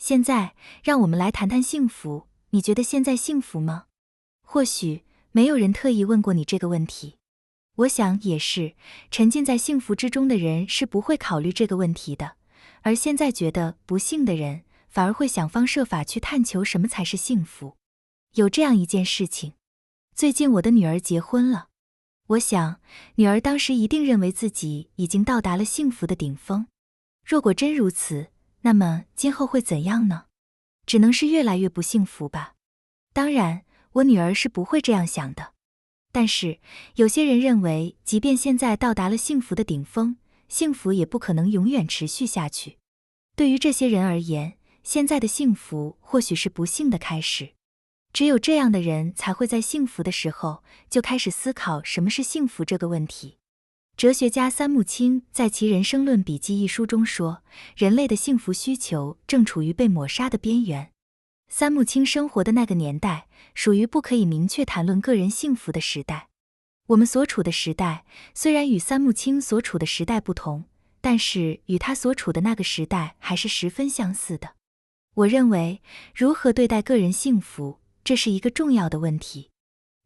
现在，让我们来谈谈幸福。你觉得现在幸福吗？或许没有人特意问过你这个问题。我想也是，沉浸在幸福之中的人是不会考虑这个问题的，而现在觉得不幸的人，反而会想方设法去探求什么才是幸福。有这样一件事情，最近我的女儿结婚了。我想，女儿当时一定认为自己已经到达了幸福的顶峰。若果真如此，那么今后会怎样呢？只能是越来越不幸福吧。当然，我女儿是不会这样想的。但是，有些人认为，即便现在到达了幸福的顶峰，幸福也不可能永远持续下去。对于这些人而言，现在的幸福或许是不幸的开始。只有这样的人才会在幸福的时候就开始思考什么是幸福这个问题。哲学家三木清在其《人生论笔记》一书中说，人类的幸福需求正处于被抹杀的边缘。三木清生活的那个年代，属于不可以明确谈论个人幸福的时代。我们所处的时代，虽然与三木清所处的时代不同，但是与他所处的那个时代还是十分相似的。我认为，如何对待个人幸福，这是一个重要的问题。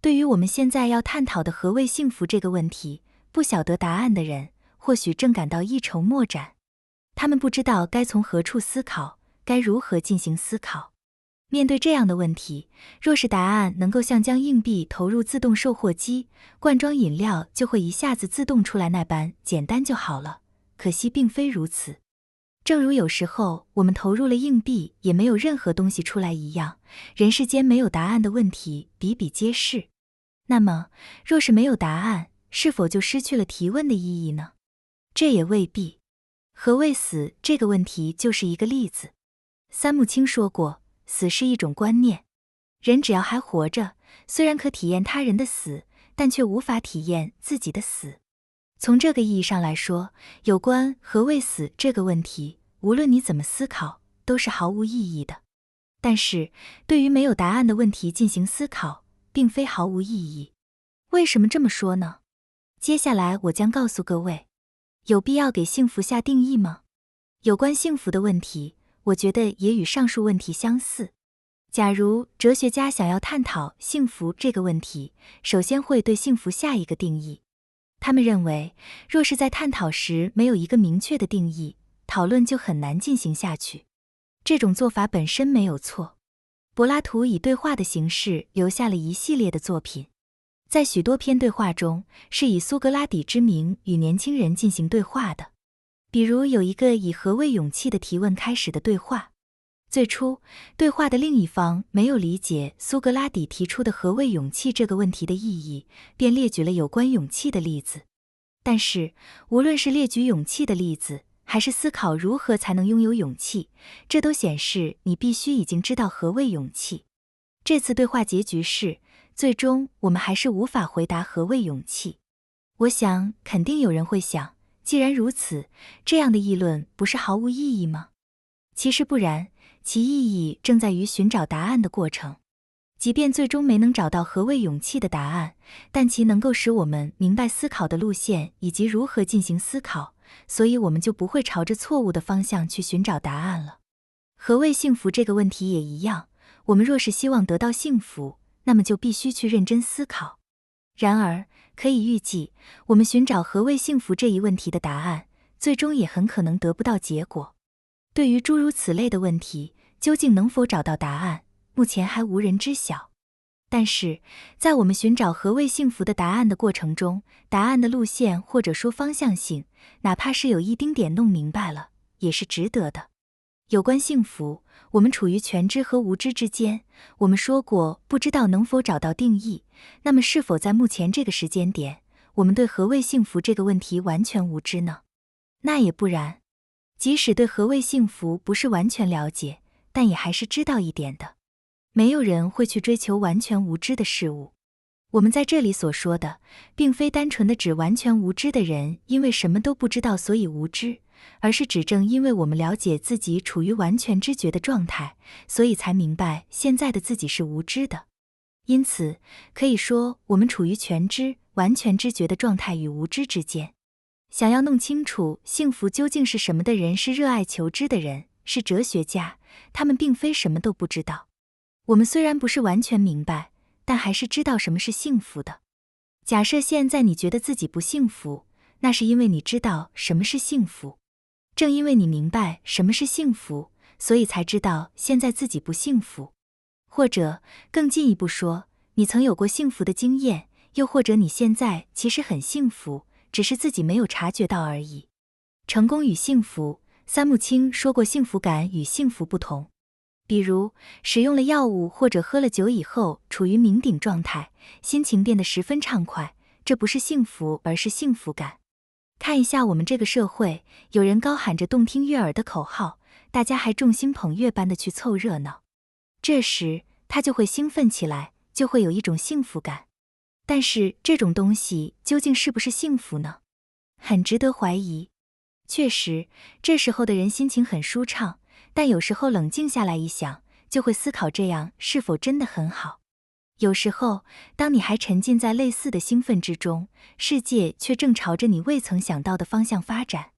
对于我们现在要探讨的何谓幸福这个问题，不晓得答案的人，或许正感到一筹莫展。他们不知道该从何处思考，该如何进行思考。面对这样的问题，若是答案能够像将硬币投入自动售货机，罐装饮料就会一下子自动出来那般简单就好了。可惜并非如此。正如有时候我们投入了硬币也没有任何东西出来一样，人世间没有答案的问题比比皆是。那么，若是没有答案，是否就失去了提问的意义呢？这也未必。何谓死这个问题就是一个例子。三木清说过，死是一种观念。人只要还活着，虽然可体验他人的死，但却无法体验自己的死。从这个意义上来说，有关何谓死这个问题，无论你怎么思考，都是毫无意义的。但是，对于没有答案的问题进行思考，并非毫无意义。为什么这么说呢？接下来我将告诉各位，有必要给幸福下定义吗？有关幸福的问题，我觉得也与上述问题相似。假如哲学家想要探讨幸福这个问题，首先会对幸福下一个定义。他们认为，若是在探讨时没有一个明确的定义，讨论就很难进行下去。这种做法本身没有错。柏拉图以对话的形式留下了一系列的作品。在许多篇对话中，是以苏格拉底之名与年轻人进行对话的。比如有一个以何谓勇气的提问开始的对话。最初，对话的另一方没有理解苏格拉底提出的何谓勇气这个问题的意义，便列举了有关勇气的例子。但是，无论是列举勇气的例子，还是思考如何才能拥有勇气，这都显示你必须已经知道何谓勇气。这次对话结局是，最终我们还是无法回答何谓勇气。我想，肯定有人会想，既然如此，这样的议论不是毫无意义吗？其实不然，其意义正在于寻找答案的过程。即便最终没能找到何谓勇气的答案，但其能够使我们明白思考的路线以及如何进行思考，所以我们就不会朝着错误的方向去寻找答案了。何谓幸福这个问题也一样，我们若是希望得到幸福，那么就必须去认真思考。然而，可以预计，我们寻找何谓幸福这一问题的答案，最终也很可能得不到结果。对于诸如此类的问题，究竟能否找到答案，目前还无人知晓。但是，在我们寻找何谓幸福的答案的过程中，答案的路线或者说方向性，哪怕是有一丁点弄明白了，也是值得的。有关幸福，我们处于全知和无知之间。我们说过，不知道能否找到定义，那么是否在目前这个时间点，我们对何谓幸福这个问题完全无知呢？那也不然。即使对何谓幸福不是完全了解，但也还是知道一点的。没有人会去追求完全无知的事物。我们在这里所说的，并非单纯的指完全无知的人因为什么都不知道所以无知，而是指正因为我们了解自己处于完全知觉的状态，所以才明白现在的自己是无知的。因此，可以说我们处于全知、完全知觉的状态与无知之间。想要弄清楚幸福究竟是什么的人是热爱求知的人，是哲学家，他们并非什么都不知道。我们虽然不是完全明白，但还是知道什么是幸福的。假设现在你觉得自己不幸福，那是因为你知道什么是幸福。正因为你明白什么是幸福，所以才知道现在自己不幸福。或者更进一步说，你曾有过幸福的经验，又或者你现在其实很幸福，只是自己没有察觉到而已。成功与幸福，三木清说过幸福感与幸福不同。比如使用了药物或者喝了酒以后处于酩酊状态，心情变得十分畅快，这不是幸福而是幸福感。看一下我们这个社会，有人高喊着动听悦耳的口号，大家还众星捧月般的去凑热闹，这时他就会兴奋起来，就会有一种幸福感。但是这种东西究竟是不是幸福呢？很值得怀疑。确实，这时候的人心情很舒畅，但有时候冷静下来一想，就会思考这样是否真的很好。有时候，当你还沉浸在类似的兴奋之中，世界却正朝着你未曾想到的方向发展。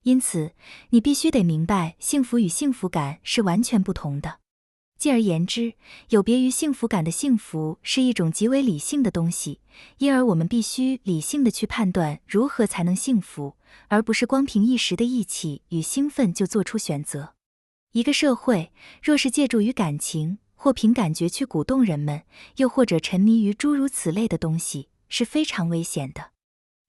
因此，你必须得明白，幸福与幸福感是完全不同的。进而言之，有别于幸福感的幸福是一种极为理性的东西，因而我们必须理性的去判断如何才能幸福，而不是光凭一时的意气与兴奋就做出选择。一个社会若是借助于感情或凭感觉去鼓动人们，又或者沉迷于诸如此类的东西，是非常危险的。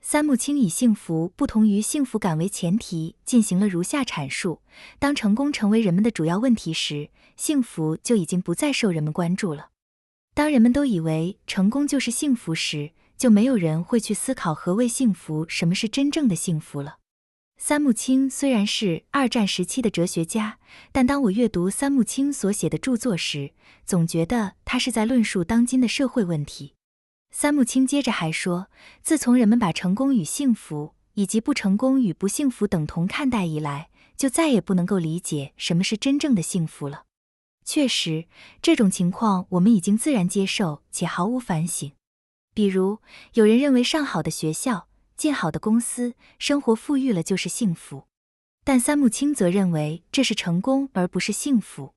三木清以幸福不同于幸福感为前提，进行了如下阐述：当成功成为人们的主要问题时，幸福就已经不再受人们关注了。当人们都以为成功就是幸福时，就没有人会去思考何谓幸福，什么是真正的幸福了。三木清虽然是二战时期的哲学家，但当我阅读三木清所写的著作时，总觉得他是在论述当今的社会问题。三木清接着还说，自从人们把成功与幸福，以及不成功与不幸福等同看待以来，就再也不能够理解什么是真正的幸福了。确实，这种情况我们已经自然接受且毫无反省。比如，有人认为上好的学校、进好的公司、生活富裕了就是幸福，但三木清则认为这是成功而不是幸福。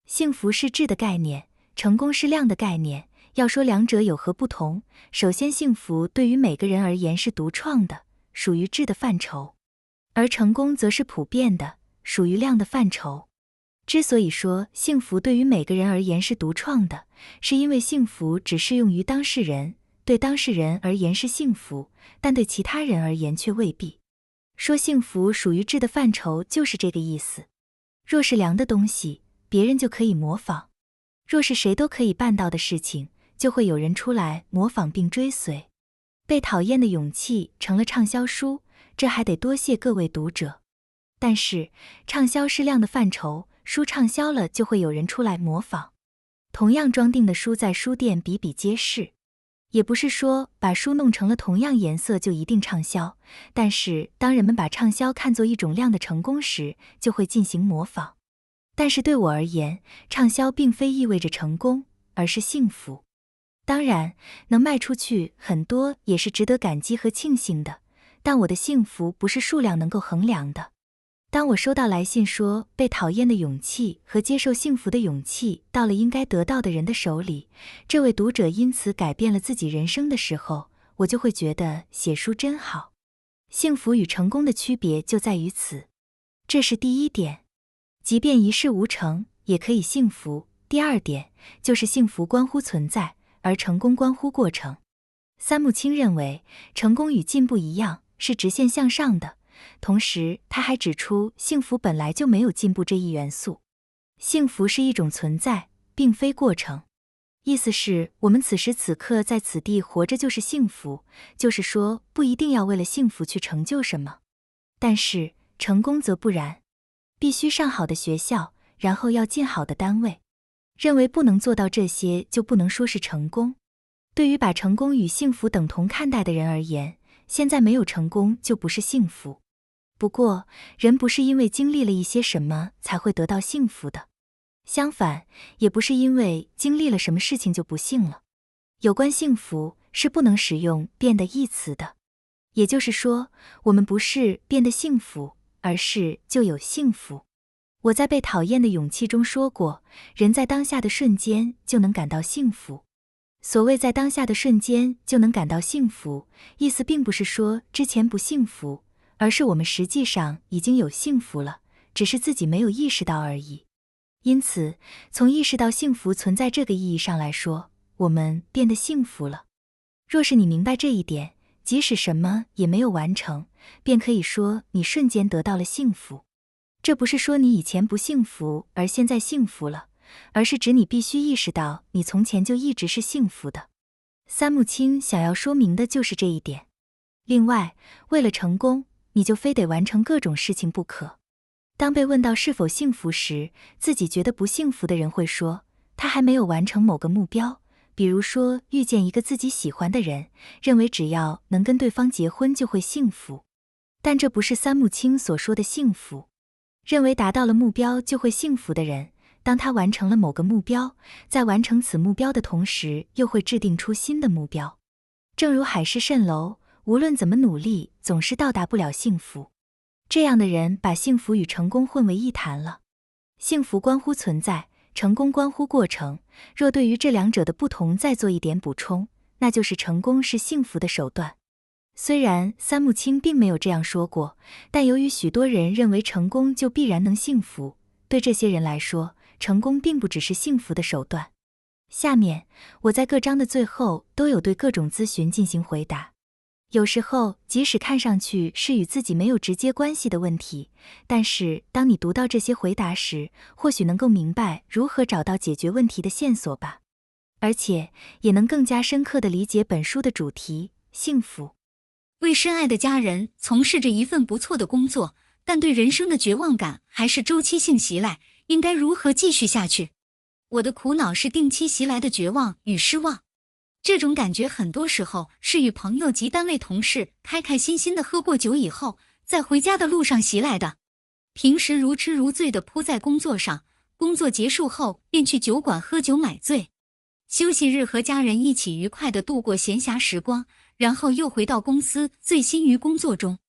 幸福是质的概念，成功是量的概念。要说两者有何不同，首先幸福对于每个人而言是独创的，属于质的范畴，而成功则是普遍的，属于量的范畴。之所以说幸福对于每个人而言是独创的，是因为幸福只适用于当事人，对当事人而言是幸福，但对其他人而言却未必。说幸福属于质的范畴就是这个意思。若是量的东西，别人就可以模仿；若是谁都可以办到的事情，就会有人出来模仿并追随。被讨厌的勇气成了畅销书，这还得多谢各位读者。但是畅销是量的范畴，书畅销了就会有人出来模仿。同样装订的书在书店比比皆是，也不是说把书弄成了同样颜色就一定畅销，但是当人们把畅销看作一种量的成功时，就会进行模仿。但是对我而言，畅销并非意味着成功，而是幸福。当然，能卖出去很多也是值得感激和庆幸的，但我的幸福不是数量能够衡量的。当我收到来信说被讨厌的勇气和接受幸福的勇气到了应该得到的人的手里，这位读者因此改变了自己人生的时候，我就会觉得写书真好。幸福与成功的区别就在于此，这是第一点。即便一事无成，也可以幸福。第二点就是幸福关乎存在，而成功关乎过程。三木清认为，成功与进步一样，是直线向上的。同时，他还指出，幸福本来就没有进步这一元素。幸福是一种存在，并非过程。意思是，我们此时此刻在此地活着就是幸福，就是说，不一定要为了幸福去成就什么。但是，成功则不然，必须上好的学校，然后要进好的单位。认为不能做到这些，就不能说是成功。对于把成功与幸福等同看待的人而言，现在没有成功就不是幸福。不过，人不是因为经历了一些什么才会得到幸福的，相反，也不是因为经历了什么事情就不幸了。有关幸福是不能使用变得一词的，也就是说，我们不是变得幸福，而是就有幸福。我在被讨厌的勇气中说过，人在当下的瞬间就能感到幸福。所谓在当下的瞬间就能感到幸福，意思并不是说之前不幸福，而是我们实际上已经有幸福了，只是自己没有意识到而已。因此，从意识到幸福存在这个意义上来说，我们变得幸福了。若是你明白这一点，即使什么也没有完成，便可以说你瞬间得到了幸福。这不是说你以前不幸福而现在幸福了，而是指你必须意识到你从前就一直是幸福的。三木清想要说明的就是这一点。另外，为了成功，你就非得完成各种事情不可。当被问到是否幸福时，自己觉得不幸福的人会说，他还没有完成某个目标，比如说遇见一个自己喜欢的人，认为只要能跟对方结婚就会幸福。但这不是三木清所说的幸福。认为达到了目标就会幸福的人，当他完成了某个目标，在完成此目标的同时，又会制定出新的目标。正如海市蜃楼，无论怎么努力，总是到达不了幸福。这样的人把幸福与成功混为一谈了。幸福关乎存在，成功关乎过程。若对于这两者的不同再做一点补充，那就是成功是幸福的手段。虽然三木清并没有这样说过，但由于许多人认为成功就必然能幸福，对这些人来说，成功并不只是幸福的手段。下面，我在各章的最后都有对各种咨询进行回答。有时候，即使看上去是与自己没有直接关系的问题，但是当你读到这些回答时，或许能够明白如何找到解决问题的线索吧。而且，也能更加深刻地理解本书的主题——幸福。为深爱的家人从事着一份不错的工作，但对人生的绝望感还是周期性袭来，应该如何继续下去？我的苦恼是定期袭来的绝望与失望。这种感觉很多时候是与朋友及单位同事开开心心的喝过酒以后，在回家的路上袭来的。平时如痴如醉的扑在工作上，工作结束后便去酒馆喝酒买醉。休息日和家人一起愉快地度过闲暇时光，然后又回到公司醉心于工作中。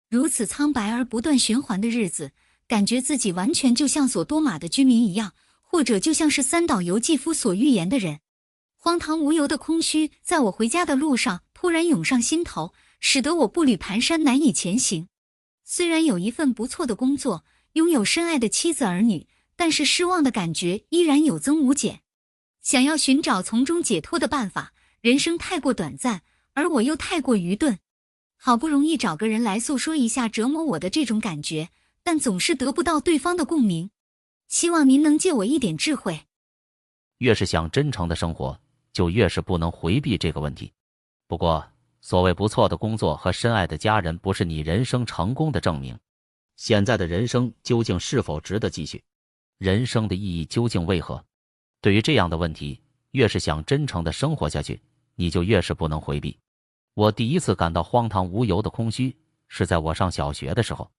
如此苍白而不断循环的日子，感觉自己完全就像索多玛的居民一样，或者就像是三岛由纪夫所预言的人。荒唐无由的空虚在我回家的路上突然涌上心头，使得我步履蹒跚，难以前行。虽然有一份不错的工作，拥有深爱的妻子儿女，但是失望的感觉依然有增无减。想要寻找从中解脱的办法，人生太过短暂，而我又太过愚钝。好不容易找个人来诉说一下折磨我的这种感觉，但总是得不到对方的共鸣。希望您能借我一点智慧。越是想真诚的生活，就越是不能回避这个问题。不过，所谓不错的工作和深爱的家人不是你人生成功的证明。现在的人生究竟是否值得继续？人生的意义究竟为何？对于这样的问题，越是想真诚地生活下去，你就越是不能回避。我第一次感到荒唐无由的空虚，是在我上小学的时候。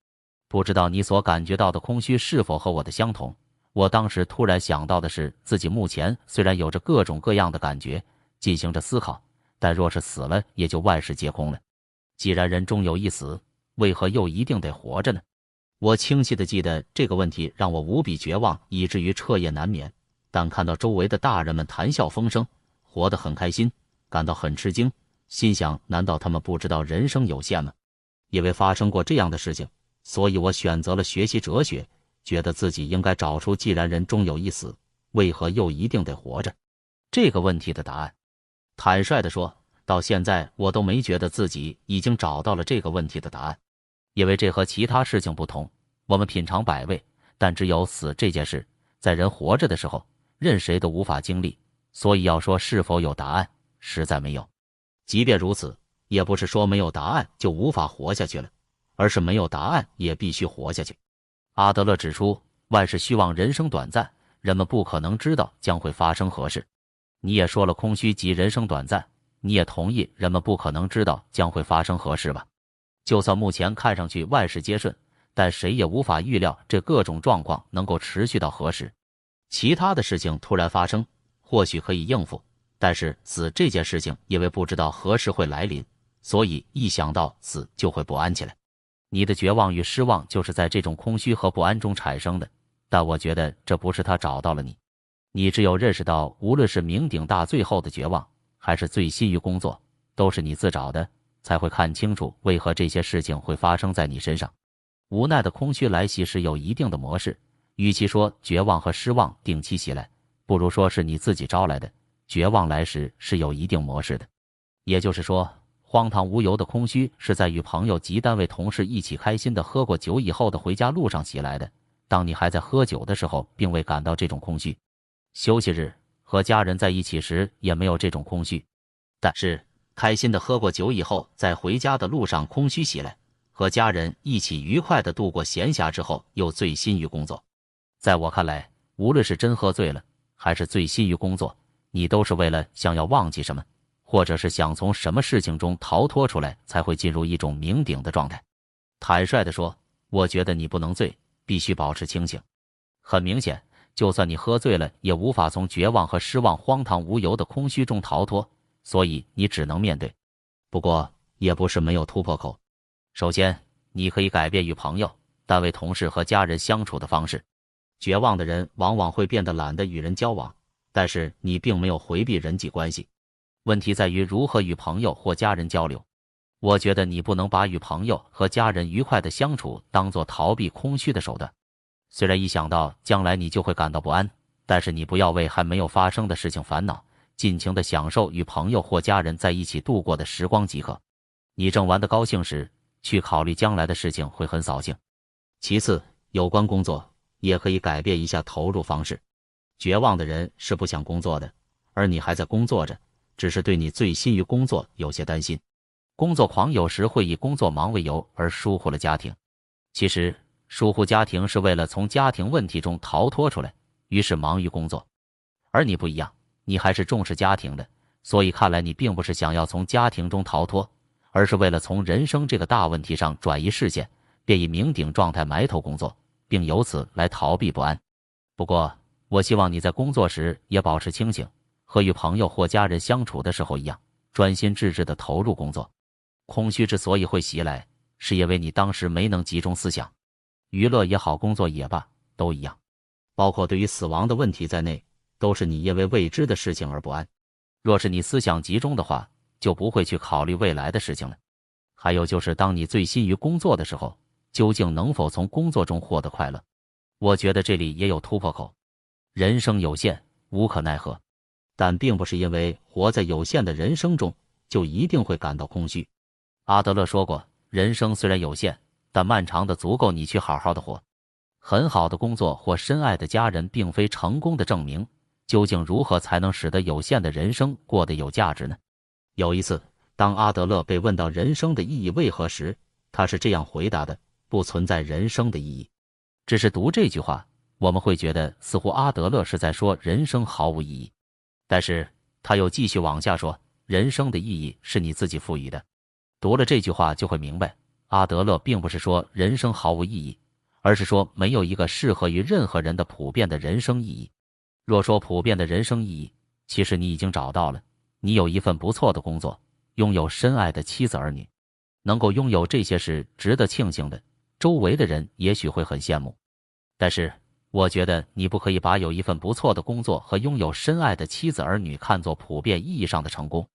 不知道你所感觉到的空虚是否和我的相同？我当时突然想到的是，自己目前虽然有着各种各样的感觉，进行着思考，但若是死了，也就万事皆空了。既然人终有一死，为何又一定得活着呢？我清晰地记得这个问题让我无比绝望，以至于彻夜难眠。但看到周围的大人们谈笑风生，活得很开心，感到很吃惊，心想，难道他们不知道人生有限吗？因为发生过这样的事情，所以我选择了学习哲学，觉得自己应该找出既然人终有一死，为何又一定得活着这个问题的答案。坦率地说，到现在我都没觉得自己已经找到了这个问题的答案。因为这和其他事情不同，我们品尝百味，但只有死这件事，在人活着的时候，任谁都无法经历，所以要说是否有答案，实在没有。即便如此，也不是说没有答案就无法活下去了，而是没有答案也必须活下去。阿德勒指出，万事虚妄，人生短暂，人们不可能知道将会发生何事。你也说了，空虚即人生短暂，你也同意人们不可能知道将会发生何事吧？就算目前看上去万事皆顺，但谁也无法预料这各种状况能够持续到何时。其他的事情突然发生，或许可以应付，但是死这件事情，因为不知道何时会来临，所以一想到死就会不安起来。你的绝望与失望就是在这种空虚和不安中产生的，但我觉得这不是他找到了你，你只有认识到，无论是酩酊大醉后的绝望，还是醉心于工作，都是你自找的，才会看清楚为何这些事情会发生在你身上。无奈的空虚来袭时有一定的模式，与其说绝望和失望定期袭来，不如说是你自己招来的。绝望来时是有一定模式的，也就是说，荒唐无由的空虚是在与朋友及单位同事一起开心的喝过酒以后的回家路上袭来的。当你还在喝酒的时候，并未感到这种空虚；休息日和家人在一起时也没有这种空虚。但是开心的喝过酒以后，在回家的路上空虚袭来，和家人一起愉快的度过闲暇之后，又醉心于工作。在我看来，无论是真喝醉了，还是醉心于工作，你都是为了想要忘记什么，或者是想从什么事情中逃脱出来，才会进入一种酩酊的状态。坦率地说，我觉得你不能醉，必须保持清醒。很明显，就算你喝醉了，也无法从绝望和失望、荒唐无由的空虚中逃脱，所以你只能面对。不过，也不是没有突破口。首先，你可以改变与朋友、单位同事和家人相处的方式。绝望的人往往会变得懒得与人交往，但是你并没有回避人际关系。问题在于如何与朋友或家人交流。我觉得你不能把与朋友和家人愉快的相处当作逃避空虚的手段。虽然一想到将来你就会感到不安，但是你不要为还没有发生的事情烦恼，尽情地享受与朋友或家人在一起度过的时光即可。你正玩得高兴时，去考虑将来的事情会很扫兴。其次，有关工作也可以改变一下投入方式。绝望的人是不想工作的，而你还在工作着，只是对你醉心于工作有些担心。工作狂有时会以工作忙为由而疏忽了家庭。其实，疏忽家庭是为了从家庭问题中逃脱出来，于是忙于工作。而你不一样，你还是重视家庭的，所以看来你并不是想要从家庭中逃脱，而是为了从人生这个大问题上转移视线，便以酩酊状态埋头工作，并由此来逃避不安。不过，我希望你在工作时也保持清醒，和与朋友或家人相处的时候一样，专心致志地投入工作。空虚之所以会袭来，是因为你当时没能集中思想。娱乐也好，工作也罢，都一样，包括对于死亡的问题在内，都是你因为未知的事情而不安。若是你思想集中的话，就不会去考虑未来的事情了。还有就是，当你醉心于工作的时候，究竟能否从工作中获得快乐？我觉得这里也有突破口。人生有限，无可奈何，但并不是因为活在有限的人生中，就一定会感到空虚。阿德勒说过，人生虽然有限，但漫长的足够你去好好的活。很好的工作或深爱的家人并非成功的证明，究竟如何才能使得有限的人生过得有价值呢？有一次，当阿德勒被问到人生的意义为何时，他是这样回答的：不存在人生的意义。只是读这句话，我们会觉得似乎阿德勒是在说人生毫无意义。但是他又继续往下说，人生的意义是你自己赋予的。读了这句话就会明白，阿德勒并不是说人生毫无意义，而是说没有一个适合于任何人的普遍的人生意义。若说普遍的人生意义，其实你已经找到了。你有一份不错的工作，拥有深爱的妻子儿女，能够拥有这些是值得庆幸的，周围的人也许会很羡慕。但是我觉得你不可以把有一份不错的工作和拥有深爱的妻子儿女看作普遍意义上的成功。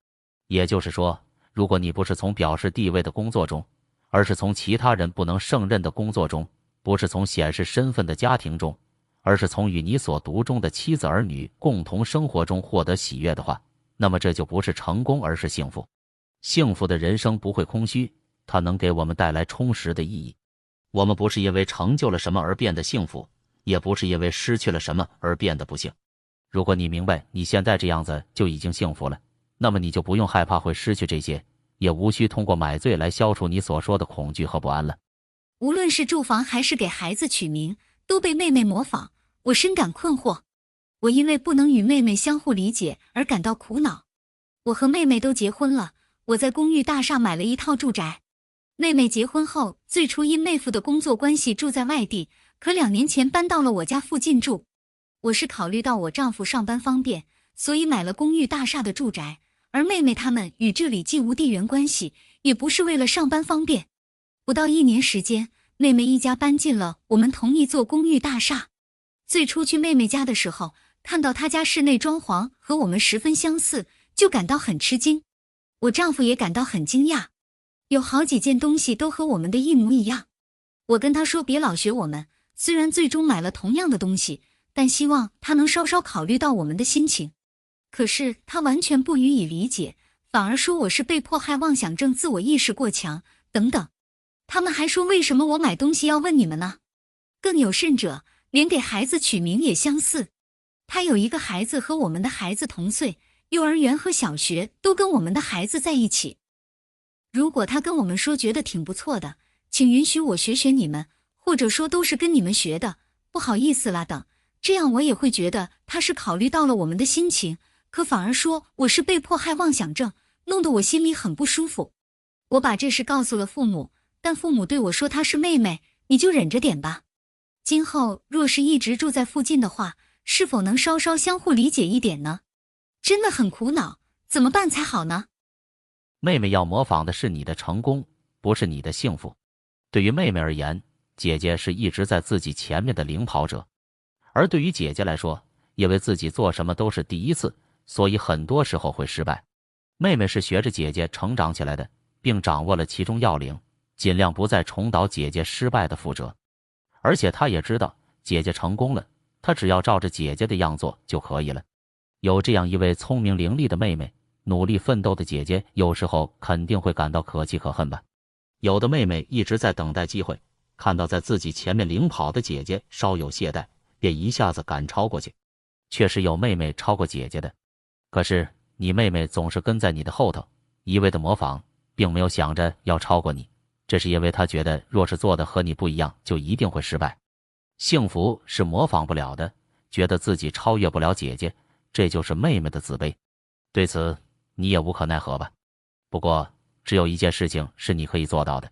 也就是说，如果你不是从表示地位的工作中，而是从其他人不能胜任的工作中，不是从显示身份的家庭中，而是从与你所读中的妻子儿女共同生活中获得喜悦的话，那么这就不是成功，而是幸福。幸福的人生不会空虚，它能给我们带来充实的意义。我们不是因为成就了什么而变得幸福，也不是因为失去了什么而变得不幸。如果你明白你现在这样子就已经幸福了，那么你就不用害怕会失去这些，也无需通过买醉来消除你所说的恐惧和不安了。无论是住房还是给孩子取名，都被妹妹模仿，我深感困惑。我因为不能与妹妹相互理解而感到苦恼。我和妹妹都结婚了，我在公寓大厦买了一套住宅。妹妹结婚后，最初因妹夫的工作关系住在外地，可2年前搬到了我家附近住。我是考虑到我丈夫上班方便，所以买了公寓大厦的住宅，而妹妹他们与这里既无地缘关系，也不是为了上班方便。不到1年时间，妹妹一家搬进了我们同一座公寓大厦。最初去妹妹家的时候，看到她家室内装潢和我们十分相似，就感到很吃惊。我丈夫也感到很惊讶，有好几件东西都和我们的一模一样。我跟他说别老学我们，虽然最终买了同样的东西，但希望他能稍稍考虑到我们的心情。可是他完全不予以理解，反而说我是被迫害妄想症、自我意识过强等等。他们还说为什么我买东西要问你们呢？更有甚者，连给孩子取名也相似。他有一个孩子和我们的孩子同岁，幼儿园和小学都跟我们的孩子在一起。如果他跟我们说觉得挺不错的，请允许我学学你们，或者说都是跟你们学的，不好意思啦等，这样我也会觉得他是考虑到了我们的心情，可反而说我是被迫害妄想症，弄得我心里很不舒服。我把这事告诉了父母，但父母对我说她是妹妹，你就忍着点吧。今后若是一直住在附近的话，是否能稍稍相互理解一点呢？真的很苦恼，怎么办才好呢？妹妹要模仿的是你的成功，不是你的幸福。对于妹妹而言，姐姐是一直在自己前面的领跑者，而对于姐姐来说，因为自己做什么都是第一次，所以很多时候会失败。妹妹是学着姐姐成长起来的，并掌握了其中要领，尽量不再重蹈姐姐失败的覆辙。而且她也知道姐姐成功了，她只要照着姐姐的样做就可以了。有这样一位聪明伶俐的妹妹，努力奋斗的姐姐有时候肯定会感到可气可恨吧。有的妹妹一直在等待机会，看到在自己前面领跑的姐姐稍有懈怠，便一下子赶超过去。确实有妹妹超过姐姐的，可是你妹妹总是跟在你的后头，一味的模仿，并没有想着要超过你，这是因为她觉得若是做的和你不一样，就一定会失败。幸福是模仿不了的，觉得自己超越不了姐姐，这就是妹妹的自卑。对此你也无可奈何吧。不过只有一件事情是你可以做到的，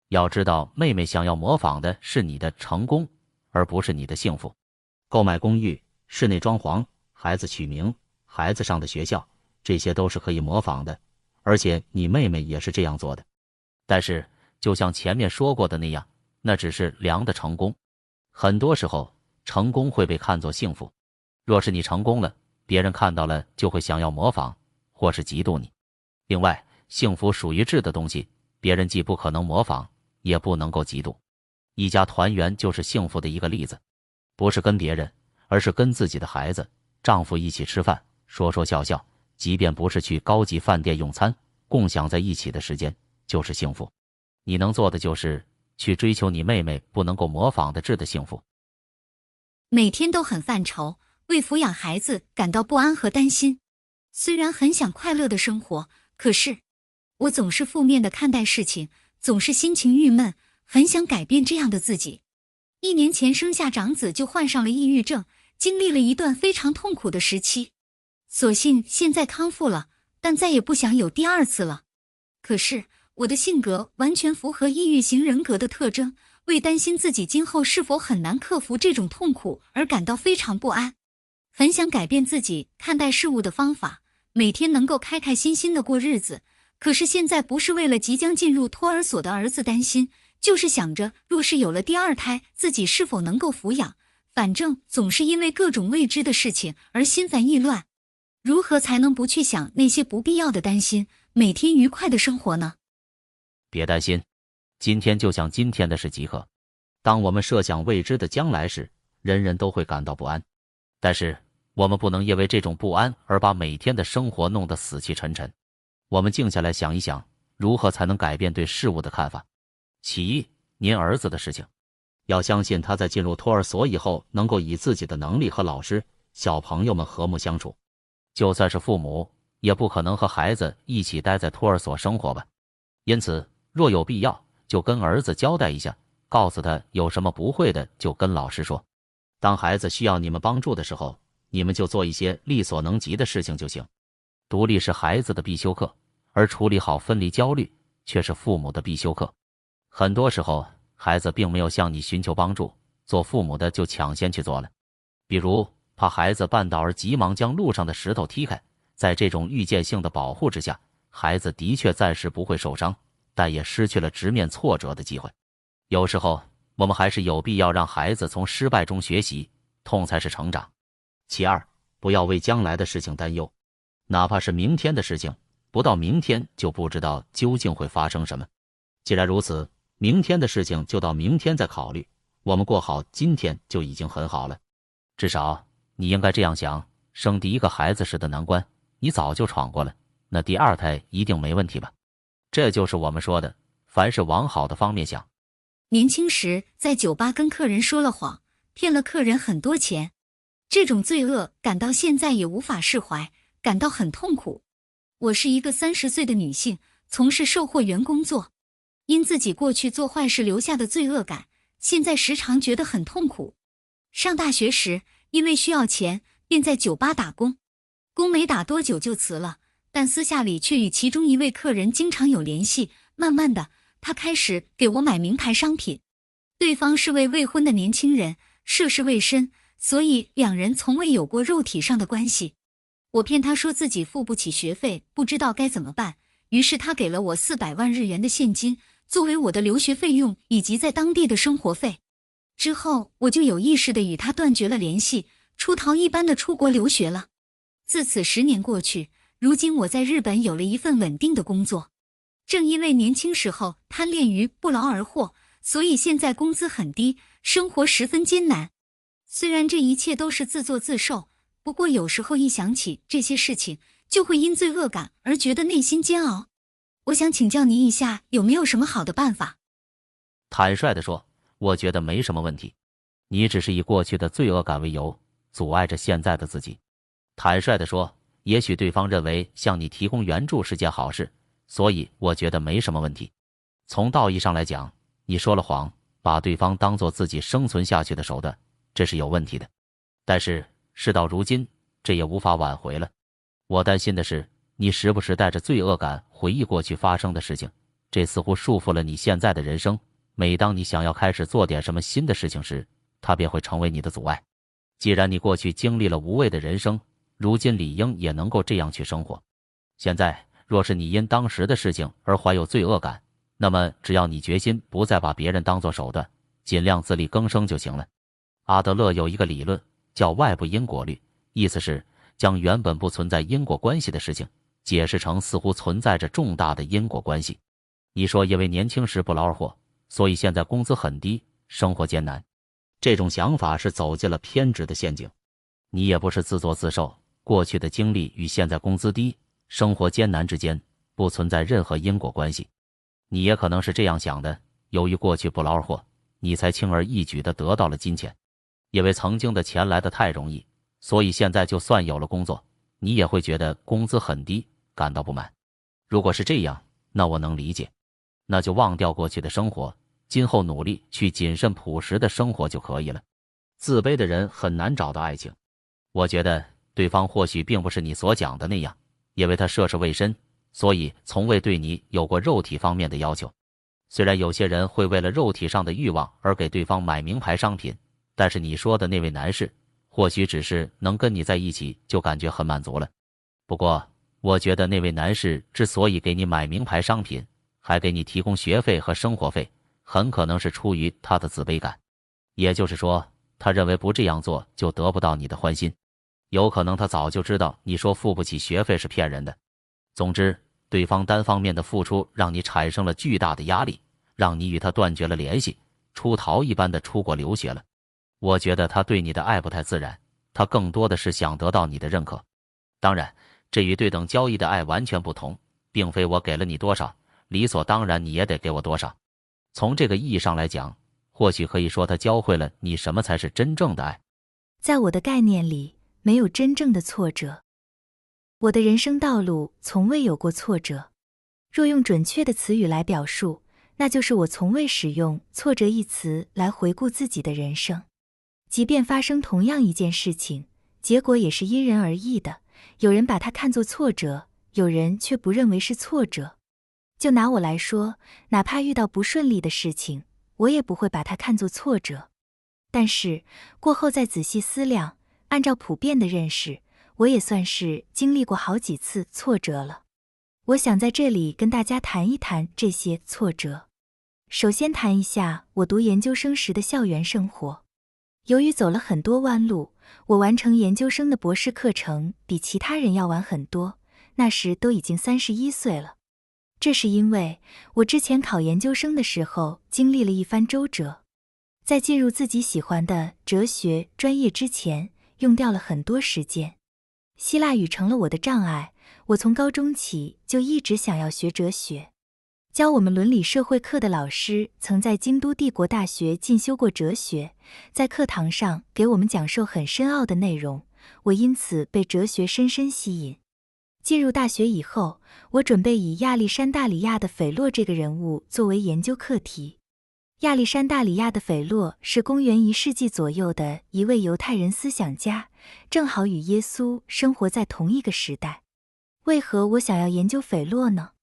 要知道妹妹想要模仿的是你的成功，而不是你的幸福。购买公寓、室内装潢、孩子取名、孩子上的学校，这些都是可以模仿的，而且你妹妹也是这样做的。但是就像前面说过的那样，那只是量的成功。很多时候成功会被看作幸福，若是你成功了，别人看到了就会想要模仿或是嫉妒你。另外，幸福属于质的东西，别人既不可能模仿，也不能够嫉妒。一家团圆就是幸福的一个例子，不是跟别人，而是跟自己的孩子、丈夫一起吃饭，说说笑笑，即便不是去高级饭店用餐，共享在一起的时间就是幸福。你能做的就是去追求你妹妹不能够模仿的质的幸福。每天都很犯愁，为抚养孩子感到不安和担心。虽然很想快乐的生活，可是我总是负面的看待事情，总是心情郁闷，很想改变这样的自己。1年前生下长子就患上了抑郁症，经历了一段非常痛苦的时期。所幸现在康复了，但再也不想有第二次了。可是我的性格完全符合抑郁型人格的特征，为担心自己今后是否很难克服这种痛苦而感到非常不安。很想改变自己看待事物的方法，每天能够开开心心的过日子。可是现在不是为了即将进入托儿所的儿子担心，就是想着若是有了第二胎，自己是否能够抚养。反正总是因为各种未知的事情而心烦意乱。如何才能不去想那些不必要的担心，每天愉快的生活呢？别担心，今天就像今天的事即可。当我们设想未知的将来时，人人都会感到不安。但是我们不能因为这种不安而把每天的生活弄得死气沉沉。我们静下来想一想，如何才能改变对事物的看法。其一，您儿子的事情，要相信他在进入托儿所以后，能够以自己的能力和老师、小朋友们和睦相处。就算是父母，也不可能和孩子一起待在托儿所生活吧。因此，若有必要，就跟儿子交代一下，告诉他有什么不会的就跟老师说。当孩子需要你们帮助的时候，你们就做一些力所能及的事情就行。独立是孩子的必修课，而处理好分离焦虑却是父母的必修课。很多时候，孩子并没有向你寻求帮助，做父母的就抢先去做了。比如，怕孩子绊倒而急忙将路上的石头踢开，在这种预见性的保护之下，孩子的确暂时不会受伤，但也失去了直面挫折的机会。有时候，我们还是有必要让孩子从失败中学习，痛才是成长。其二，不要为将来的事情担忧，哪怕是明天的事情，不到明天就不知道究竟会发生什么。既然如此，明天的事情就到明天再考虑，我们过好今天就已经很好了。至少你应该这样想，生第一个孩子时的难关，你早就闯过了，那第二胎一定没问题吧？这就是我们说的，凡事往好的方面想。年轻时在酒吧跟客人说了谎，骗了客人很多钱，这种罪恶感到现在也无法释怀，感到很痛苦。我是一个30岁的女性，从事售货员工作，因自己过去做坏事留下的罪恶感，现在时常觉得很痛苦。上大学时，因为需要钱，便在酒吧打工，工没打多久就辞了，但私下里却与其中一位客人经常有联系，慢慢的，他开始给我买名牌商品。对方是位未婚的年轻人，涉世未深，所以两人从未有过肉体上的关系。我骗他说自己付不起学费，不知道该怎么办，于是他给了我400万日元的现金，作为我的留学费用以及在当地的生活费。之后我就有意识地与他断绝了联系，出逃一般的出国留学了。自此10年过去，如今我在日本有了一份稳定的工作。正因为年轻时候贪恋于不劳而获，所以现在工资很低，生活十分艰难。虽然这一切都是自作自受，不过有时候一想起这些事情，就会因罪恶感而觉得内心煎熬。我想请教您一下，有没有什么好的办法？坦率地说，我觉得没什么问题。你只是以过去的罪恶感为由，阻碍着现在的自己。坦率地说，也许对方认为向你提供援助是件好事，所以我觉得没什么问题。从道义上来讲，你说了谎，把对方当作自己生存下去的手段，这是有问题的。但是事到如今，这也无法挽回了。我担心的是，你时不时带着罪恶感回忆过去发生的事情，这似乎束缚了你现在的人生。每当你想要开始做点什么新的事情时，它便会成为你的阻碍。既然你过去经历了无畏的人生，如今理应也能够这样去生活。现在若是你因当时的事情而怀有罪恶感，那么只要你决心不再把别人当作手段，尽量自力更生就行了。阿德勒有一个理论叫外部因果律，意思是将原本不存在因果关系的事情解释成似乎存在着重大的因果关系。你说因为年轻时不劳而获，所以现在工资很低，生活艰难。这种想法是走进了偏执的陷阱。你也不是自作自受，过去的经历与现在工资低、生活艰难之间不存在任何因果关系。你也可能是这样想的，由于过去不劳而获，你才轻而易举地得到了金钱。因为曾经的钱来得太容易，所以现在就算有了工作，你也会觉得工资很低，感到不满。如果是这样，那我能理解。那就忘掉过去的生活，今后努力去谨慎朴实的生活就可以了。自卑的人很难找到爱情。我觉得对方或许并不是你所讲的那样，因为他涉世未深，所以从未对你有过肉体方面的要求。虽然有些人会为了肉体上的欲望而给对方买名牌商品，但是你说的那位男士，或许只是能跟你在一起就感觉很满足了。不过，我觉得那位男士之所以给你买名牌商品，还给你提供学费和生活费，很可能是出于他的自卑感。也就是说，他认为不这样做就得不到你的欢心。有可能他早就知道你说付不起学费是骗人的。总之，对方单方面的付出让你产生了巨大的压力，让你与他断绝了联系，出逃一般的出国留学了。我觉得他对你的爱不太自然，他更多的是想得到你的认可。当然，这与对等交易的爱完全不同，并非我给了你多少，理所当然你也得给我多少。从这个意义上来讲，或许可以说他教会了你什么才是真正的爱。在我的概念里，没有真正的挫折。我的人生道路从未有过挫折。若用准确的词语来表述，那就是我从未使用挫折一词来回顾自己的人生。即便发生同样一件事情，结果也是因人而异的，有人把它看作挫折，有人却不认为是挫折。就拿我来说，哪怕遇到不顺利的事情，我也不会把它看作挫折。但是过后再仔细思量，按照普遍的认识，我也算是经历过好几次挫折了。我想在这里跟大家谈一谈这些挫折。首先谈一下我读研究生时的校园生活。由于走了很多弯路，我完成研究生的博士课程比其他人要晚很多，那时都已经31岁了。这是因为我之前考研究生的时候经历了一番周折，在进入自己喜欢的哲学专业之前，用掉了很多时间。希腊语成了我的障碍，我从高中起就一直想要学哲学。教我们伦理社会课的老师曾在京都帝国大学进修过哲学，在课堂上给我们讲授很深奥的内容，我因此被哲学深深吸引。进入大学以后，我准备以亚历山大里亚的斐洛这个人物作为研究课题。亚历山大里亚的斐洛是公元1世纪左右的一位犹太人思想家，正好与耶稣生活在同一个时代。为何我想要研究斐洛呢？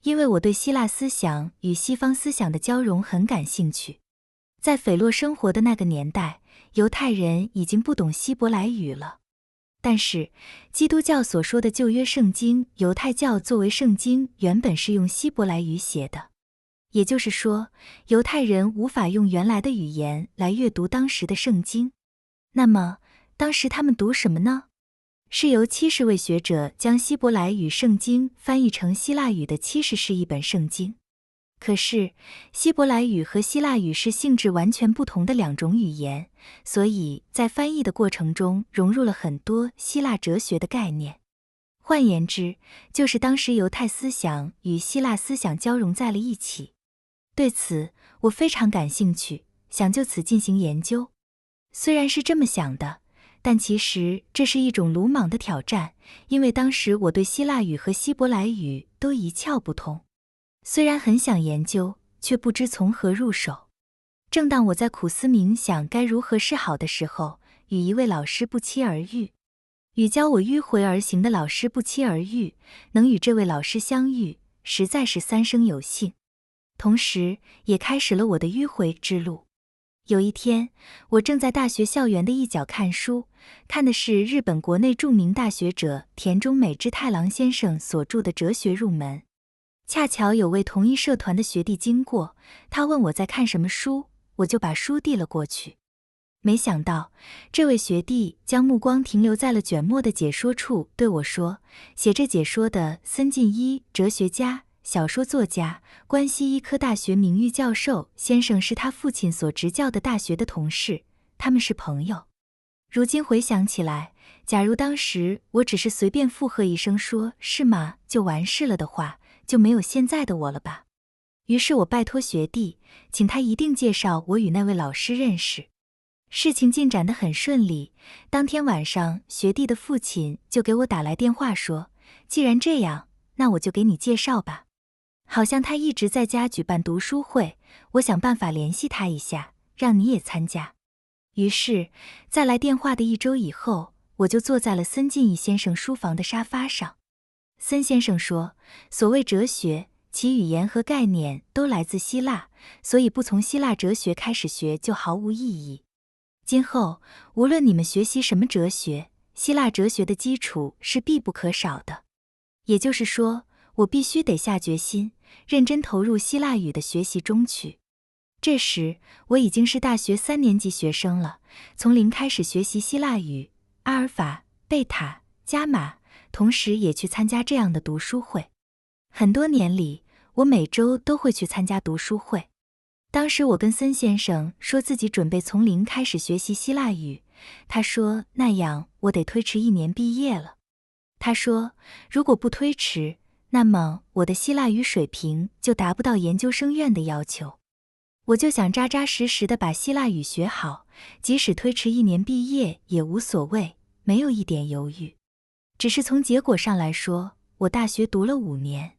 因为我对希腊思想与西方思想的交融很感兴趣。在斐洛生活的那个年代，犹太人已经不懂希伯来语了。但是，基督教所说的旧约圣经，犹太教作为圣经原本是用希伯来语写的。也就是说，犹太人无法用原来的语言来阅读当时的圣经。那么，当时他们读什么呢？是由70位学者将希伯来语圣经翻译成希腊语的70是一本圣经。可是，希伯来语和希腊语是性质完全不同的两种语言，所以在翻译的过程中融入了很多希腊哲学的概念。换言之，就是当时犹太思想与希腊思想交融在了一起。对此，我非常感兴趣，想就此进行研究。虽然是这么想的，但其实这是一种鲁莽的挑战，因为当时我对希腊语和希伯来语都一窍不通。虽然很想研究，却不知从何入手。正当我在苦思冥想该如何是好的时候，与一位老师不期而遇。与教我迂回而行的老师不期而遇，能与这位老师相遇，实在是三生有幸。同时，也开始了我的迂回之路。有一天，我正在大学校园的一角看书，看的是日本国内著名大学者田中美之太郎先生所著的《哲学入门》。恰巧有位同一社团的学弟经过，他问我在看什么书，我就把书递了过去。没想到，这位学弟将目光停留在了卷末的解说处，对我说：“写这解说的森进一，哲学家、小说作家，关西医科大学名誉教授先生是他父亲所执教的大学的同事，他们是朋友。”如今回想起来，假如当时我只是随便附和一声说是吗就完事了的话，就没有现在的我了吧。于是我拜托学弟，请他一定介绍我与那位老师认识。事情进展得很顺利，当天晚上学弟的父亲就给我打来电话说，既然这样，那我就给你介绍吧。好像他一直在家举办读书会，我想办法联系他一下，让你也参加。于是，在来电话的1周以后，我就坐在了森进一先生书房的沙发上。森先生说，所谓哲学，其语言和概念都来自希腊，所以不从希腊哲学开始学就毫无意义。今后，无论你们学习什么哲学，希腊哲学的基础是必不可少的。也就是说，我必须得下决心，认真投入希腊语的学习中去。这时，我已经是大学3年级学生了，从零开始学习希腊语、阿尔法、贝塔、伽马，同时也去参加这样的读书会。很多年里，我每周都会去参加读书会。当时我跟森先生说自己准备从零开始学习希腊语，他说那样我得推迟1年毕业了。他说如果不推迟，那么我的希腊语水平就达不到研究生院的要求。我就想扎扎实实的把希腊语学好，即使推迟1年毕业也无所谓，没有一点犹豫。只是从结果上来说，我大学读了5年。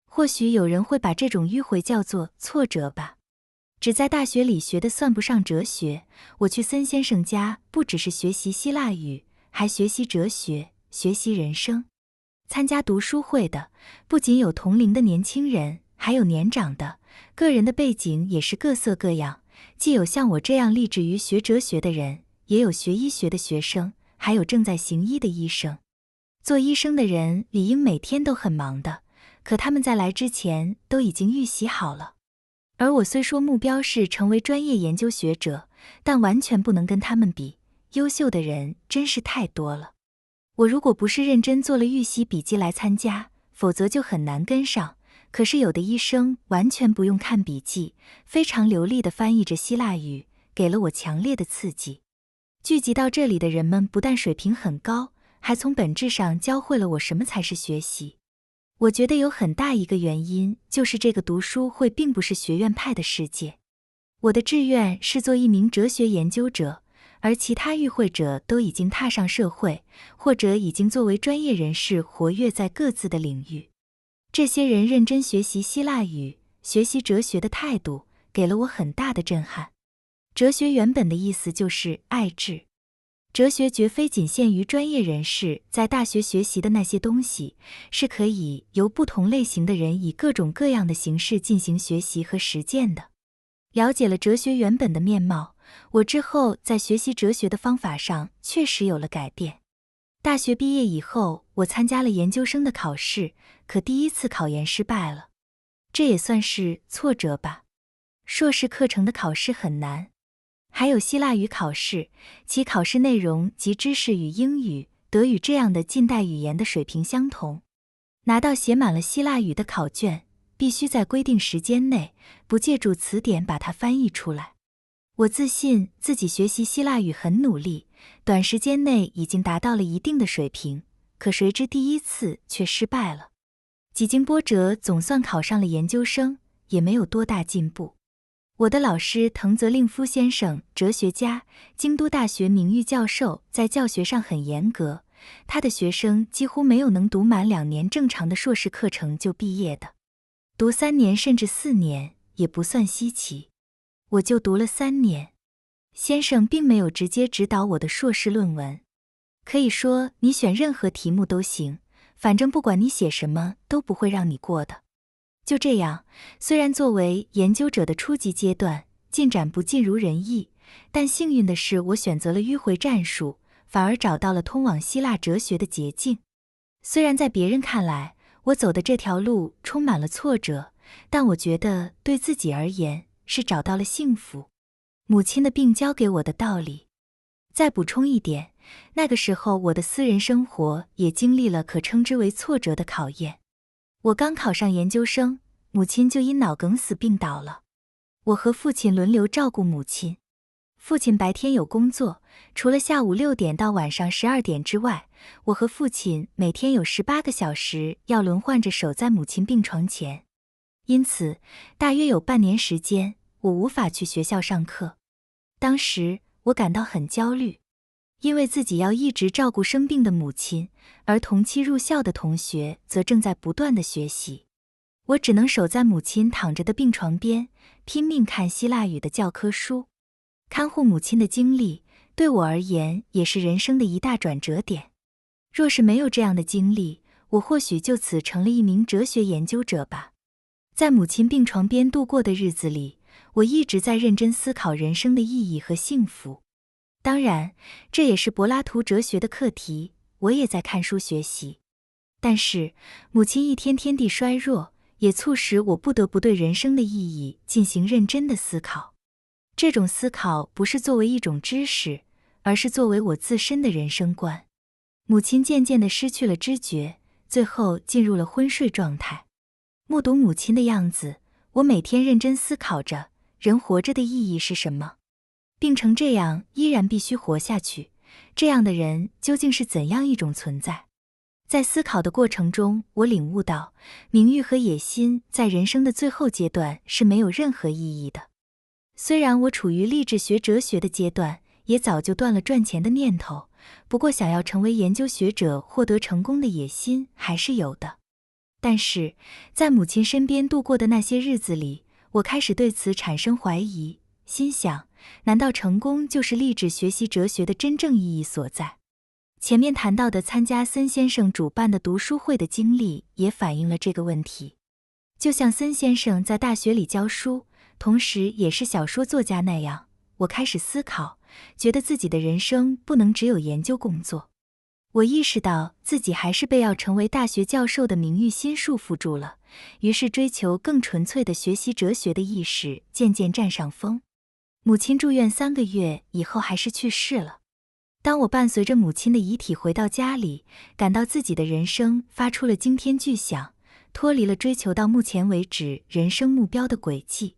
或许有人会把这种迂回叫做挫折吧。只在大学里学的算不上哲学，我去森先生家不只是学习希腊语，还学习哲学，学习人生。参加读书会的不仅有同龄的年轻人，还有年长的，个人的背景也是各色各样，既有像我这样立志于学哲学的人，也有学医学的学生，还有正在行医的医生。做医生的人理应每天都很忙的，可他们在来之前都已经预习好了。而我虽说目标是成为专业研究学者，但完全不能跟他们比，优秀的人真是太多了。我如果不是认真做了预习笔记来参加，否则就很难跟上。可是有的医生完全不用看笔记，非常流利地翻译着希腊语，给了我强烈的刺激。聚集到这里的人们不但水平很高，还从本质上教会了我什么才是学习。我觉得有很大一个原因，就是这个读书会并不是学院派的世界。我的志愿是做一名哲学研究者，而其他与会者都已经踏上社会，或者已经作为专业人士活跃在各自的领域。这些人认真学习希腊语，学习哲学的态度，给了我很大的震撼。哲学原本的意思就是爱智。哲学绝非仅限于专业人士在大学学习的那些东西，是可以由不同类型的人以各种各样的形式进行学习和实践的。了解了哲学原本的面貌，我之后在学习哲学的方法上确实有了改变。大学毕业以后，我参加了研究生的考试，可第一次考研失败了。这也算是挫折吧。硕士课程的考试很难，还有希腊语考试，其考试内容及知识与英语、德语这样的近代语言的水平相同。拿到写满了希腊语的考卷，必须在规定时间内，不借助词典把它翻译出来。我自信自己学习希腊语很努力，短时间内已经达到了一定的水平，可谁知第一次却失败了。几经波折，总算考上了研究生，也没有多大进步。我的老师滕泽令夫先生，哲学家，京都大学名誉教授，在教学上很严格，他的学生几乎没有能读满2年正常的硕士课程就毕业的，读3年甚至4年也不算稀奇。我就读了3年。先生并没有直接指导我的硕士论文，可以说你选任何题目都行，反正不管你写什么都不会让你过的。就这样，虽然作为研究者的初级阶段进展不尽如人意，但幸运的是我选择了迂回战术，反而找到了通往希腊哲学的捷径。虽然在别人看来，我走的这条路充满了挫折，但我觉得对自己而言是找到了幸福。母亲的病教给我的道理。再补充一点，那个时候我的私人生活也经历了可称之为挫折的考验。我刚考上研究生，母亲就因脑梗死病倒了。我和父亲轮流照顾母亲。父亲白天有工作，除了下午6点到晚上12点之外，我和父亲每天有18个小时要轮换着守在母亲病床前。因此，大约有半年时间，我无法去学校上课。当时我感到很焦虑，因为自己要一直照顾生病的母亲，而同期入校的同学则正在不断的学习。我只能守在母亲躺着的病床边，拼命看希腊语的教科书。看护母亲的经历，对我而言也是人生的一大转折点。若是没有这样的经历，我或许就此成了一名哲学研究者吧。在母亲病床边度过的日子里，我一直在认真思考人生的意义和幸福。当然，这也是柏拉图哲学的课题，我也在看书学习。但是，母亲一天天地衰弱，也促使我不得不对人生的意义进行认真的思考。这种思考不是作为一种知识，而是作为我自身的人生观。母亲渐渐地失去了知觉，最后进入了昏睡状态。目睹母亲的样子，我每天认真思考着，人活着的意义是什么？病成这样依然必须活下去，这样的人究竟是怎样一种存在？在思考的过程中，我领悟到，名誉和野心在人生的最后阶段是没有任何意义的。虽然我处于立志学哲学的阶段，也早就断了赚钱的念头，不过想要成为研究学者获得成功的野心还是有的。但是，在母亲身边度过的那些日子里，我开始对此产生怀疑，心想，难道成功就是立志学习哲学的真正意义所在？前面谈到的参加森先生主办的读书会的经历也反映了这个问题。就像森先生在大学里教书，同时也是小说作家那样，我开始思考，觉得自己的人生不能只有研究工作。我意识到自己还是被要成为大学教授的名誉心束缚住了，于是追求更纯粹的学习哲学的意识渐渐占上风。母亲住院3个月以后还是去世了。当我伴随着母亲的遗体回到家里，感到自己的人生发出了惊天巨响，脱离了追求到目前为止人生目标的轨迹。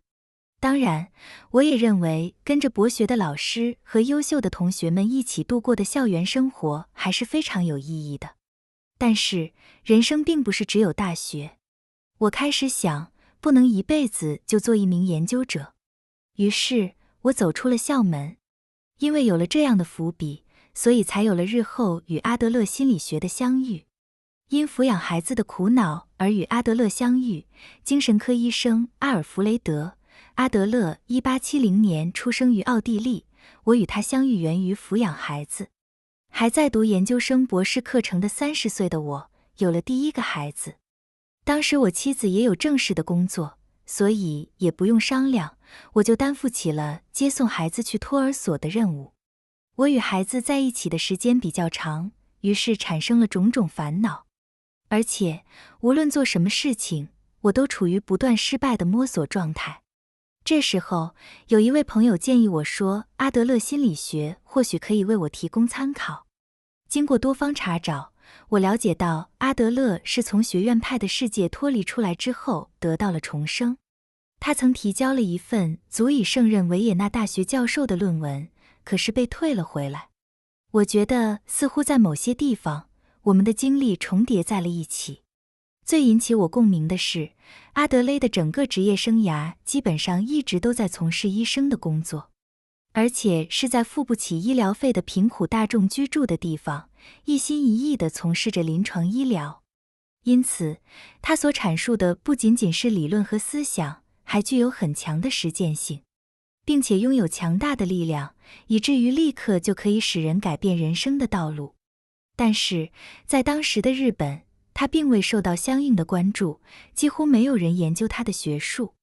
当然，我也认为跟着博学的老师和优秀的同学们一起度过的校园生活还是非常有意义的。但是，人生并不是只有大学。我开始想，不能一辈子就做一名研究者。于是，我走出了校门。因为有了这样的伏笔，所以才有了日后与阿德勒心理学的相遇。因抚养孩子的苦恼而与阿德勒相遇，精神科医生阿尔弗雷德阿德勒1870年出生于奥地利，我与他相遇源于抚养孩子。还在读研究生博士课程的30岁的我，有了第一个孩子。当时我妻子也有正式的工作，所以也不用商量，我就担负起了接送孩子去托儿所的任务。我与孩子在一起的时间比较长，于是产生了种种烦恼。而且，无论做什么事情，我都处于不断失败的摸索状态。这时候，有一位朋友建议我说，阿德勒心理学或许可以为我提供参考。经过多方查找，我了解到阿德勒是从学院派的世界脱离出来之后得到了重生。他曾提交了一份足以胜任维也纳大学教授的论文，可是被退了回来。我觉得似乎在某些地方，我们的经历重叠在了一起。最引起我共鸣的是，阿德勒的整个职业生涯基本上一直都在从事医生的工作，而且是在付不起医疗费的贫苦大众居住的地方，一心一意地从事着临床医疗。因此，他所阐述的不仅仅是理论和思想，还具有很强的实践性，并且拥有强大的力量，以至于立刻就可以使人改变人生的道路。但是，在当时的日本，他并未受到相应的关注，几乎没有人研究他的学术，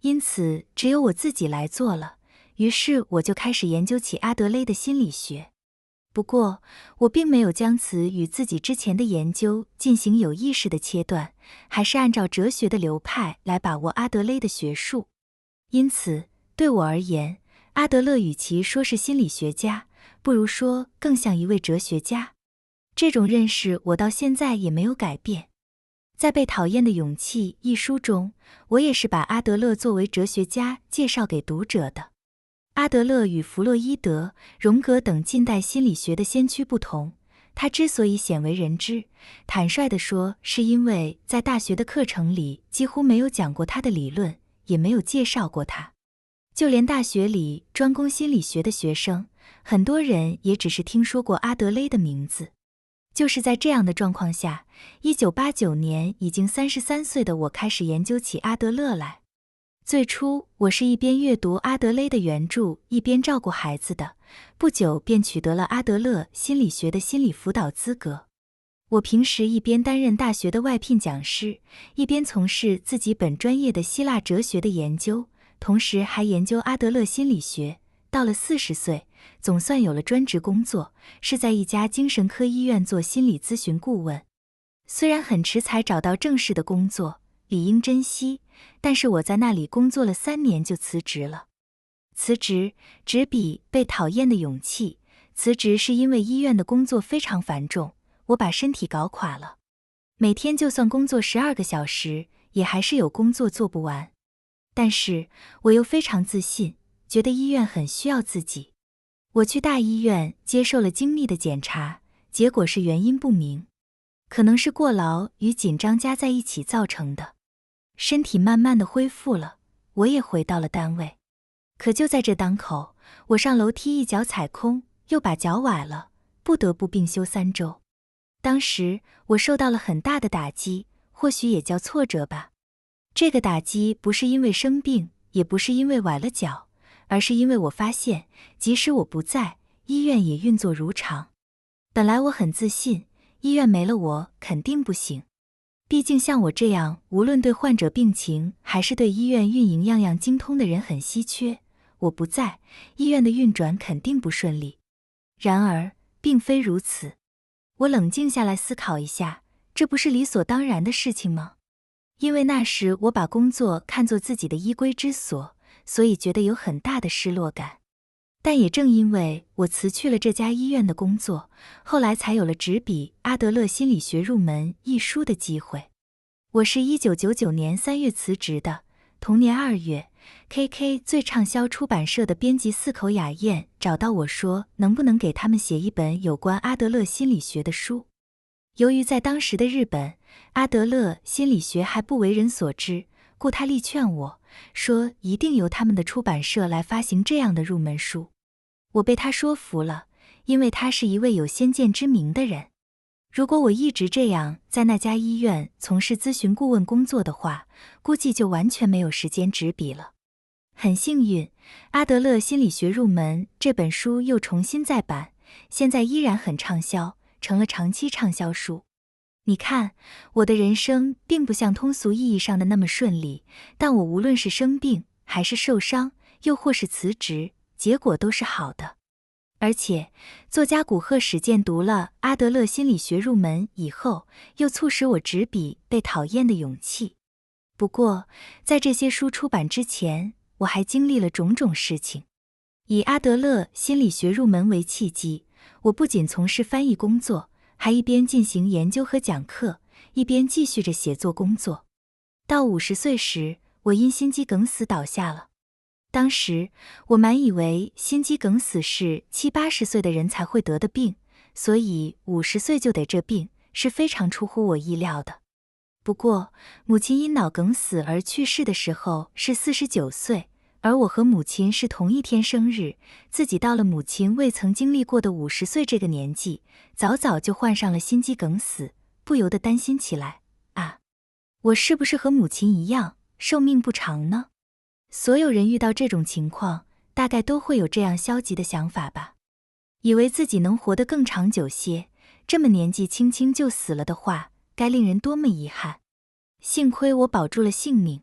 因此只有我自己来做了。于是我就开始研究起阿德勒的心理学。不过，我并没有将此与自己之前的研究进行有意识的切断，还是按照哲学的流派来把握阿德勒的学术。因此，对我而言，阿德勒与其说是心理学家，不如说更像一位哲学家。这种认识我到现在也没有改变。在《被讨厌的勇气》一书中，我也是把阿德勒作为哲学家介绍给读者的。阿德勒与弗洛伊德、荣格等近代心理学的先驱不同，他之所以鲜为人知，坦率地说，是因为在大学的课程里几乎没有讲过他的理论，也没有介绍过他。就连大学里专攻心理学的学生，很多人也只是听说过阿德勒的名字。就是在这样的状况下，1989年已经33岁的我开始研究起阿德勒来。最初，我是一边阅读阿德勒的原著，一边照顾孩子的，不久便取得了阿德勒心理学的心理辅导资格。我平时一边担任大学的外聘讲师，一边从事自己本专业的希腊哲学的研究，同时还研究阿德勒心理学。到了40岁，总算有了专职工作，是在一家精神科医院做心理咨询顾问。虽然很迟才找到正式的工作，理应珍惜，但是我在那里工作了3年就辞职了。辞职只比被讨厌的勇气，辞职是因为医院的工作非常繁重，我把身体搞垮了。每天就算工作12个小时，也还是有工作做不完。但是我又非常自信，觉得医院很需要自己。我去大医院接受了精密的检查，结果是原因不明，可能是过劳与紧张加在一起造成的。身体慢慢的恢复了，我也回到了单位。可就在这当口，我上楼梯一脚踩空，又把脚崴了，不得不病休3周。当时我受到了很大的打击，或许也叫挫折吧。这个打击不是因为生病，也不是因为崴了脚，而是因为我发现，即使我不在，医院也运作如常。本来我很自信，医院没了我肯定不行。毕竟像我这样，无论对患者病情还是对医院运营样样精通的人很稀缺。我不在，医院的运转肯定不顺利。然而，并非如此。我冷静下来思考一下，这不是理所当然的事情吗？因为那时我把工作看作自己的依归之所，所以觉得有很大的失落感。但也正因为我辞去了这家医院的工作，后来才有了执笔《阿德勒心理学入门》一书的机会。我是1999年3月辞职的，同年2月 ，KK 最畅销出版社的编辑四口雅燕找到我说，能不能给他们写一本有关阿德勒心理学的书。由于在当时的日本，阿德勒心理学还不为人所知，故他力劝我说一定由他们的出版社来发行这样的入门书。我被他说服了，因为他是一位有先见之明的人。如果我一直这样在那家医院从事咨询顾问工作的话，估计就完全没有时间执笔了。很幸运，《阿德勒心理学入门》这本书又重新再版，现在依然很畅销，成了长期畅销书。你看，我的人生并不像通俗意义上的那么顺利，但我无论是生病，还是受伤，又或是辞职，结果都是好的。而且，作家古贺史健读了《阿德勒心理学入门》以后，又促使我执笔《被讨厌的勇气》。不过，在这些书出版之前，我还经历了种种事情。以阿德勒心理学入门为契机，我不仅从事翻译工作，还一边进行研究和讲课，一边继续着写作工作。到50岁时，我因心肌梗死倒下了。当时我满以为心肌梗死是70、80岁的人才会得的病，所以50岁就得这病，是非常出乎我意料的。不过，母亲因脑梗死而去世的时候是49岁，而我和母亲是同一天生日，自己到了母亲未曾经历过的50岁这个年纪，早早就患上了心肌梗死，不由得担心起来，啊，我是不是和母亲一样，寿命不长呢？所有人遇到这种情况，大概都会有这样消极的想法吧。以为自己能活得更长久些，这么年纪轻轻就死了的话，该令人多么遗憾。幸亏我保住了性命。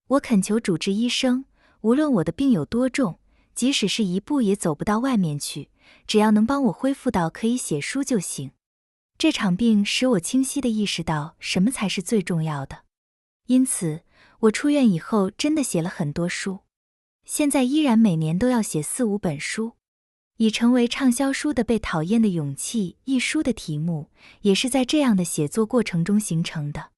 我恳求主治医生，无论我的病有多重，即使是一步也走不到外面去，只要能帮我恢复到可以写书就行。这场病使我清晰地意识到什么才是最重要的。因此，我出院以后真的写了很多书，现在依然每年都要写4、5本书。已成为畅销书的《被讨厌的勇气》一书的题目，也是在这样的写作过程中形成的。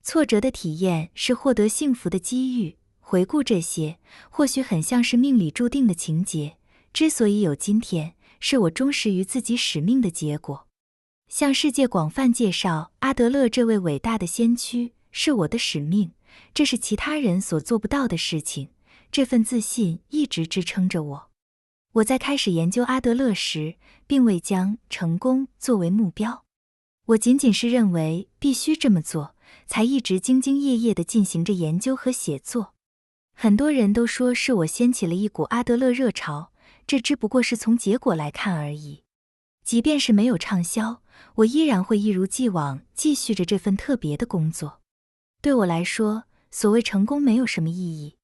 挫折的体验是获得幸福的机遇，回顾这些，或许很像是命里注定的情节。之所以有今天，是我忠实于自己使命的结果。向世界广泛介绍阿德勒这位伟大的先驱，是我的使命，这是其他人所做不到的事情。这份自信一直支撑着我。我在开始研究阿德勒时，并未将成功作为目标，我仅仅是认为必须这么做，才一直兢兢业业地进行着研究和写作。很多人都说是我掀起了一股阿德勒热潮，这只不过是从结果来看而已。即便是没有畅销，我依然会一如既往继续着这份特别的工作。对我来说，所谓成功没有什么意义，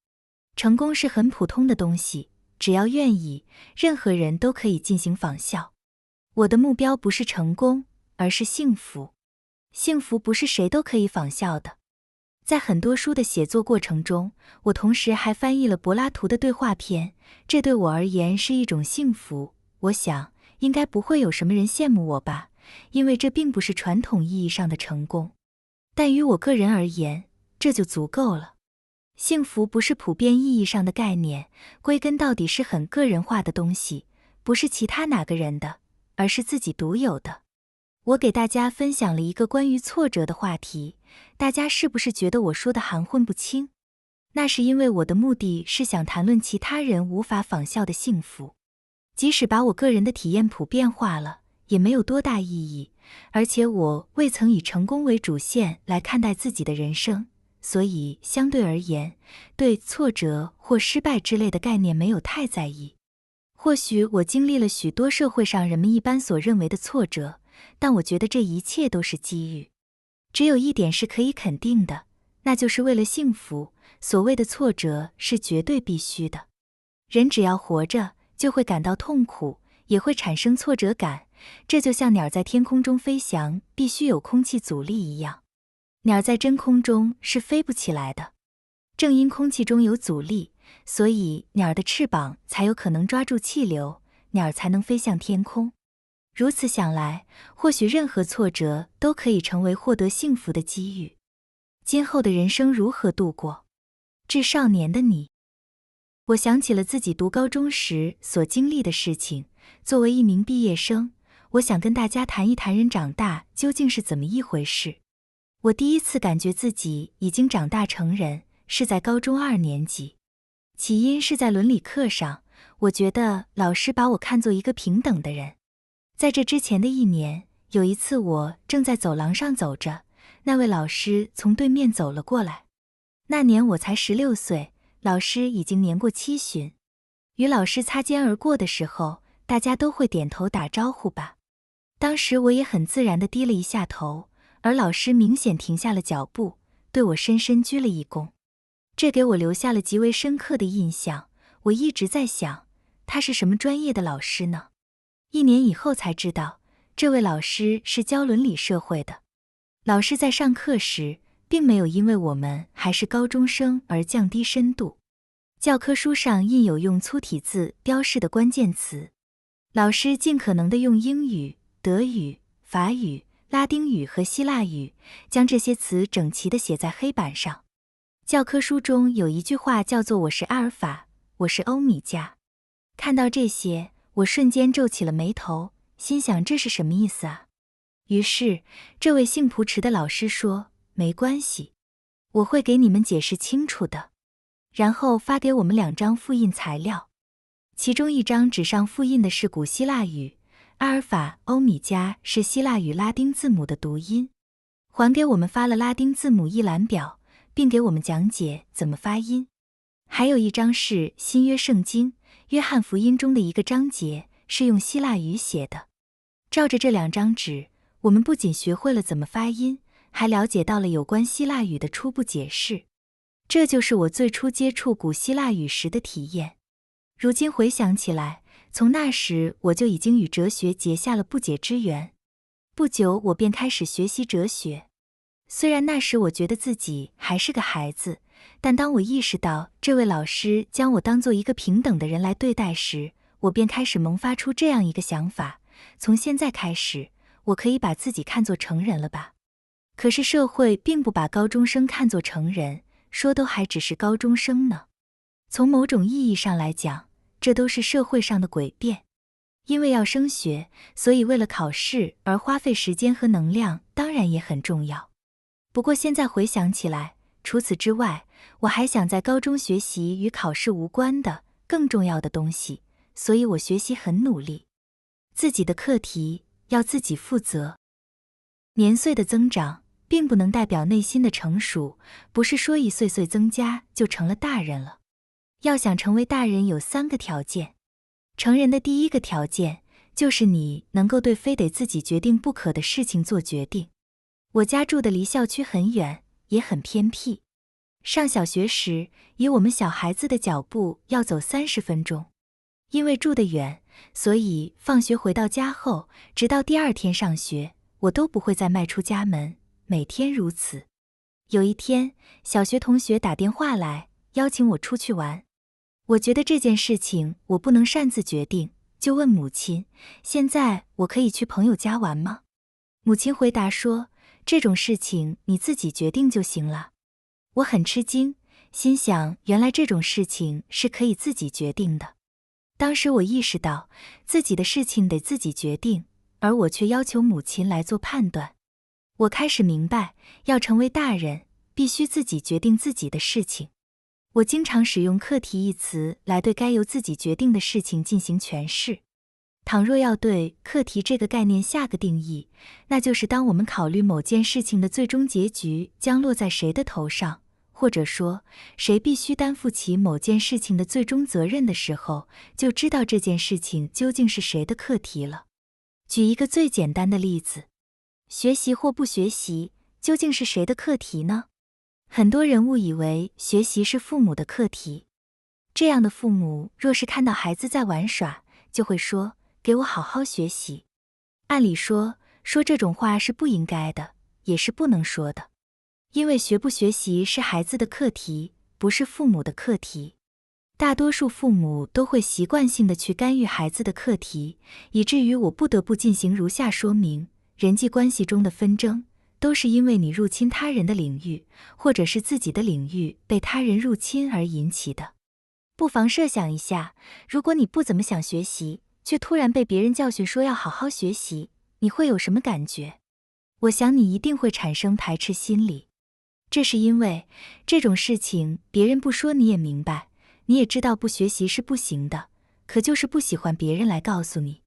成功是很普通的东西，只要愿意，任何人都可以进行仿效。我的目标不是成功，而是幸福。幸福不是谁都可以仿效的。在很多书的写作过程中，我同时还翻译了柏拉图的对话篇，这对我而言是一种幸福。我想，应该不会有什么人羡慕我吧，因为这并不是传统意义上的成功。但于我个人而言，这就足够了。幸福不是普遍意义上的概念，归根到底是很个人化的东西，不是其他哪个人的，而是自己独有的。我给大家分享了一个关于挫折的话题，大家是不是觉得我说的含混不清？那是因为我的目的是想谈论其他人无法仿效的幸福。即使把我个人的体验普遍化了，也没有多大意义，而且我未曾以成功为主线来看待自己的人生，所以相对而言，对挫折或失败之类的概念没有太在意。或许我经历了许多社会上人们一般所认为的挫折，但我觉得这一切都是机遇。只有一点是可以肯定的，那就是为了幸福，所谓的挫折是绝对必须的。人只要活着，就会感到痛苦，也会产生挫折感，这就像鸟在天空中飞翔必须有空气阻力一样，鸟在真空中是飞不起来的。正因空气中有阻力，所以鸟的翅膀才有可能抓住气流，鸟才能飞向天空。如此想来，或许任何挫折都可以成为获得幸福的机遇。今后的人生如何度过？致少年的你。我想起了自己读高中时所经历的事情。作为一名毕业生，我想跟大家谈一谈人长大究竟是怎么一回事。我第一次感觉自己已经长大成人，是在高中2年级。起因是在伦理课上，我觉得老师把我看作一个平等的人。在这之前的1年，有一次我正在走廊上走着，那位老师从对面走了过来。那年我才16岁，老师已经年过70。与老师擦肩而过的时候，大家都会点头打招呼吧。当时我也很自然地低了一下头，而老师明显停下了脚步，对我深深鞠了一躬。这给我留下了极为深刻的印象。我一直在想，他是什么专业的老师呢？1年以后才知道，这位老师是教伦理社会的。老师在上课时，并没有因为我们还是高中生而降低深度。教科书上印有用粗体字标示的关键词，老师尽可能地用英语、德语、法语、拉丁语和希腊语将这些词整齐地写在黑板上。教科书中有一句话叫做"我是阿尔法，我是欧米伽"。看到这些，我瞬间皱起了眉头，心想这是什么意思啊？于是，这位姓蒲池的老师说："没关系，我会给你们解释清楚的。"然后发给我们2张复印材料，其中1张纸上复印的是古希腊语，阿尔法、欧米伽是希腊语拉丁字母的读音，还给我们发了拉丁字母一览表，并给我们讲解怎么发音。还有1张是新约圣经约翰福音中的一个章节，是用希腊语写的。照着这2张纸，我们不仅学会了怎么发音，还了解到了有关希腊语的初步解释。这就是我最初接触古希腊语时的体验。如今回想起来，从那时我就已经与哲学结下了不解之缘。不久我便开始学习哲学。虽然那时我觉得自己还是个孩子，但当我意识到这位老师将我当作一个平等的人来对待时，我便开始萌发出这样一个想法：从现在开始，我可以把自己看作成人了吧？可是社会并不把高中生看作成人，说都还只是高中生呢。从某种意义上来讲，这都是社会上的诡辩。因为要升学，所以为了考试而花费时间和能量，当然也很重要。不过现在回想起来，除此之外，我还想在高中学习与考试无关的更重要的东西，所以我学习很努力。自己的课题要自己负责。年岁的增长并不能代表内心的成熟，不是说一岁岁增加就成了大人了。要想成为大人有3个条件。成人的第1个条件，就是你能够对非得自己决定不可的事情做决定。我家住的离校区很远，也很偏僻。上小学时，以我们小孩子的脚步要走30分钟。因为住得远，所以放学回到家后，直到第2天上学，我都不会再迈出家门，每天如此。有一天，小学同学打电话来，邀请我出去玩。我觉得这件事情我不能擅自决定，就问母亲：现在我可以去朋友家玩吗？母亲回答说：这种事情你自己决定就行了。我很吃惊，心想原来这种事情是可以自己决定的。当时我意识到自己的事情得自己决定，而我却要求母亲来做判断。我开始明白，要成为大人，必须自己决定自己的事情。我经常使用课题一词来对该由自己决定的事情进行诠释。倘若要对课题这个概念下个定义，那就是当我们考虑某件事情的最终结局将落在谁的头上，或者说谁必须担负起某件事情的最终责任的时候，就知道这件事情究竟是谁的课题了。举一个最简单的例子，学习或不学习究竟是谁的课题呢？很多人误以为学习是父母的课题。这样的父母若是看到孩子在玩耍，就会说：给我好好学习。按理说，说这种话是不应该的，也是不能说的。因为学不学习是孩子的课题，不是父母的课题。大多数父母都会习惯性的去干预孩子的课题，以至于我不得不进行如下说明：人际关系中的纷争，都是因为你入侵他人的领域，或者是自己的领域被他人入侵而引起的。不妨设想一下，如果你不怎么想学习，却突然被别人教训说要好好学习，你会有什么感觉？我想你一定会产生排斥心理。这是因为这种事情别人不说你也明白，你也知道不学习是不行的，可就是不喜欢别人来告诉你。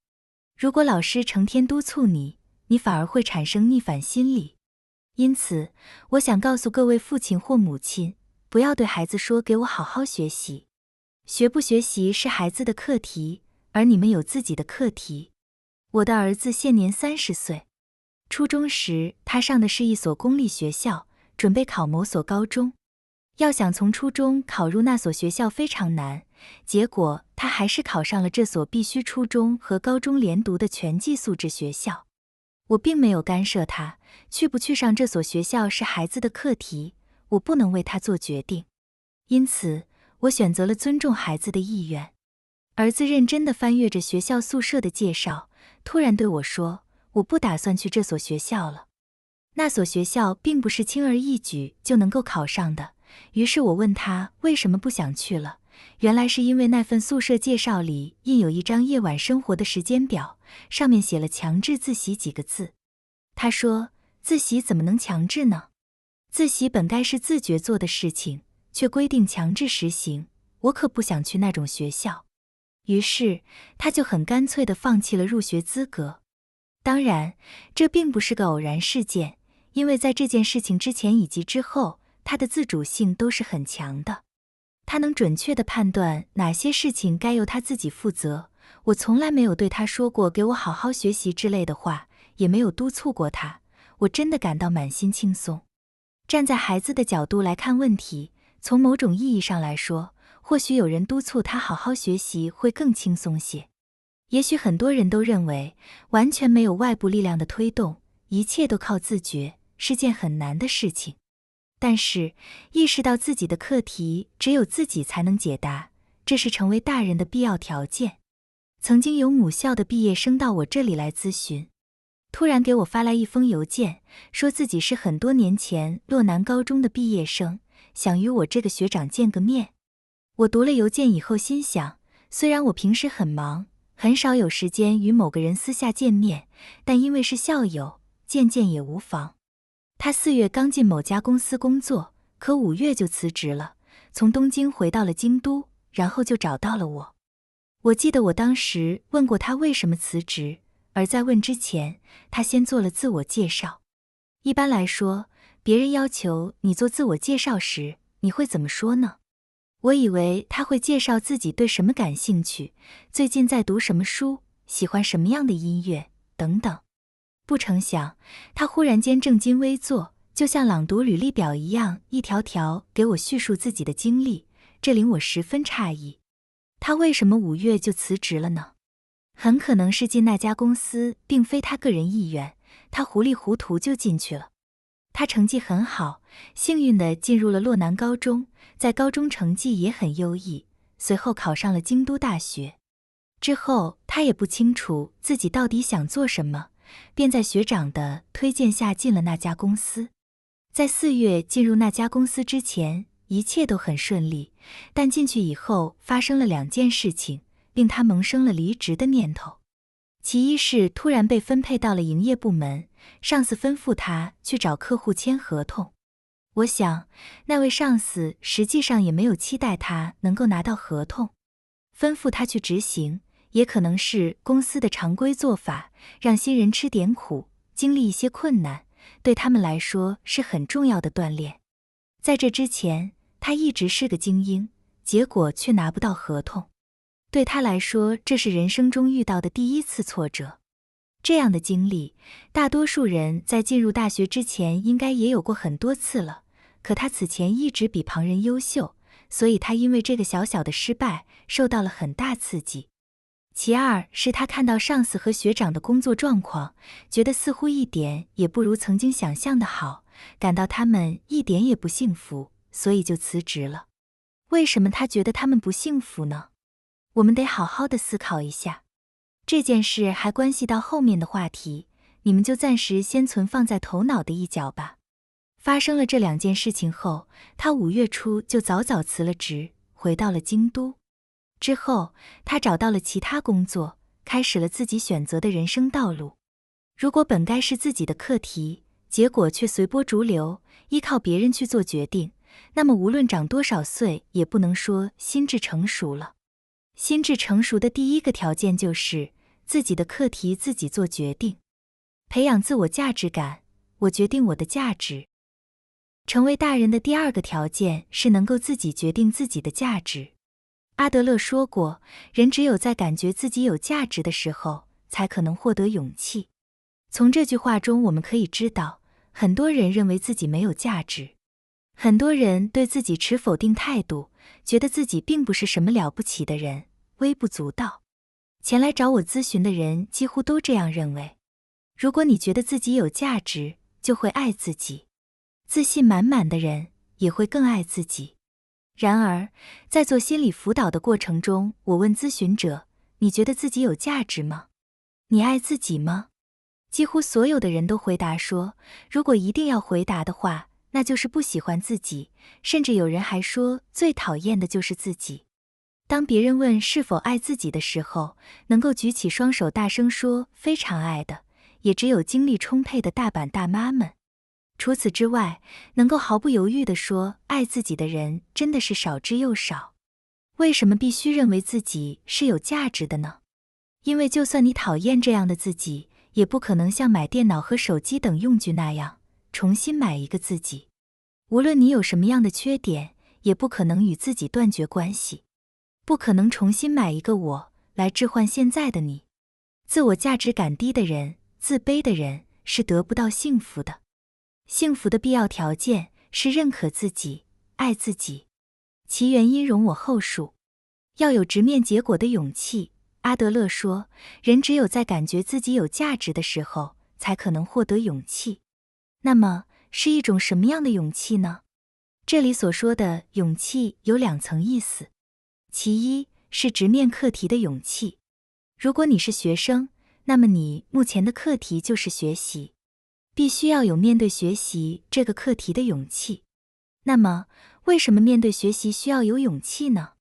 如果老师成天督促你，你反而会产生逆反心理。因此，我想告诉各位父亲或母亲，不要对孩子说给我好好学习。学不学习是孩子的课题，而你们有自己的课题。我的儿子现年30岁，初中时他上的是一所公立学校，准备考某所高中。要想从初中考入那所学校非常难，结果他还是考上了这所必须初中和高中连读的全寄宿制学校。我并没有干涉他，去不去上这所学校是孩子的课题，我不能为他做决定。因此，我选择了尊重孩子的意愿。儿子认真地翻阅着学校宿舍的介绍，突然对我说：“我不打算去这所学校了。”那所学校并不是轻而易举就能够考上的。于是我问他为什么不想去了，原来是因为那份宿舍介绍里印有一张夜晚生活的时间表，上面写了强制自习几个字。他说：“自习怎么能强制呢？自习本该是自觉做的事情，却规定强制实行，我可不想去那种学校。”于是他就很干脆地放弃了入学资格。当然，这并不是个偶然事件，因为在这件事情之前以及之后，他的自主性都是很强的。他能准确地判断哪些事情该由他自己负责。我从来没有对他说过给我好好学习之类的话，也没有督促过他。我真的感到满心轻松。站在孩子的角度来看问题，从某种意义上来说，或许有人督促他好好学习会更轻松些。也许很多人都认为，完全没有外部力量的推动，一切都靠自觉，是件很难的事情。但是，意识到自己的课题只有自己才能解答，这是成为大人的必要条件。曾经有母校的毕业生到我这里来咨询，突然给我发来一封邮件，说自己是很多年前洛南高中的毕业生，想与我这个学长见个面。我读了邮件以后心想，虽然我平时很忙，很少有时间与某个人私下见面，但因为是校友，见见也无妨。他4月刚进某家公司工作，可5月就辞职了，从东京回到了京都，然后就找到了我。我记得我当时问过他为什么辞职，而在问之前，他先做了自我介绍。一般来说，别人要求你做自我介绍时，你会怎么说呢？我以为他会介绍自己对什么感兴趣，最近在读什么书，喜欢什么样的音乐，等等。不成想，他忽然间正襟危坐，就像朗读履历表一样，一条条给我叙述自己的经历，这令我十分诧异。他为什么5月就辞职了呢？很可能是进那家公司并非他个人意愿，他糊里糊涂就进去了。他成绩很好，幸运地进入了洛南高中，在高中成绩也很优异，随后考上了京都大学。之后他也不清楚自己到底想做什么，便在学长的推荐下进了那家公司。在4月进入那家公司之前，一切都很顺利，但进去以后发生了2件事情，令他萌生了离职的念头。其一是突然被分配到了营业部门，上司吩咐他去找客户签合同。我想，那位上司实际上也没有期待他能够拿到合同，吩咐他去执行，也可能是公司的常规做法，让新人吃点苦，经历一些困难，对他们来说是很重要的锻炼。在这之前，他一直是个精英，结果却拿不到合同。对他来说，这是人生中遇到的第一次挫折。这样的经历，大多数人在进入大学之前应该也有过很多次了，可他此前一直比旁人优秀，所以他因为这个小小的失败受到了很大刺激。其二是他看到上司和学长的工作状况，觉得似乎一点也不如曾经想象的好，感到他们一点也不幸福，所以就辞职了。为什么他觉得他们不幸福呢？我们得好好的思考一下。这件事还关系到后面的话题，你们就暂时先存放在头脑的一角吧。发生了这2件事情后，他5月初就早早辞了职，回到了京都。之后，他找到了其他工作，开始了自己选择的人生道路。如果本该是自己的课题，结果却随波逐流，依靠别人去做决定，那么无论长多少岁，也不能说心智成熟了。心智成熟的第一个条件就是自己的课题自己做决定，培养自我价值感，我决定我的价值。成为大人的第2个条件是能够自己决定自己的价值。阿德勒说过，人只有在感觉自己有价值的时候，才可能获得勇气。从这句话中我们可以知道，很多人认为自己没有价值，很多人对自己持否定态度，觉得自己并不是什么了不起的人，微不足道。前来找我咨询的人几乎都这样认为。如果你觉得自己有价值，就会爱自己。自信满满的人也会更爱自己。然而，在做心理辅导的过程中，我问咨询者，你觉得自己有价值吗？你爱自己吗？几乎所有的人都回答说，如果一定要回答的话，那就是不喜欢自己，甚至有人还说最讨厌的就是自己。当别人问是否爱自己的时候，能够举起双手大声说非常爱的，也只有精力充沛的大板大妈们。除此之外，能够毫不犹豫地说爱自己的人真的是少之又少。为什么必须认为自己是有价值的呢？因为就算你讨厌这样的自己，也不可能像买电脑和手机等用具那样重新买一个自己。无论你有什么样的缺点，也不可能与自己断绝关系，不可能重新买一个我来置换现在的你。自我价值感低的人，自卑的人是得不到幸福的。幸福的必要条件是认可自己，爱自己。其原因容我后述。要有直面结果的勇气。阿德勒说，人只有在感觉自己有价值的时候，才可能获得勇气。那么，是一种什么样的勇气呢？这里所说的勇气有2层意思。其一是直面课题的勇气。如果你是学生，那么你目前的课题就是学习，必须要有面对学习这个课题的勇气。那么，为什么面对学习需要有勇气呢？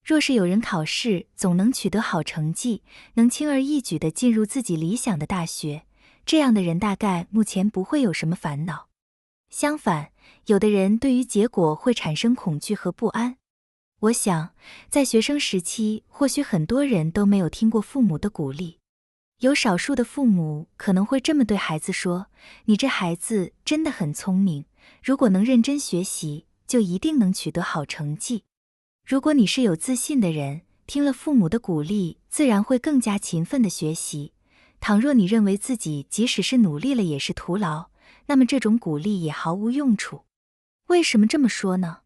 若是有人考试总能取得好成绩，能轻而易举地进入自己理想的大学，这样的人大概目前不会有什么烦恼。相反，有的人对于结果会产生恐惧和不安。我想，在学生时期，或许很多人都没有听过父母的鼓励。有少数的父母可能会这么对孩子说，你这孩子真的很聪明，如果能认真学习，就一定能取得好成绩。如果你是有自信的人，听了父母的鼓励，自然会更加勤奋地学习。倘若你认为自己即使是努力了也是徒劳，那么这种鼓励也毫无用处。为什么这么说呢？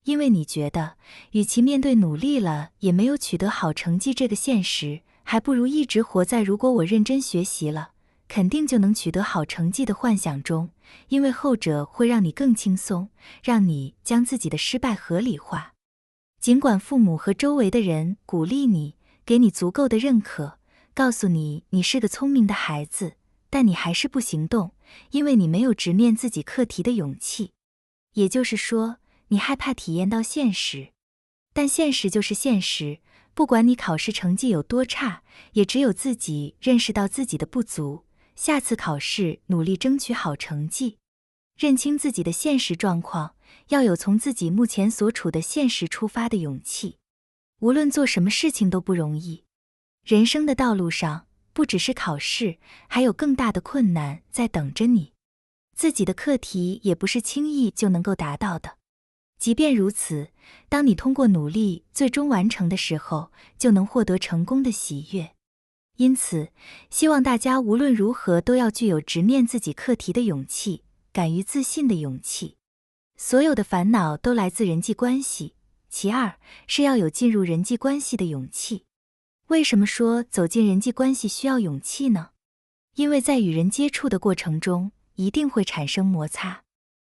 因为你觉得，与其面对努力了也没有取得好成绩这个现实，还不如一直活在如果我认真学习了，肯定就能取得好成绩的幻想中，因为后者会让你更轻松，让你将自己的失败合理化。尽管父母和周围的人鼓励你，给你足够的认可，告诉你你是个聪明的孩子，但你还是不行动，因为你没有直面自己课题的勇气。也就是说，你害怕体验到现实。但现实就是现实，不管你考试成绩有多差，也只有自己认识到自己的不足，下次考试努力争取好成绩。认清自己的现实状况，要有从自己目前所处的现实出发的勇气。无论做什么事情都不容易。人生的道路上，不只是考试，还有更大的困难在等着你。自己的课题也不是轻易就能够达到的。即便如此，当你通过努力最终完成的时候，就能获得成功的喜悦。因此，希望大家无论如何都要具有直面自己课题的勇气，敢于自信的勇气。所有的烦恼都来自人际关系。其二是要有进入人际关系的勇气。为什么说走进人际关系需要勇气呢？因为在与人接触的过程中，一定会产生摩擦。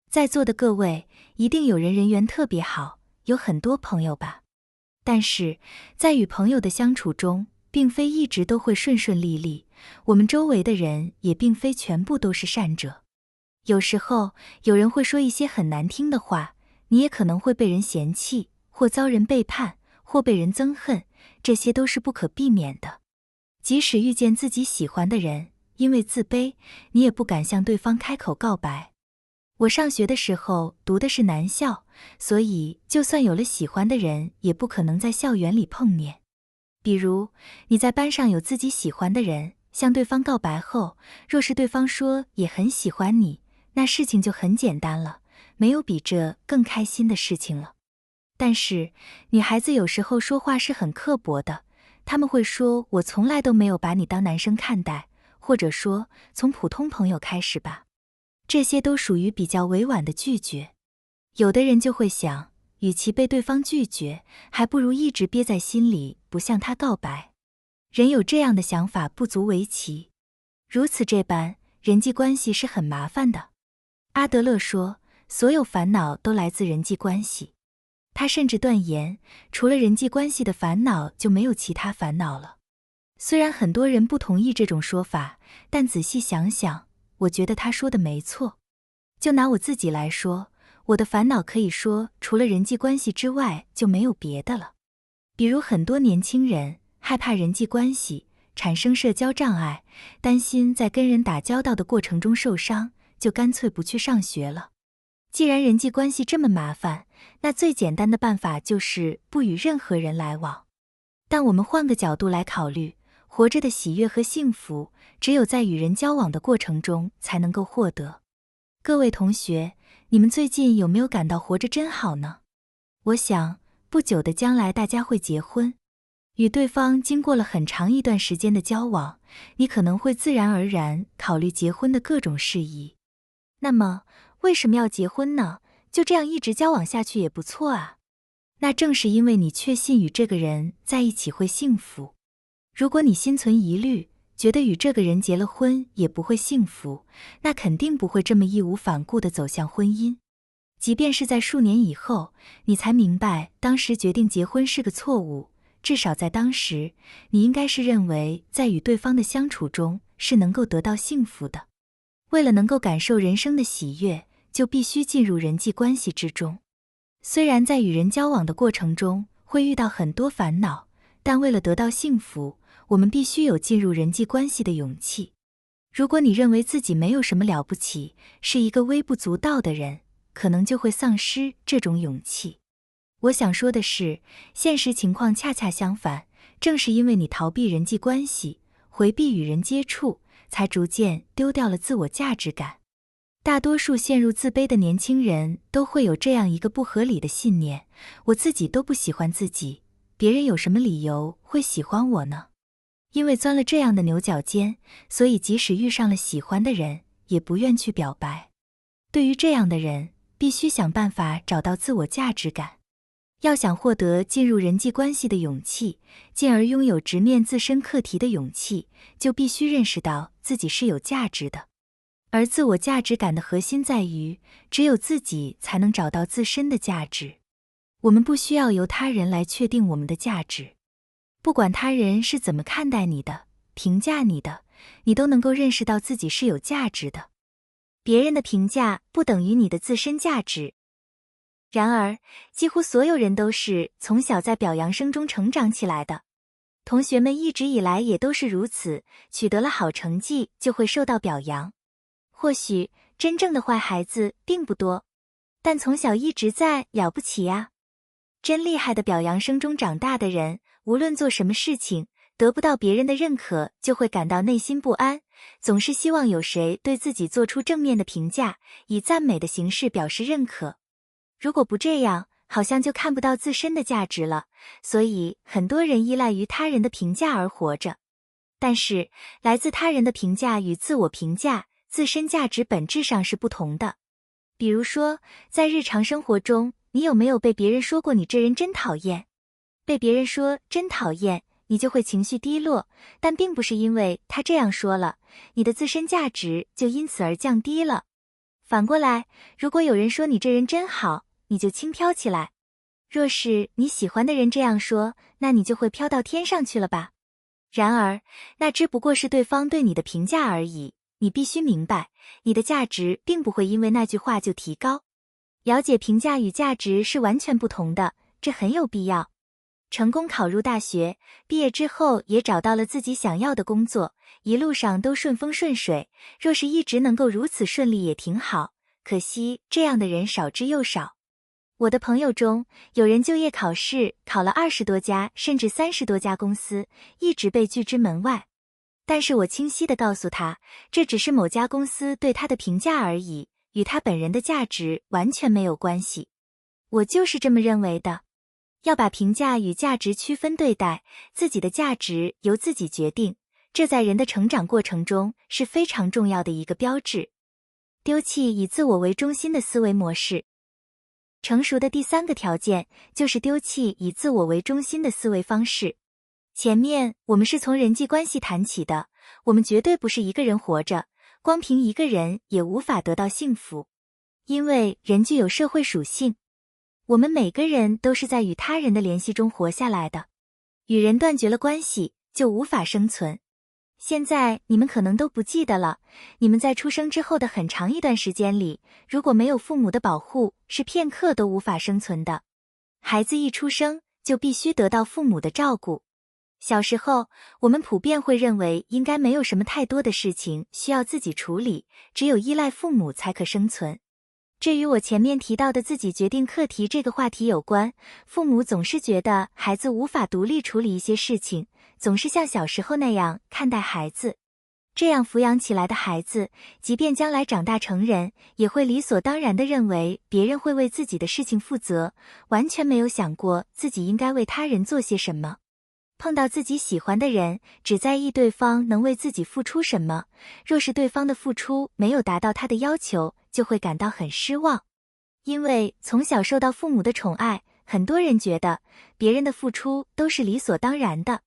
在座的各位，一定有人缘特别好，有很多朋友吧？但是，在与朋友的相处中，并非一直都会顺顺利利，我们周围的人也并非全部都是善者。有时候，有人会说一些很难听的话，你也可能会被人嫌弃，或遭人背叛，或被人憎恨，这些都是不可避免的。即使遇见自己喜欢的人，因为自卑，你也不敢向对方开口告白。我上学的时候读的是男校，所以就算有了喜欢的人，也不可能在校园里碰面。比如，你在班上有自己喜欢的人，向对方告白后，若是对方说也很喜欢你，那事情就很简单了，没有比这更开心的事情了。但是，女孩子有时候说话是很刻薄的，她们会说我从来都没有把你当男生看待，或者说从普通朋友开始吧。这些都属于比较委婉的拒绝。有的人就会想，与其被对方拒绝，还不如一直憋在心里，不向他告白。人有这样的想法不足为奇。如此这般，人际关系是很麻烦的。阿德勒说，所有烦恼都来自人际关系。他甚至断言，除了人际关系的烦恼，就没有其他烦恼了。虽然很多人不同意这种说法，但仔细想想，我觉得他说的没错。就拿我自己来说，我的烦恼可以说除了人际关系之外就没有别的了。比如很多年轻人害怕人际关系，产生社交障碍，担心在跟人打交道的过程中受伤，就干脆不去上学了。既然人际关系这么麻烦，那最简单的办法就是不与任何人来往。但我们换个角度来考虑，活着的喜悦和幸福，只有在与人交往的过程中才能够获得。各位同学，你们最近有没有感到活着真好呢？我想，不久的将来大家会结婚。与对方经过了很长一段时间的交往，你可能会自然而然考虑结婚的各种事宜。那么，为什么要结婚呢？就这样一直交往下去也不错啊。那正是因为你确信与这个人在一起会幸福。如果你心存疑虑，觉得与这个人结了婚也不会幸福，那肯定不会这么义无反顾地走向婚姻。即便是在数年以后，你才明白当时决定结婚是个错误，至少在当时，你应该是认为在与对方的相处中是能够得到幸福的。为了能够感受人生的喜悦，就必须进入人际关系之中。虽然在与人交往的过程中会遇到很多烦恼，但为了得到幸福，我们必须有进入人际关系的勇气。如果你认为自己没有什么了不起，是一个微不足道的人，可能就会丧失这种勇气。我想说的是，现实情况恰恰相反，正是因为你逃避人际关系，回避与人接触，才逐渐丢掉了自我价值感。大多数陷入自卑的年轻人都会有这样一个不合理的信念：我自己都不喜欢自己，别人有什么理由会喜欢我呢？因为钻了这样的牛角尖，所以即使遇上了喜欢的人，也不愿去表白。对于这样的人，必须想办法找到自我价值感。要想获得进入人际关系的勇气，进而拥有直面自身课题的勇气，就必须认识到自己是有价值的。而自我价值感的核心在于，只有自己才能找到自身的价值。我们不需要由他人来确定我们的价值。不管他人是怎么看待你的、评价你的，你都能够认识到自己是有价值的。别人的评价不等于你的自身价值。然而，几乎所有人都是从小在表扬声中成长起来的。同学们一直以来也都是如此，取得了好成绩就会受到表扬。或许真正的坏孩子并不多，但从小一直在了不起呀。真厉害的表扬声中长大的人，无论做什么事情，得不到别人的认可，就会感到内心不安，总是希望有谁对自己做出正面的评价，以赞美的形式表示认可。如果不这样，好像就看不到自身的价值了，所以很多人依赖于他人的评价而活着。但是，来自他人的评价与自我评价、自身价值本质上是不同的。比如说，在日常生活中，你有没有被别人说过你这人真讨厌？被别人说真讨厌，你就会情绪低落，但并不是因为他这样说了，你的自身价值就因此而降低了。反过来，如果有人说你这人真好，你就轻飘起来。若是你喜欢的人这样说，那你就会飘到天上去了吧？然而，那只不过是对方对你的评价而已。你必须明白，你的价值并不会因为那句话就提高。了解评价与价值是完全不同的，这很有必要。成功考入大学，毕业之后也找到了自己想要的工作，一路上都顺风顺水。若是一直能够如此顺利也挺好，可惜这样的人少之又少。我的朋友中，有人就业考试考了20多家甚至30多家公司，一直被拒之门外。但是我清晰地告诉他，这只是某家公司对他的评价而已，与他本人的价值完全没有关系。我就是这么认为的。要把评价与价值区分对待，自己的价值由自己决定，这在人的成长过程中是非常重要的一个标志。丢弃以自我为中心的思维模式。成熟的第3个条件就是丢弃以自我为中心的思维方式。前面我们是从人际关系谈起的，我们绝对不是一个人活着，光凭一个人也无法得到幸福，因为人具有社会属性。我们每个人都是在与他人的联系中活下来的，与人断绝了关系，就无法生存。现在你们可能都不记得了，你们在出生之后的很长一段时间里，如果没有父母的保护，是片刻都无法生存的。孩子一出生就必须得到父母的照顾。小时候，我们普遍会认为应该没有什么太多的事情需要自己处理，只有依赖父母才可生存。这与我前面提到的自己决定课题这个话题有关，父母总是觉得孩子无法独立处理一些事情，总是像小时候那样看待孩子。这样抚养起来的孩子，即便将来长大成人，也会理所当然地认为别人会为自己的事情负责，完全没有想过自己应该为他人做些什么。碰到自己喜欢的人，只在意对方能为自己付出什么，若是对方的付出没有达到他的要求，就会感到很失望。因为从小受到父母的宠爱，很多人觉得别人的付出都是理所当然的。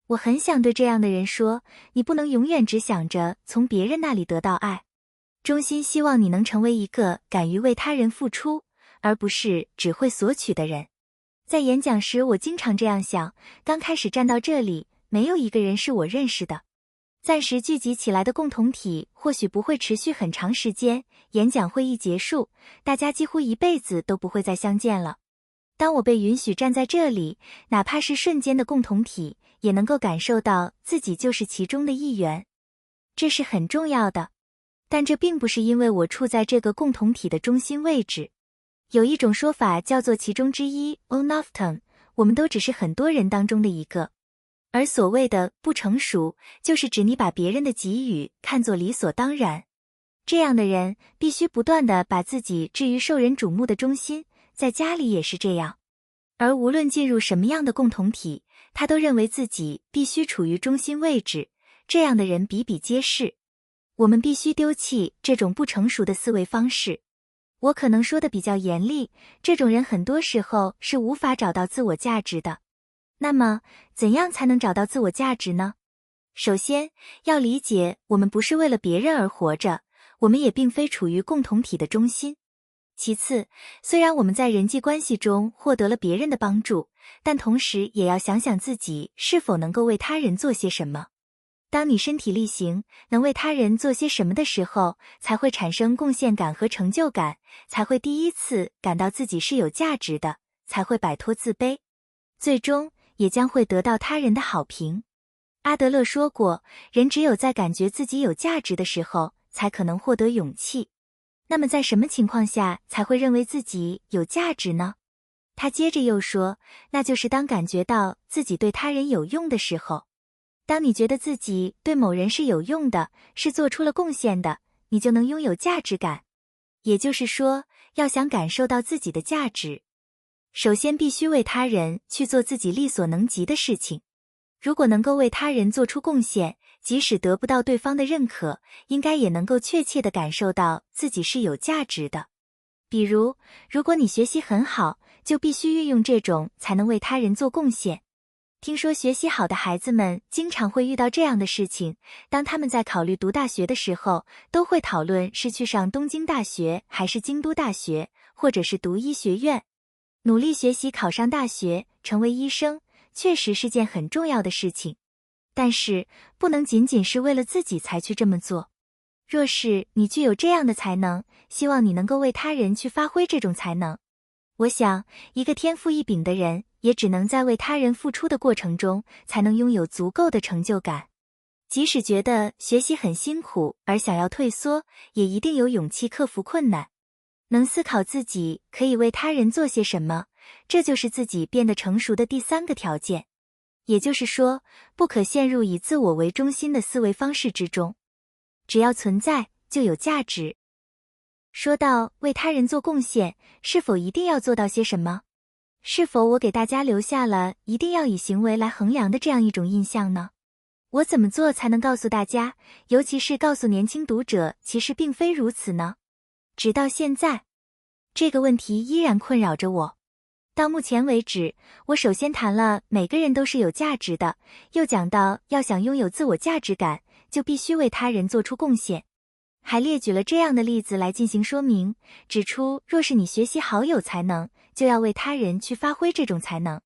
我很想对这样的人说，你不能永远只想着从别人那里得到爱，衷心希望你能成为一个敢于为他人付出，而不是只会索取的人。在演讲时，我经常这样想，刚开始站到这里，没有一个人是我认识的。暂时聚集起来的共同体或许不会持续很长时间，演讲会一结束，大家几乎一辈子都不会再相见了。当我被允许站在这里，哪怕是瞬间的共同体，也能够感受到自己就是其中的一员。这是很重要的，但这并不是因为我处在这个共同体的中心位置。有一种说法叫做其中之一 one of them， 我们都只是很多人当中的一个。而所谓的不成熟，就是指你把别人的给予看作理所当然。这样的人必须不断地把自己置于受人瞩目的中心，在家里也是这样。而无论进入什么样的共同体，他都认为自己必须处于中心位置，这样的人比比皆是。我们必须丢弃这种不成熟的思维方式。我可能说的比较严厉，这种人很多时候是无法找到自我价值的。那么，怎样才能找到自我价值呢？首先，要理解我们不是为了别人而活着，我们也并非处于共同体的中心。其次，虽然我们在人际关系中获得了别人的帮助，但同时也要想想自己是否能够为他人做些什么。当你身体力行，能为他人做些什么的时候，才会产生贡献感和成就感，才会第一次感到自己是有价值的，才会摆脱自卑，最终也将会得到他人的好评。阿德勒说过，人只有在感觉自己有价值的时候，才可能获得勇气。那么在什么情况下才会认为自己有价值呢？他接着又说，那就是当感觉到自己对他人有用的时候。当你觉得自己对某人是有用的，是做出了贡献的，你就能拥有价值感。也就是说，要想感受到自己的价值，首先必须为他人去做自己力所能及的事情。如果能够为他人做出贡献，即使得不到对方的认可，应该也能够确切地感受到自己是有价值的。比如，如果你学习很好，就必须运用这种才能为他人做贡献。听说学习好的孩子们经常会遇到这样的事情，当他们在考虑读大学的时候，都会讨论是去上东京大学还是京都大学，或者是读医学院。努力学习考上大学，成为医生，确实是件很重要的事情。但是，不能仅仅是为了自己才去这么做。若是你具有这样的才能，希望你能够为他人去发挥这种才能。我想，一个天赋异禀的人，也只能在为他人付出的过程中，才能拥有足够的成就感。即使觉得学习很辛苦而想要退缩，也一定有勇气克服困难。能思考自己可以为他人做些什么，这就是自己变得成熟的第3个条件。也就是说，不可陷入以自我为中心的思维方式之中。只要存在，就有价值。说到为他人做贡献，是否一定要做到些什么？是否我给大家留下了一定要以行为来衡量的这样一种印象呢？我怎么做才能告诉大家，尤其是告诉年轻读者，其实并非如此呢？直到现在，这个问题依然困扰着我。到目前为止，我首先谈了每个人都是有价值的，又讲到要想拥有自我价值感，就必须为他人做出贡献。还列举了这样的例子来进行说明，指出若是你学习好有才能，就要为他人去发挥这种才能。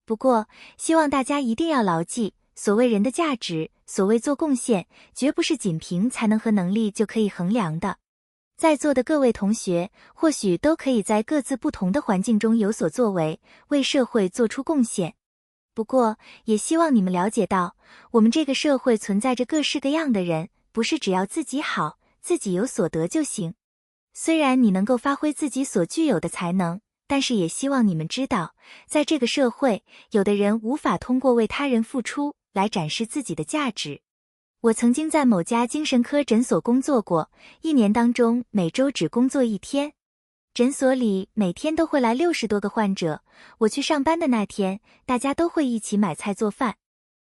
不过，希望大家一定要牢记，所谓人的价值，所谓做贡献，绝不是仅凭才能和能力就可以衡量的。在座的各位同学，或许都可以在各自不同的环境中有所作为，为社会做出贡献。不过，也希望你们了解到，我们这个社会存在着各式各样的人，不是只要自己好，自己有所得就行。虽然你能够发挥自己所具有的才能，但是也希望你们知道，在这个社会，有的人无法通过为他人付出来展示自己的价值。我曾经在某家精神科诊所工作过，1年当中每周只工作1天。诊所里每天都会来60多个患者，我去上班的那天，大家都会一起买菜做饭。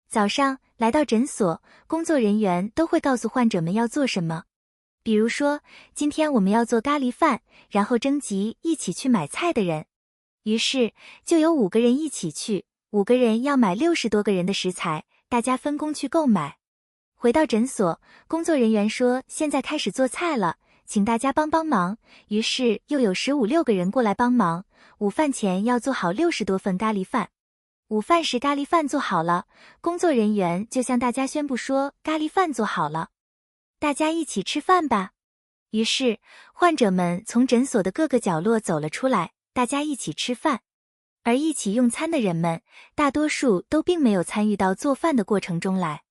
早上来到诊所，工作人员都会告诉患者们要做什么。比如说，今天我们要做咖喱饭，然后征集一起去买菜的人。于是就有5个人一起去，5个人要买60多个人的食材，大家分工去购买。回到诊所，工作人员说现在开始做菜了，请大家帮帮忙。于是又有15、16个人过来帮忙。午饭前要做好60多份咖喱饭。午饭时咖喱饭做好了，工作人员就向大家宣布说咖喱饭做好了，大家一起吃饭吧。于是患者们从诊所的各个角落走了出来，大家一起吃饭。而一起用餐的人们，大多数都并没有参与到做饭的过程中来。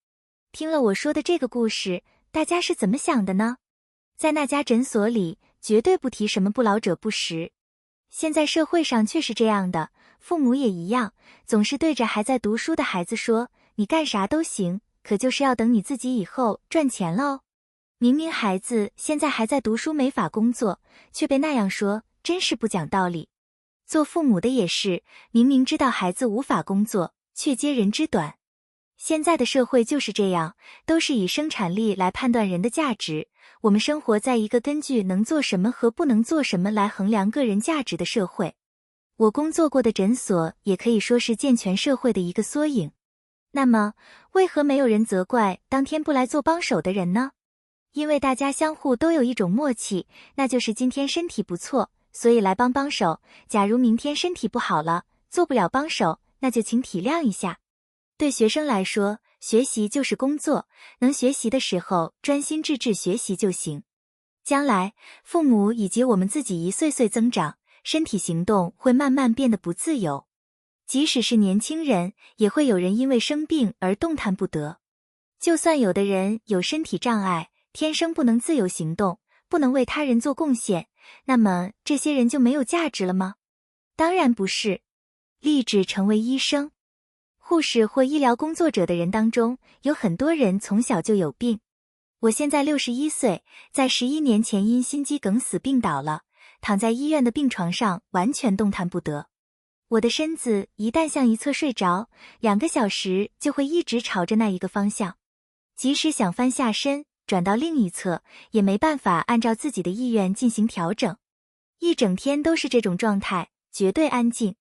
听了我说的这个故事，大家是怎么想的呢？在那家诊所里，绝对不提什么不劳者不食。现在社会上却是这样的，父母也一样，总是对着还在读书的孩子说，你干啥都行，可就是要等你自己以后赚钱了哦。明明孩子现在还在读书没法工作，却被那样说，真是不讲道理。做父母的也是，明明知道孩子无法工作，却揭人之短。现在的社会就是这样，都是以生产力来判断人的价值。我们生活在一个根据能做什么和不能做什么来衡量个人价值的社会。我工作过的诊所也可以说是健全社会的一个缩影。那么，为何没有人责怪当天不来做帮手的人呢？因为大家相互都有一种默契，那就是今天身体不错，所以来帮帮手。假如明天身体不好了，做不了帮手，那就请体谅一下。对学生来说，学习就是工作，能学习的时候专心致志学习就行。将来，父母以及我们自己一岁岁增长，身体行动会慢慢变得不自由。即使是年轻人，也会有人因为生病而动弹不得。就算有的人有身体障碍，天生不能自由行动，不能为他人做贡献，那么这些人就没有价值了吗？当然不是。立志成为医生、护士或医疗工作者的人当中，有很多人从小就有病。我现在61岁，在11年前因心肌梗死病倒了，躺在医院的病床上完全动弹不得。我的身子一旦向一侧睡着，2个小时就会一直朝着那一个方向。即使想翻下身，转到另一侧，也没办法按照自己的意愿进行调整。一整天都是这种状态，绝对安静。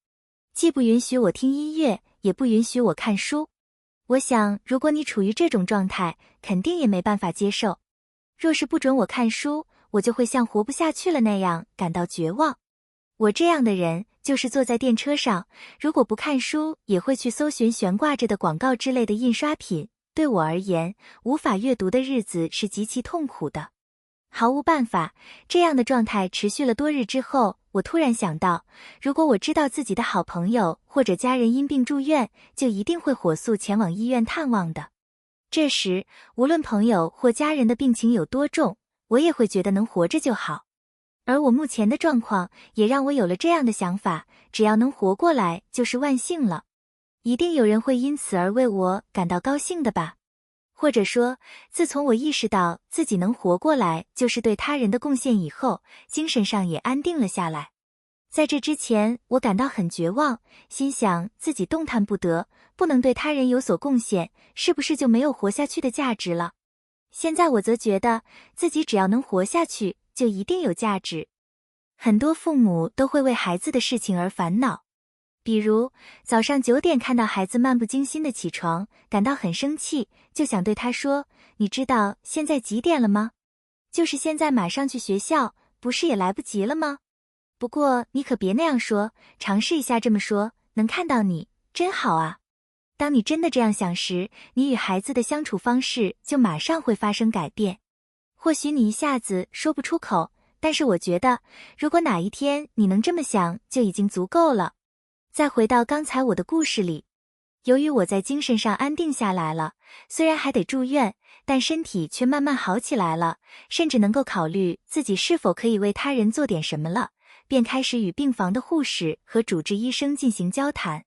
既不允许我听音乐，也不允许我看书。我想，如果你处于这种状态，肯定也没办法接受。若是不准我看书，我就会像活不下去了那样感到绝望。我这样的人，就是坐在电车上，如果不看书，也会去搜寻悬挂着的广告之类的印刷品。对我而言，无法阅读的日子是极其痛苦的。毫无办法，这样的状态持续了多日之后，我突然想到，如果我知道自己的好朋友或者家人因病住院，就一定会火速前往医院探望的。这时，无论朋友或家人的病情有多重，我也会觉得能活着就好。而我目前的状况也让我有了这样的想法，只要能活过来就是万幸了。一定有人会因此而为我感到高兴的吧？或者说，自从我意识到自己能活过来就是对他人的贡献以后，精神上也安定了下来。在这之前，我感到很绝望，心想自己动弹不得，不能对他人有所贡献，是不是就没有活下去的价值了？现在我则觉得自己只要能活下去，就一定有价值。很多父母都会为孩子的事情而烦恼，比如早上9点看到孩子漫不经心的起床，感到很生气，就想对他说，你知道现在几点了吗？就是现在马上去学校，不是也来不及了吗？不过你可别那样说，尝试一下这么说，能看到你，真好啊。当你真的这样想时，你与孩子的相处方式就马上会发生改变。或许你一下子说不出口，但是我觉得，如果哪一天你能这么想，就已经足够了。再回到刚才我的故事里，由于我在精神上安定下来了，虽然还得住院，但身体却慢慢好起来了，甚至能够考虑自己是否可以为他人做点什么了，便开始与病房的护士和主治医生进行交谈。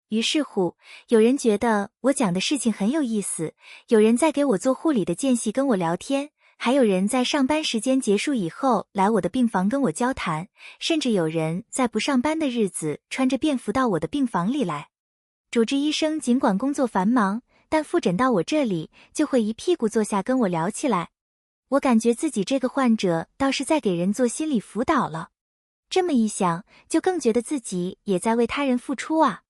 于是乎，有人觉得我讲的事情很有意思，有人在给我做护理的间隙跟我聊天，还有人在上班时间结束以后来我的病房跟我交谈，甚至有人在不上班的日子穿着便服到我的病房里来。主治医生尽管工作繁忙，但复诊到我这里就会一屁股坐下跟我聊起来。我感觉自己这个患者倒是在给人做心理辅导了。这么一想，就更觉得自己也在为他人付出啊。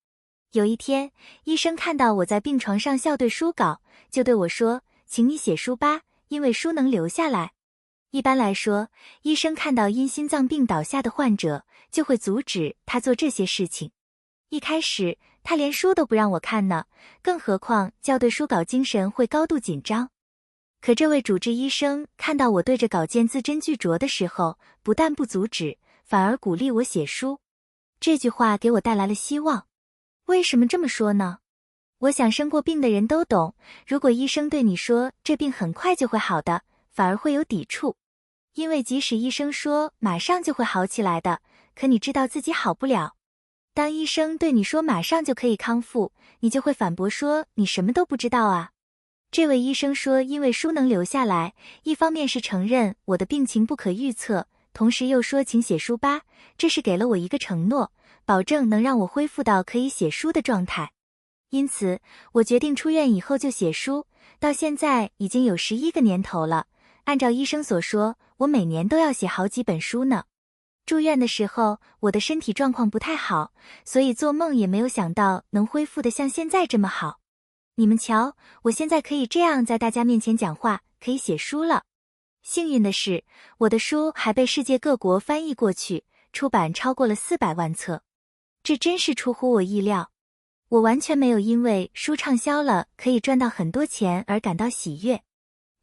有一天，医生看到我在病床上校对书稿，就对我说，请你写书吧，因为书能留下来。一般来说，医生看到因心脏病倒下的患者，就会阻止他做这些事情。一开始，他连书都不让我看呢，更何况校对书稿精神会高度紧张。可这位主治医生看到我对着稿件字斟句酌的时候，不但不阻止，反而鼓励我写书。这句话给我带来了希望。为什么这么说呢？我想生过病的人都懂，如果医生对你说这病很快就会好的，反而会有抵触。因为即使医生说马上就会好起来的，可你知道自己好不了。当医生对你说马上就可以康复，你就会反驳说你什么都不知道啊。这位医生说因为书能留下来，一方面是承认我的病情不可预测，同时又说请写书吧，这是给了我一个承诺，保证能让我恢复到可以写书的状态。因此，我决定出院以后就写书，到现在已经有11个年头了。按照医生所说，我每年都要写好几本书呢。住院的时候，我的身体状况不太好，所以做梦也没有想到能恢复得像现在这么好。你们瞧，我现在可以这样在大家面前讲话，可以写书了。幸运的是，我的书还被世界各国翻译过去，出版超过了400万册。这真是出乎我意料。我完全没有因为书畅销了可以赚到很多钱而感到喜悦。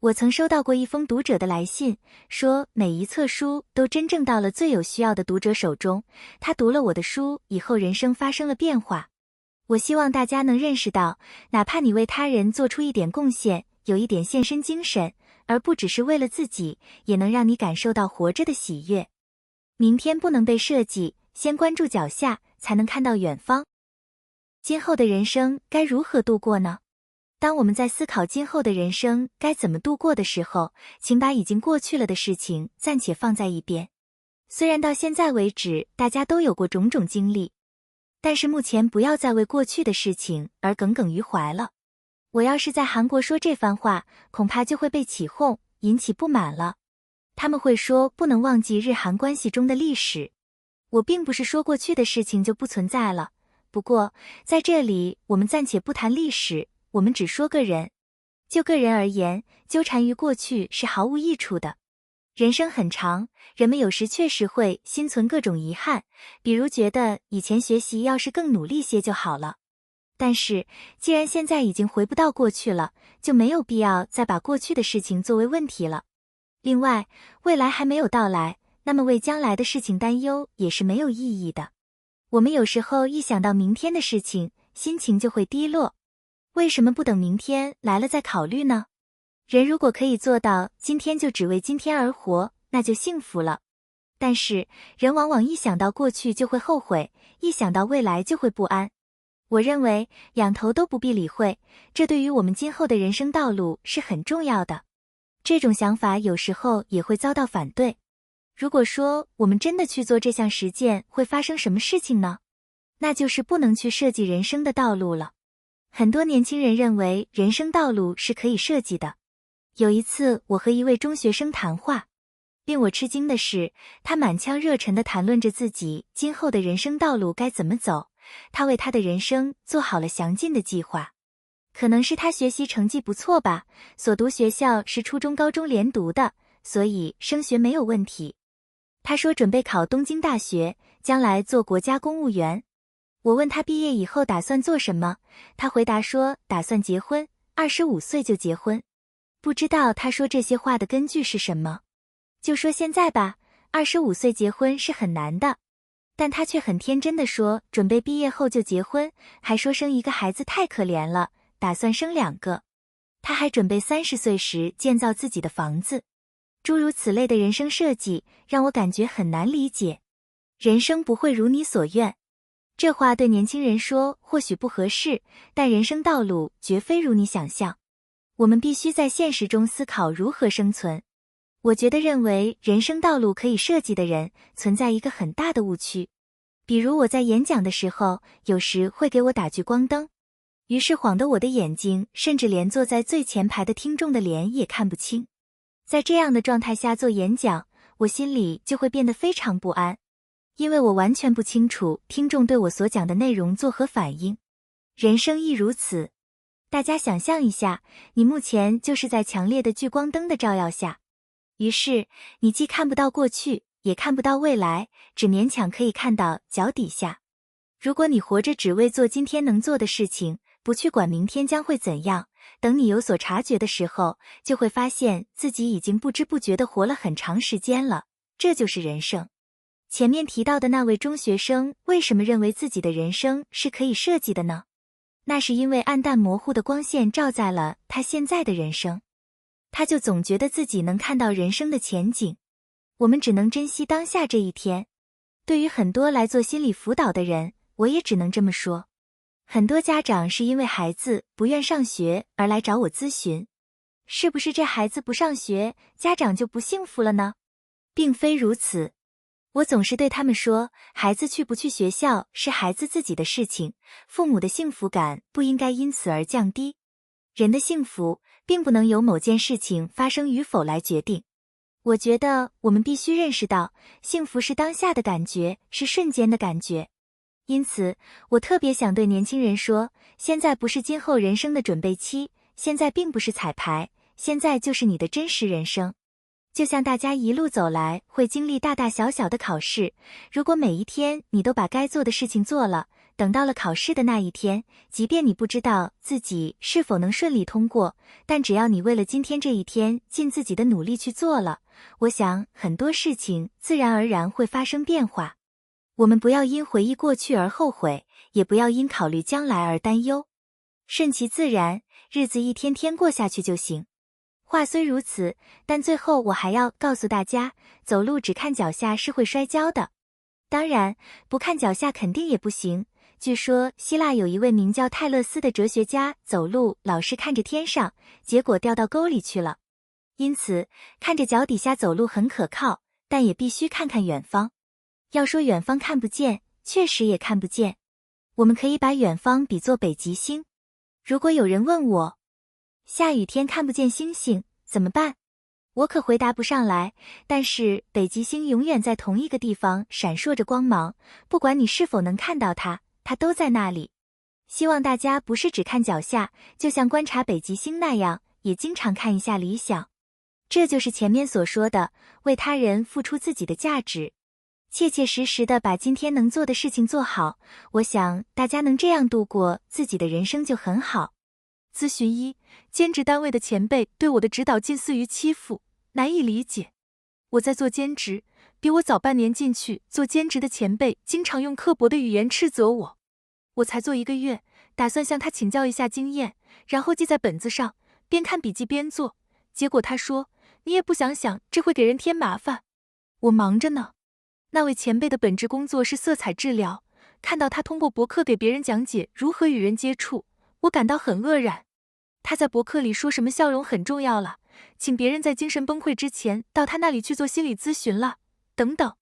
我曾收到过一封读者的来信，说每一册书都真正到了最有需要的读者手中，他读了我的书以后人生发生了变化。我希望大家能认识到，哪怕你为他人做出一点贡献，有一点献身精神，而不只是为了自己，也能让你感受到活着的喜悦。明天不能被设计，先关注脚下，才能看到远方。今后的人生该如何度过呢？当我们在思考今后的人生该怎么度过的时候，请把已经过去了的事情暂且放在一边。虽然到现在为止大家都有过种种经历，但是目前不要再为过去的事情而耿耿于怀了。我要是在韩国说这番话，恐怕就会被起哄，引起不满了。他们会说不能忘记日韩关系中的历史。我并不是说过去的事情就不存在了，不过，在这里我们暂且不谈历史，我们只说个人。就个人而言，纠缠于过去是毫无益处的。人生很长，人们有时确实会心存各种遗憾，比如觉得以前学习要是更努力些就好了。但是，既然现在已经回不到过去了，就没有必要再把过去的事情作为问题了。另外，未来还没有到来，那么为将来的事情担忧也是没有意义的。我们有时候一想到明天的事情，心情就会低落。为什么不等明天来了再考虑呢？人如果可以做到今天就只为今天而活，那就幸福了。但是，人往往一想到过去就会后悔，一想到未来就会不安。我认为两头都不必理会，这对于我们今后的人生道路是很重要的。这种想法有时候也会遭到反对。如果说我们真的去做这项实践，会发生什么事情呢？那就是不能去设计人生的道路了。很多年轻人认为人生道路是可以设计的。有一次，我和一位中学生谈话，令我吃惊的是，他满腔热忱地谈论着自己今后的人生道路该怎么走，他为他的人生做好了详尽的计划。可能是他学习成绩不错吧，所读学校是初中高中连读的，所以升学没有问题。他说准备考东京大学，将来做国家公务员。我问他毕业以后打算做什么，他回答说打算结婚，25岁就结婚。不知道他说这些话的根据是什么。就说现在吧，25岁结婚是很难的，但他却很天真地说准备毕业后就结婚，还说生一个孩子太可怜了，打算生2个。他还准备30岁时建造自己的房子。诸如此类的人生设计让我感觉很难理解。人生不会如你所愿。这话对年轻人说或许不合适，但人生道路绝非如你想象。我们必须在现实中思考如何生存。我觉得认为人生道路可以设计的人存在一个很大的误区。比如我在演讲的时候，有时会给我打聚光灯，于是晃得我的眼睛甚至连坐在最前排的听众的脸也看不清。在这样的状态下做演讲，我心里就会变得非常不安，因为我完全不清楚听众对我所讲的内容作何反应。人生亦如此。大家想象一下，你目前就是在强烈的聚光灯的照耀下，于是你既看不到过去，也看不到未来，只勉强可以看到脚底下。如果你活着只为做今天能做的事情，不去管明天将会怎样，等你有所察觉的时候，就会发现自己已经不知不觉地活了很长时间了。这就是人生。前面提到的那位中学生为什么认为自己的人生是可以设计的呢？那是因为暗淡模糊的光线照在了他现在的人生，他就总觉得自己能看到人生的前景。我们只能珍惜当下这一天。对于很多来做心理辅导的人，我也只能这么说。很多家长是因为孩子不愿上学而来找我咨询，是不是这孩子不上学，家长就不幸福了呢？并非如此。我总是对他们说，孩子去不去学校是孩子自己的事情，父母的幸福感不应该因此而降低。人的幸福并不能由某件事情发生与否来决定。我觉得我们必须认识到，幸福是当下的感觉，是瞬间的感觉。因此，我特别想对年轻人说，现在不是今后人生的准备期，现在并不是彩排，现在就是你的真实人生。就像大家一路走来会经历大大小小的考试，如果每一天你都把该做的事情做了，等到了考试的那一天，即便你不知道自己是否能顺利通过，但只要你为了今天这一天尽自己的努力去做了，我想很多事情自然而然会发生变化。我们不要因回忆过去而后悔，也不要因考虑将来而担忧，顺其自然，日子一天天过下去就行。话虽如此，但最后我还要告诉大家，走路只看脚下是会摔跤的。当然，不看脚下肯定也不行。据说希腊有一位名叫泰勒斯的哲学家，走路老是看着天上，结果掉到沟里去了。因此，看着脚底下走路很可靠，但也必须看看远方。要说远方看不见，确实也看不见。我们可以把远方比作北极星。如果有人问我，下雨天看不见星星，怎么办？我可回答不上来，但是北极星永远在同一个地方闪烁着光芒，不管你是否能看到它，它都在那里。希望大家不是只看脚下，就像观察北极星那样，也经常看一下理想。这就是前面所说的，为他人付出自己的价值，切切实实的把今天能做的事情做好。我想大家能这样度过自己的人生就很好。咨询1，兼职单位的前辈对我的指导近似于欺负，难以理解。我在做兼职，比我早半年进去做兼职的前辈经常用刻薄的语言斥责我。我才做1个月，打算向他请教一下经验，然后记在本子上，边看笔记边做。结果他说，你也不想想，这会给人添麻烦。我忙着呢。那位前辈的本职工作是色彩治疗，看到他通过博客给别人讲解如何与人接触，我感到很愕然。他在博客里说什么笑容很重要了，请别人在精神崩溃之前到他那里去做心理咨询了，等等。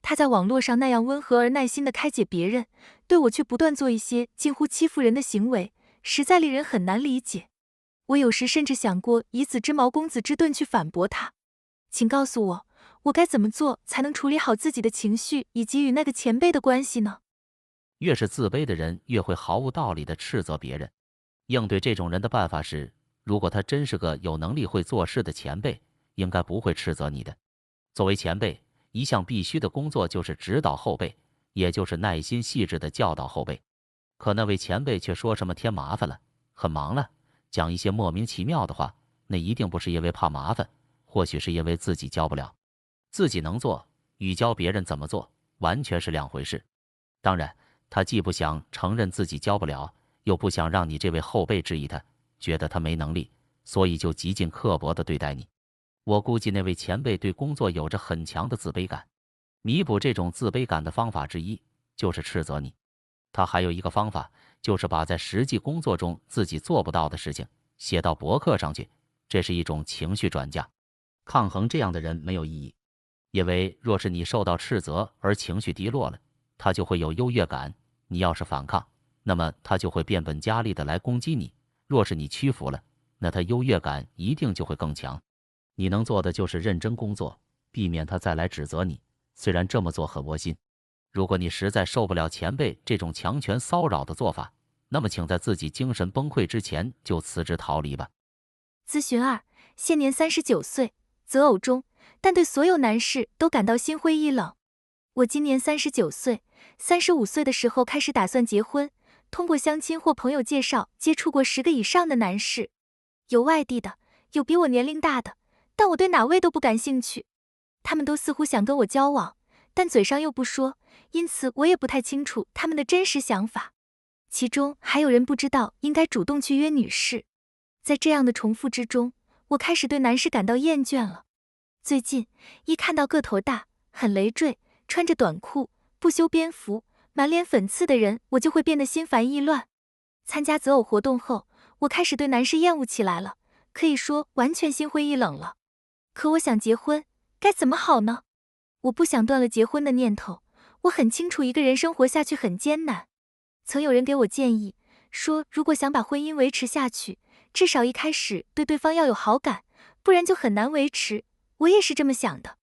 他在网络上那样温和而耐心地开解别人，对我却不断做一些近乎欺负人的行为，实在令人很难理解。我有时甚至想过以子之矛攻子之盾去反驳他。请告诉我，我该怎么做才能处理好自己的情绪以及与那个前辈的关系呢？越是自卑的人，越会毫无道理地斥责别人。应对这种人的办法是，如果他真是个有能力会做事的前辈，应该不会斥责你的。作为前辈，一项必须的工作就是指导后辈，也就是耐心细致地教导后辈。可那位前辈却说什么添麻烦了，很忙了，讲一些莫名其妙的话，那一定不是因为怕麻烦，或许是因为自己教不了。自己能做，与教别人怎么做，完全是两回事。当然，他既不想承认自己教不了，又不想让你这位后辈质疑他，觉得他没能力，所以就极尽刻薄地对待你。我估计那位前辈对工作有着很强的自卑感，弥补这种自卑感的方法之一就是斥责你。他还有一个方法，就是把在实际工作中自己做不到的事情写到博客上去，这是一种情绪转嫁。抗衡这样的人没有意义，因为若是你受到斥责而情绪低落了，他就会有优越感，你要是反抗，那么他就会变本加厉地来攻击你。若是你屈服了，那他优越感一定就会更强。你能做的就是认真工作，避免他再来指责你，虽然这么做很窝心。如果你实在受不了前辈这种强权骚扰的做法，那么请在自己精神崩溃之前就辞职逃离吧。咨询2，现年39岁，择偶中，但对所有男士都感到心灰意冷。我今年39岁，35岁的时候开始打算结婚，通过相亲或朋友介绍接触过10个以上的男士，有外地的，有比我年龄大的，但我对哪位都不感兴趣。他们都似乎想跟我交往，但嘴上又不说，因此我也不太清楚他们的真实想法。其中还有人不知道应该主动去约女士。在这样的重复之中，我开始对男士感到厌倦了。最近一看到个头大、很累赘、穿着短裤、不修边幅、满脸粉刺的人，我就会变得心烦意乱。参加择偶活动后，我开始对男士厌恶起来了，可以说完全心灰意冷了。可我想结婚，该怎么好呢？我不想断了结婚的念头，我很清楚一个人生活下去很艰难。曾有人给我建议，说如果想把婚姻维持下去，至少一开始对对方要有好感，不然就很难维持。我也是这么想的。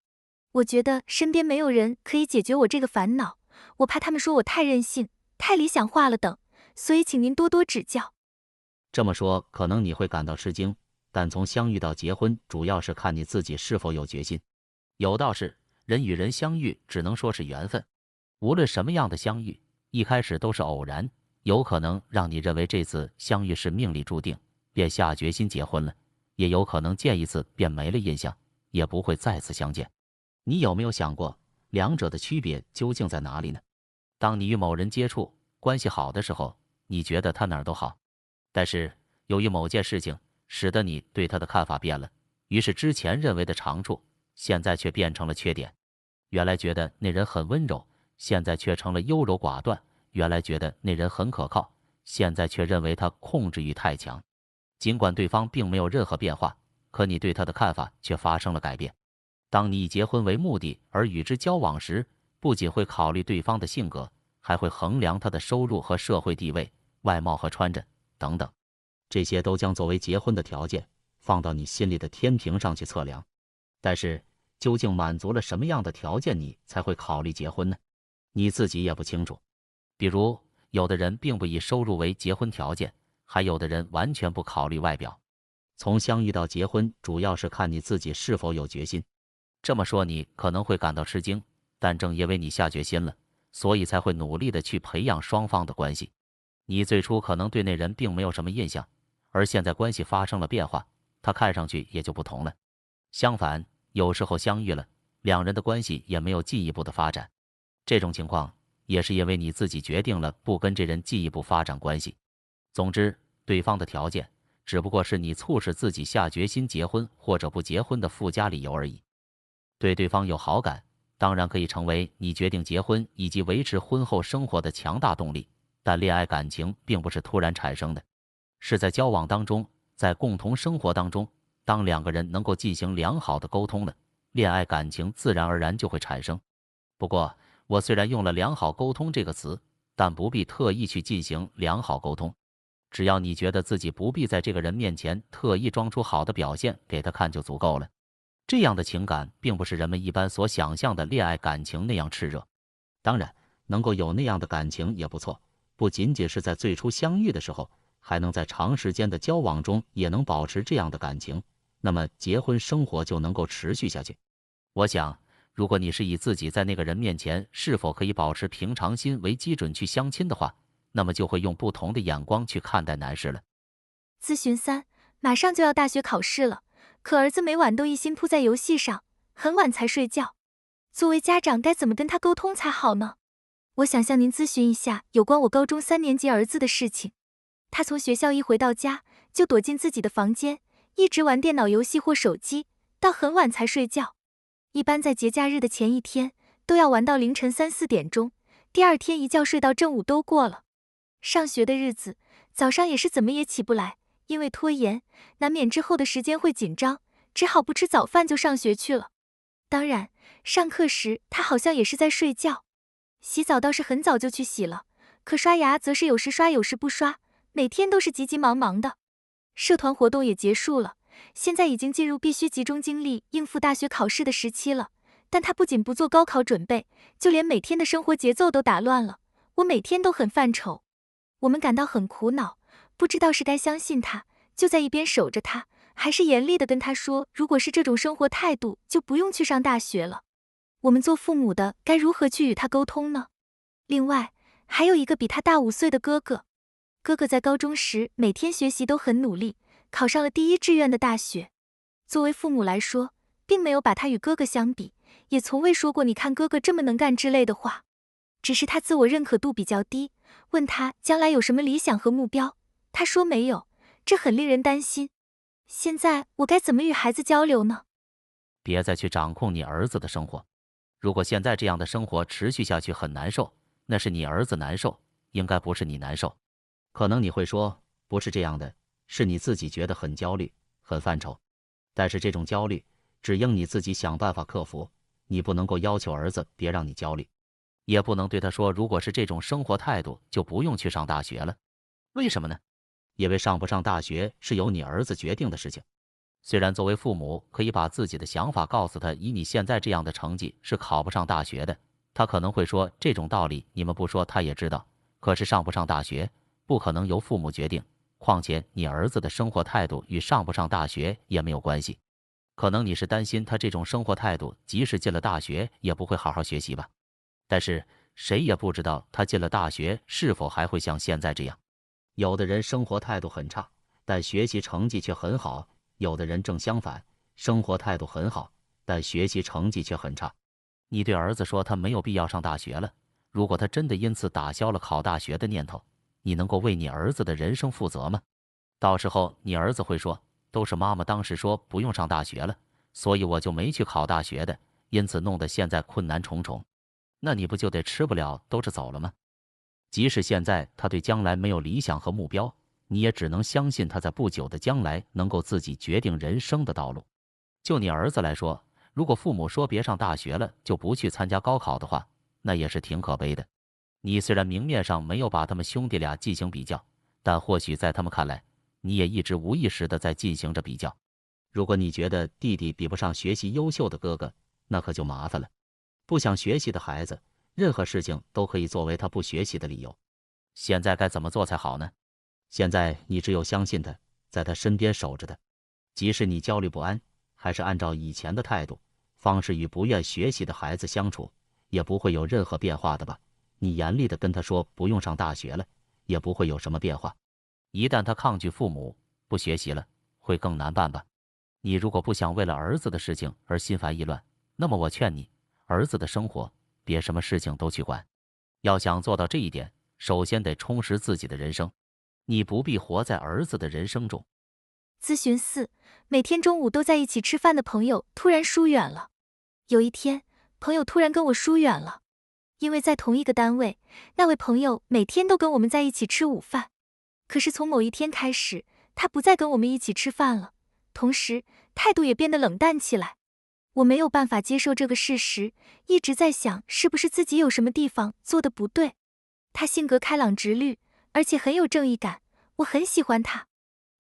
我觉得身边没有人可以解决我这个烦恼，我怕他们说我太任性、太理想化了等，所以请您多多指教。这么说可能你会感到吃惊，但从相遇到结婚，主要是看你自己是否有决心。有道是，人与人相遇只能说是缘分，无论什么样的相遇，一开始都是偶然，有可能让你认为这次相遇是命里注定，便下决心结婚了，也有可能见一次便没了印象，也不会再次相见。你有没有想过，两者的区别究竟在哪里呢？当你与某人接触，关系好的时候，你觉得他哪儿都好，但是由于某件事情使得你对他的看法变了，于是之前认为的长处，现在却变成了缺点。原来觉得那人很温柔，现在却成了优柔寡断；原来觉得那人很可靠，现在却认为他控制欲太强。尽管对方并没有任何变化，可你对他的看法却发生了改变。当你以结婚为目的而与之交往时，不仅会考虑对方的性格，还会衡量他的收入和社会地位、外貌和穿着等等，这些都将作为结婚的条件放到你心里的天平上去测量。但是究竟满足了什么样的条件，你才会考虑结婚呢？你自己也不清楚。比如有的人并不以收入为结婚条件，还有的人完全不考虑外表。从相遇到结婚，主要是看你自己是否有决心。这么说你可能会感到吃惊，但正因为你下决心了，所以才会努力的去培养双方的关系。你最初可能对那人并没有什么印象，而现在关系发生了变化，他看上去也就不同了。相反，有时候相遇了，两人的关系也没有进一步的发展。这种情况也是因为你自己决定了不跟这人进一步发展关系。总之，对方的条件只不过是你促使自己下决心结婚或者不结婚的附加理由而已。对对方有好感，当然可以成为你决定结婚以及维持婚后生活的强大动力，但恋爱感情并不是突然产生的，是在交往当中，在共同生活当中，当两个人能够进行良好的沟通了，恋爱感情自然而然就会产生。不过，我虽然用了良好沟通这个词，但不必特意去进行良好沟通。只要你觉得自己不必在这个人面前特意装出好的表现给他看就足够了。这样的情感并不是人们一般所想象的恋爱感情那样炽热。当然，能够有那样的感情也不错，不仅仅是在最初相遇的时候，还能在长时间的交往中也能保持这样的感情，那么结婚生活就能够持续下去。我想，如果你是以自己在那个人面前是否可以保持平常心为基准去相亲的话，那么就会用不同的眼光去看待男士了。咨询3，马上就要大学考试了，可儿子每晚都一心扑在游戏上，很晚才睡觉。作为家长，该怎么跟他沟通才好呢？我想向您咨询一下有关我高中3年级儿子的事情。他从学校一回到家，就躲进自己的房间，一直玩电脑游戏或手机，到很晚才睡觉。一般在节假日的前一天，都要玩到凌晨3、4点钟，第二天一觉睡到正午都过了。上学的日子，早上也是怎么也起不来，因为拖延，难免之后的时间会紧张，只好不吃早饭就上学去了。当然，上课时他好像也是在睡觉。洗澡倒是很早就去洗了，可刷牙则是有时刷有时不刷，每天都是急急忙忙的。社团活动也结束了，现在已经进入必须集中精力应付大学考试的时期了。但他不仅不做高考准备，就连每天的生活节奏都打乱了，我每天都很犯愁。我们感到很苦恼，不知道是该相信他，就在一边守着他，还是严厉地跟他说，如果是这种生活态度，就不用去上大学了。我们做父母的该如何去与他沟通呢？另外，还有一个比他大5岁的哥哥。哥哥在高中时每天学习都很努力，考上了第1志愿的大学。作为父母来说，并没有把他与哥哥相比，也从未说过你看哥哥这么能干之类的话。只是他自我认可度比较低，问他将来有什么理想和目标，他说没有，这很令人担心。现在我该怎么与孩子交流呢？别再去掌控你儿子的生活。如果现在这样的生活持续下去很难受，那是你儿子难受，应该不是你难受。可能你会说，不是这样的，是你自己觉得很焦虑，很犯愁。但是这种焦虑，只应你自己想办法克服，你不能够要求儿子别让你焦虑。也不能对他说，如果是这种生活态度，就不用去上大学了。为什么呢？因为上不上大学是由你儿子决定的事情。虽然作为父母可以把自己的想法告诉他，以你现在这样的成绩是考不上大学的，他可能会说这种道理你们不说他也知道。可是上不上大学不可能由父母决定，况且你儿子的生活态度与上不上大学也没有关系。可能你是担心他这种生活态度，即使进了大学也不会好好学习吧。但是谁也不知道他进了大学是否还会像现在这样。有的人生活态度很差，但学习成绩却很好；有的人正相反，生活态度很好，但学习成绩却很差。你对儿子说他没有必要上大学了，如果他真的因此打消了考大学的念头，你能够为你儿子的人生负责吗？到时候你儿子会说，都是妈妈当时说不用上大学了，所以我就没去考大学的，因此弄得现在困难重重。那你不就得吃不了兜着走了吗？即使现在他对将来没有理想和目标，你也只能相信他在不久的将来能够自己决定人生的道路。就你儿子来说，如果父母说别上大学了就不去参加高考的话，那也是挺可悲的。你虽然明面上没有把他们兄弟俩进行比较，但或许在他们看来，你也一直无意识地在进行着比较。如果你觉得弟弟比不上学习优秀的哥哥，那可就麻烦了。不想学习的孩子，任何事情都可以作为他不学习的理由。现在该怎么做才好呢？现在你只有相信他，在他身边守着他，即使你焦虑不安，还是按照以前的态度方式与不愿学习的孩子相处，也不会有任何变化的吧？你严厉地跟他说不用上大学了，也不会有什么变化。一旦他抗拒父母，不学习了，会更难办吧？你如果不想为了儿子的事情而心烦意乱，那么我劝你，儿子的生活别什么事情都去管。要想做到这一点，首先得充实自己的人生。你不必活在儿子的人生中。咨询4，每天中午都在一起吃饭的朋友突然疏远了。有一天，朋友突然跟我疏远了，因为在同一个单位，那位朋友每天都跟我们在一起吃午饭。可是从某一天开始，他不再跟我们一起吃饭了，同时态度也变得冷淡起来。我没有办法接受这个事实，一直在想是不是自己有什么地方做得不对。他性格开朗直率，而且很有正义感，我很喜欢他。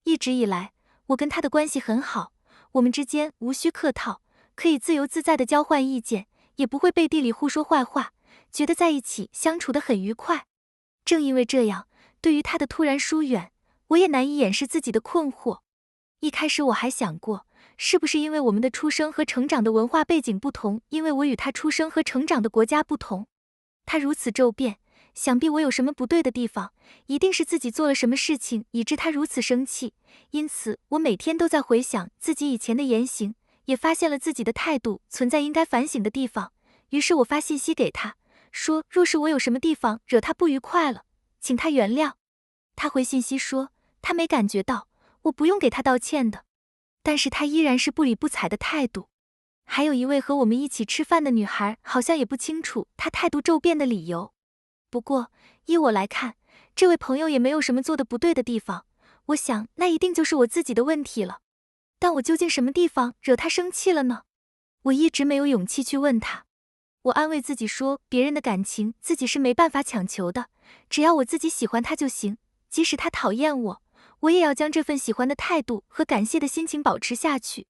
一直以来，我跟他的关系很好，我们之间无需客套，可以自由自在地交换意见，也不会背地里互说坏话，觉得在一起相处得很愉快。正因为这样，对于他的突然疏远，我也难以掩饰自己的困惑。一开始我还想过，是不是因为我们的出生和成长的文化背景不同，因为我与他出生和成长的国家不同。他如此骤变，想必我有什么不对的地方，一定是自己做了什么事情以致他如此生气。因此我每天都在回想自己以前的言行，也发现了自己的态度存在应该反省的地方。于是我发信息给他，说若是我有什么地方惹他不愉快了，请他原谅。他回信息说他没感觉到，我不用给他道歉的。但是他依然是不理不睬的态度。还有一位和我们一起吃饭的女孩好像也不清楚他态度骤变的理由。不过依我来看，这位朋友也没有什么做得不对的地方，我想那一定就是我自己的问题了。但我究竟什么地方惹他生气了呢？我一直没有勇气去问他。我安慰自己说，别人的感情自己是没办法强求的，只要我自己喜欢他就行，即使他讨厌我，我也要将这份喜欢的态度和感谢的心情保持下去。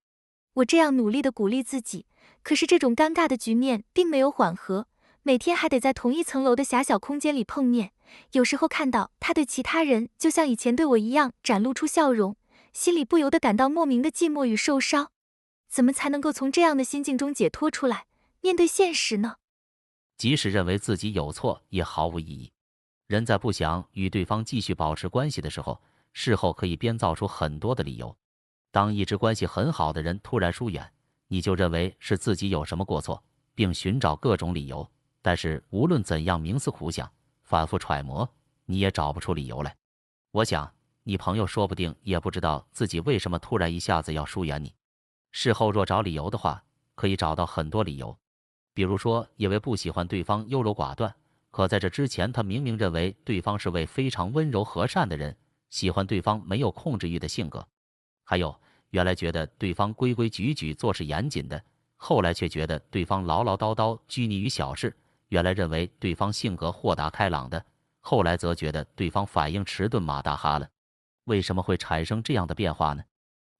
我这样努力地鼓励自己，可是这种尴尬的局面并没有缓和，每天还得在同一层楼的狭小空间里碰面。有时候看到他对其他人就像以前对我一样展露出笑容，心里不由得感到莫名的寂寞与受伤。怎么才能够从这样的心境中解脱出来，面对现实呢？即使认为自己有错，也毫无意义。人在不想与对方继续保持关系的时候，事后可以编造出很多的理由。当一直关系很好的人突然疏远，你就认为是自己有什么过错，并寻找各种理由。但是无论怎样冥思苦想，反复揣摩，你也找不出理由来。我想，你朋友说不定也不知道自己为什么突然一下子要疏远你。事后若找理由的话，可以找到很多理由。比如说，因为不喜欢对方优柔寡断，可在这之前他明明认为对方是位非常温柔和善的人，喜欢对方没有控制欲的性格。还有，原来觉得对方规规矩矩做事严谨的，后来却觉得对方唠唠叨叨拘泥于小事。原来认为对方性格豁达开朗的，后来则觉得对方反应迟钝马大哈了。为什么会产生这样的变化呢？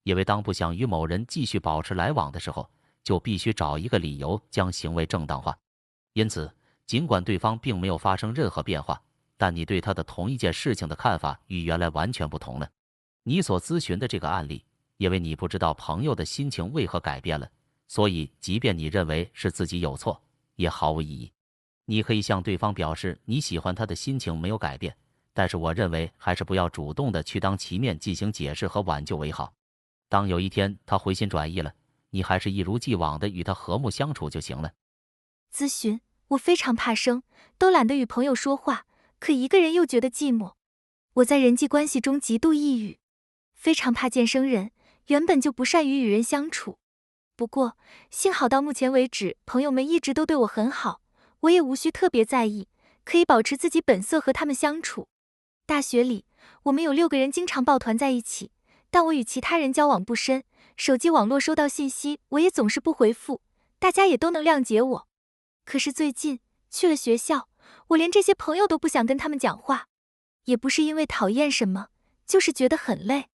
因为当不想与某人继续保持来往的时候，就必须找一个理由将行为正当化。因此，尽管对方并没有发生任何变化，但你对他的同一件事情的看法与原来完全不同了。你所咨询的这个案例，因为你不知道朋友的心情为何改变了，所以即便你认为是自己有错，也毫无意义。你可以向对方表示你喜欢他的心情没有改变，但是我认为还是不要主动的去当其面进行解释和挽救为好。当有一天他回心转意了，你还是一如既往的与他和睦相处就行了。咨询，我非常怕生，都懒得与朋友说话，可一个人又觉得寂寞。我在人际关系中极度抑郁，非常怕见生人，原本就不善于与人相处。不过幸好到目前为止，朋友们一直都对我很好，我也无需特别在意，可以保持自己本色和他们相处。大学里，我们有6个人经常抱团在一起，但我与其他人交往不深，手机网络收到信息我也总是不回复，大家也都能谅解我。可是最近去了学校，我连这些朋友都不想跟他们讲话，也不是因为讨厌什么，就是觉得很累，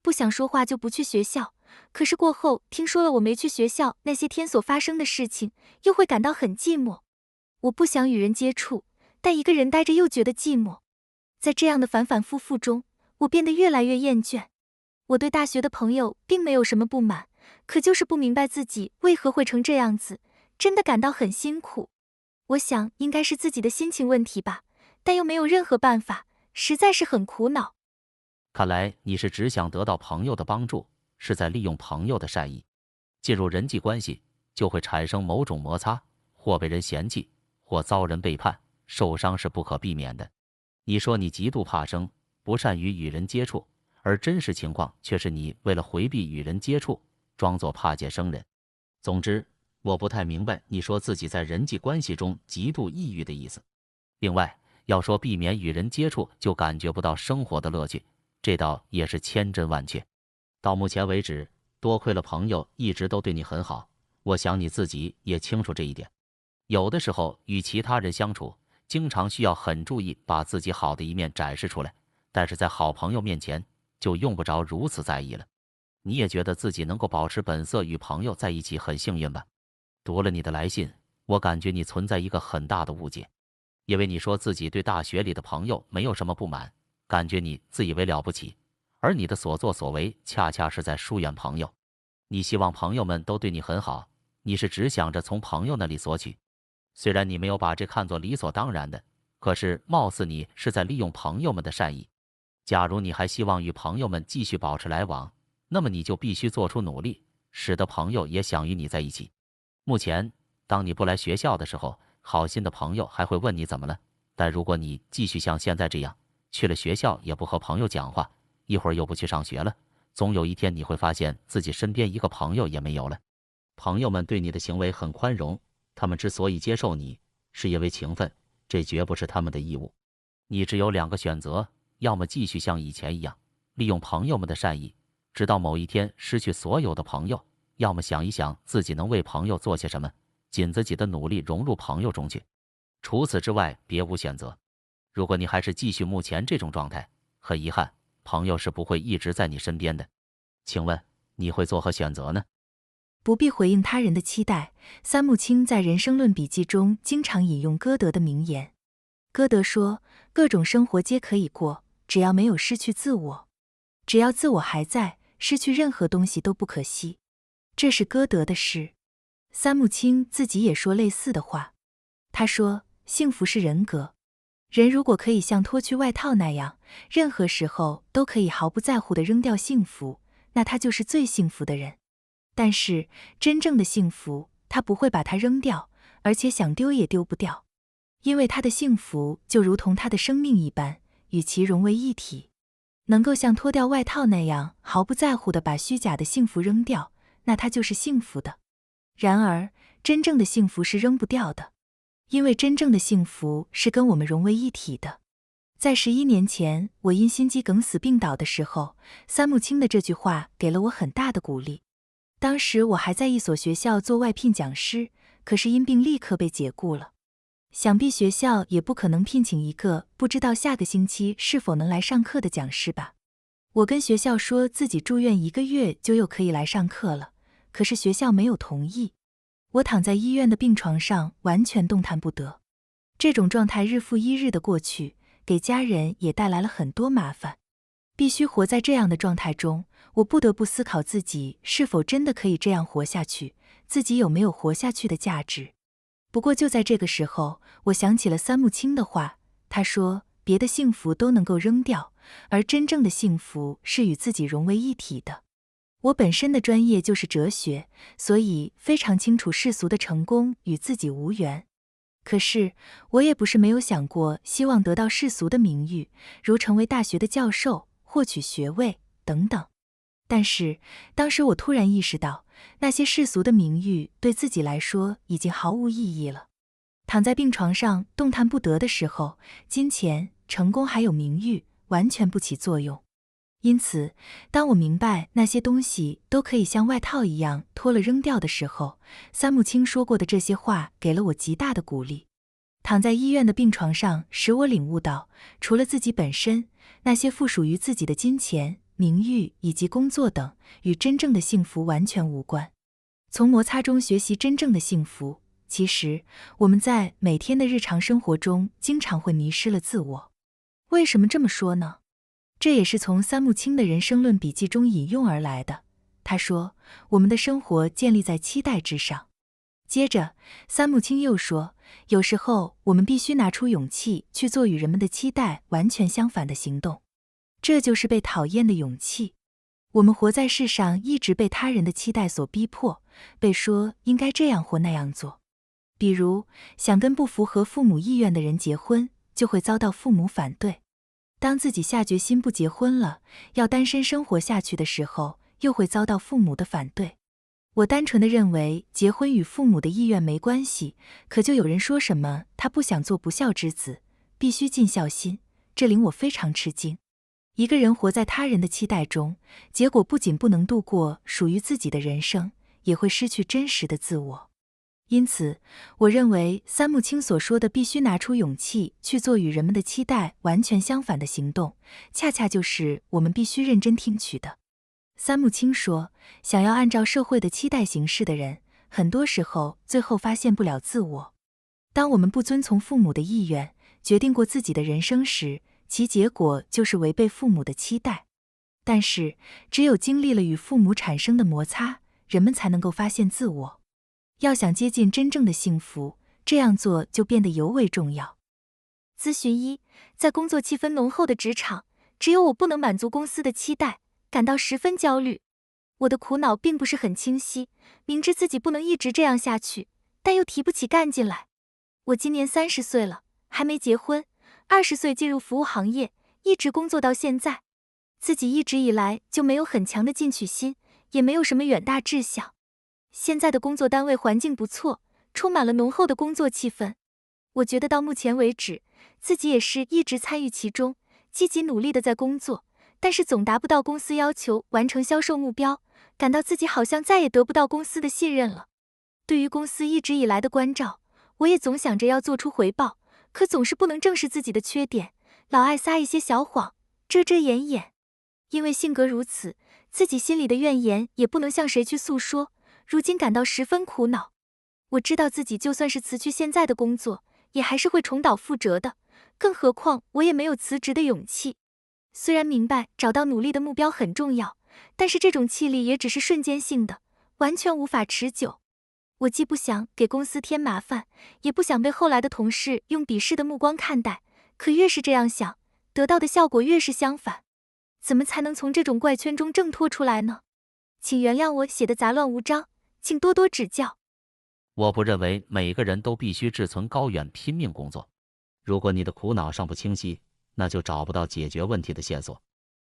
不想说话就不去学校。可是过后听说了我没去学校那些天所发生的事情，又会感到很寂寞。我不想与人接触，但一个人待着又觉得寂寞。在这样的反反复复中，我变得越来越厌倦。我对大学的朋友并没有什么不满，可就是不明白自己为何会成这样子，真的感到很辛苦。我想应该是自己的心情问题吧，但又没有任何办法，实在是很苦恼。看来你是只想得到朋友的帮助，是在利用朋友的善意。进入人际关系就会产生某种摩擦，或被人嫌弃，或遭人背叛，受伤是不可避免的。你说你极度怕生，不善于与人接触，而真实情况却是你为了回避与人接触，装作怕见生人。总之，我不太明白你说自己在人际关系中极度抑郁的意思。另外，要说避免与人接触就感觉不到生活的乐趣，这倒也是千真万确。到目前为止，多亏了朋友一直都对你很好，我想你自己也清楚这一点。有的时候与其他人相处，经常需要很注意把自己好的一面展示出来，但是在好朋友面前就用不着如此在意了。你也觉得自己能够保持本色与朋友在一起很幸运吧？读了你的来信，我感觉你存在一个很大的误解，因为你说自己对大学里的朋友没有什么不满，感觉你自以为了不起，而你的所作所为恰恰是在疏远朋友。你希望朋友们都对你很好，你是只想着从朋友那里索取。虽然你没有把这看作理所当然的，可是貌似你是在利用朋友们的善意。假如你还希望与朋友们继续保持来往，那么你就必须做出努力，使得朋友也想与你在一起。目前，当你不来学校的时候，好心的朋友还会问你怎么了，但如果你继续像现在这样，去了学校也不和朋友讲话，一会儿又不去上学了，总有一天你会发现自己身边一个朋友也没有了。朋友们对你的行为很宽容，他们之所以接受你，是因为情分，这绝不是他们的义务。你只有两个选择，要么继续像以前一样，利用朋友们的善意，直到某一天失去所有的朋友，要么想一想自己能为朋友做些什么，尽自己的努力融入朋友中去。除此之外，别无选择。如果你还是继续目前这种状态，很遗憾，朋友是不会一直在你身边的。请问你会作何选择呢？不必回应他人的期待。三木清在《人生论笔记》中经常引用歌德的名言。歌德说，各种生活皆可以过，只要没有失去自我。只要自我还在，失去任何东西都不可惜。这是歌德的诗。三木清自己也说类似的话。他说，幸福是人格。人如果可以像脱去外套那样，任何时候都可以毫不在乎地扔掉幸福，那他就是最幸福的人。但是真正的幸福，他不会把它扔掉，而且想丢也丢不掉，因为他的幸福就如同他的生命一般，与其融为一体。能够像脱掉外套那样毫不在乎地把虚假的幸福扔掉，那他就是幸福的。然而真正的幸福是扔不掉的，因为真正的幸福是跟我们融为一体的。在11年前我因心肌梗死病倒的时候，三木清的这句话给了我很大的鼓励。当时我还在一所学校做外聘讲师，可是因病立刻被解雇了。想必学校也不可能聘请一个不知道下个星期是否能来上课的讲师吧。我跟学校说自己住院1个月就又可以来上课了，可是学校没有同意。我躺在医院的病床上，完全动弹不得。这种状态日复一日的过去，给家人也带来了很多麻烦。必须活在这样的状态中，我不得不思考自己是否真的可以这样活下去，自己有没有活下去的价值。不过就在这个时候，我想起了三木清的话，他说，别的幸福都能够扔掉，而真正的幸福是与自己融为一体的。我本身的专业就是哲学，所以非常清楚世俗的成功与自己无缘。可是我也不是没有想过希望得到世俗的名誉，如成为大学的教授，获取学位等等。但是当时我突然意识到，那些世俗的名誉对自己来说已经毫无意义了。躺在病床上动弹不得的时候，金钱、成功还有名誉完全不起作用。因此当我明白那些东西都可以像外套一样脱了扔掉的时候，三木清说过的这些话给了我极大的鼓励。躺在医院的病床上，使我领悟到，除了自己本身，那些附属于自己的金钱、名誉以及工作等，与真正的幸福完全无关。从摩擦中学习真正的幸福，其实我们在每天的日常生活中经常会迷失了自我。为什么这么说呢？这也是从三木清的人生论笔记中引用而来的。他说，我们的生活建立在期待之上。接着，三木清又说，有时候我们必须拿出勇气去做与人们的期待完全相反的行动。这就是被讨厌的勇气。我们活在世上，一直被他人的期待所逼迫，被说应该这样或那样做。比如，想跟不符合父母意愿的人结婚，就会遭到父母反对。当自己下决心不结婚了，要单身生活下去的时候，又会遭到父母的反对。我单纯的认为结婚与父母的意愿没关系，可就有人说什么他不想做不孝之子，必须尽孝心，这令我非常吃惊。一个人活在他人的期待中，结果不仅不能度过属于自己的人生，也会失去真实的自我。因此，我认为三木清所说的必须拿出勇气去做与人们的期待完全相反的行动，恰恰就是我们必须认真听取的。三木清说，想要按照社会的期待行事的人，很多时候最后发现不了自我。当我们不遵从父母的意愿，决定过自己的人生时，其结果就是违背父母的期待。但是，只有经历了与父母产生的摩擦，人们才能够发现自我。要想接近真正的幸福，这样做就变得尤为重要。咨询一：在工作气氛浓厚的职场，只有我不能满足公司的期待，感到十分焦虑。我的苦恼并不是很清晰，明知自己不能一直这样下去，但又提不起干劲来。我今年30岁了，还没结婚，20岁进入服务行业，一直工作到现在。自己一直以来就没有很强的进取心，也没有什么远大志向。现在的工作单位环境不错，充满了浓厚的工作气氛。我觉得到目前为止，自己也是一直参与其中，积极努力的在工作，但是总达不到公司要求完成销售目标，感到自己好像再也得不到公司的信任了。对于公司一直以来的关照，我也总想着要做出回报，可总是不能正视自己的缺点，老爱撒一些小谎，遮遮掩掩。因为性格如此，自己心里的怨言也不能向谁去诉说，如今感到十分苦恼。我知道自己就算是辞去现在的工作，也还是会重蹈覆辙的，更何况我也没有辞职的勇气。虽然明白找到努力的目标很重要，但是这种气力也只是瞬间性的，完全无法持久。我既不想给公司添麻烦，也不想被后来的同事用鄙视的目光看待，可越是这样想，得到的效果越是相反。怎么才能从这种怪圈中挣脱出来呢？请原谅我写的杂乱无章，请多多指教。我不认为每个人都必须志存高远，拼命工作。如果你的苦恼尚不清晰，那就找不到解决问题的线索。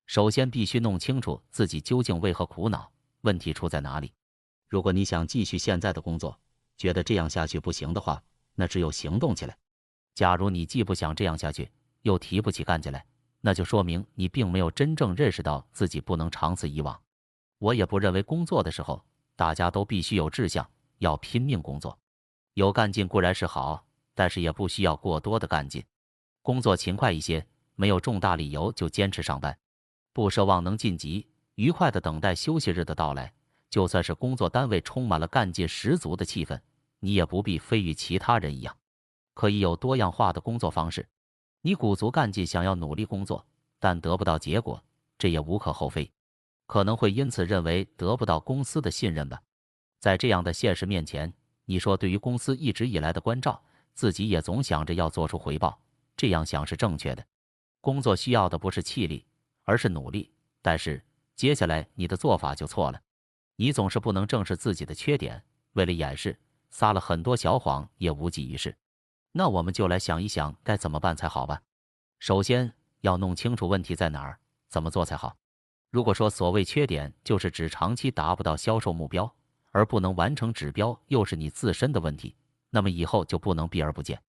首先必须弄清楚自己究竟为何苦恼，问题出在哪里。如果你想继续现在的工作，觉得这样下去不行的话，那只有行动起来。假如你既不想这样下去，又提不起干劲来，那就说明你并没有真正认识到自己不能长此以往。我也不认为工作的时候大家都必须有志向，要拼命工作。有干劲固然是好，但是也不需要过多的干劲。工作勤快一些，没有重大理由就坚持上班，不奢望能晋级，愉快地等待休息日的到来。就算是工作单位充满了干劲十足的气氛，你也不必非与其他人一样，可以有多样化的工作方式。你鼓足干劲想要努力工作，但得不到结果，这也无可厚非，可能会因此认为得不到公司的信任吧。在这样的现实面前，你说对于公司一直以来的关照，自己也总想着要做出回报，这样想是正确的。工作需要的不是气力，而是努力。但是接下来你的做法就错了，你总是不能正视自己的缺点，为了掩饰，撒了很多小谎也无济于事。那我们就来想一想该怎么办才好吧。首先要弄清楚问题在哪儿，怎么做才好。如果说所谓缺点就是指长期达不到销售目标，而不能完成指标又是你自身的问题，那么以后就不能避而不见，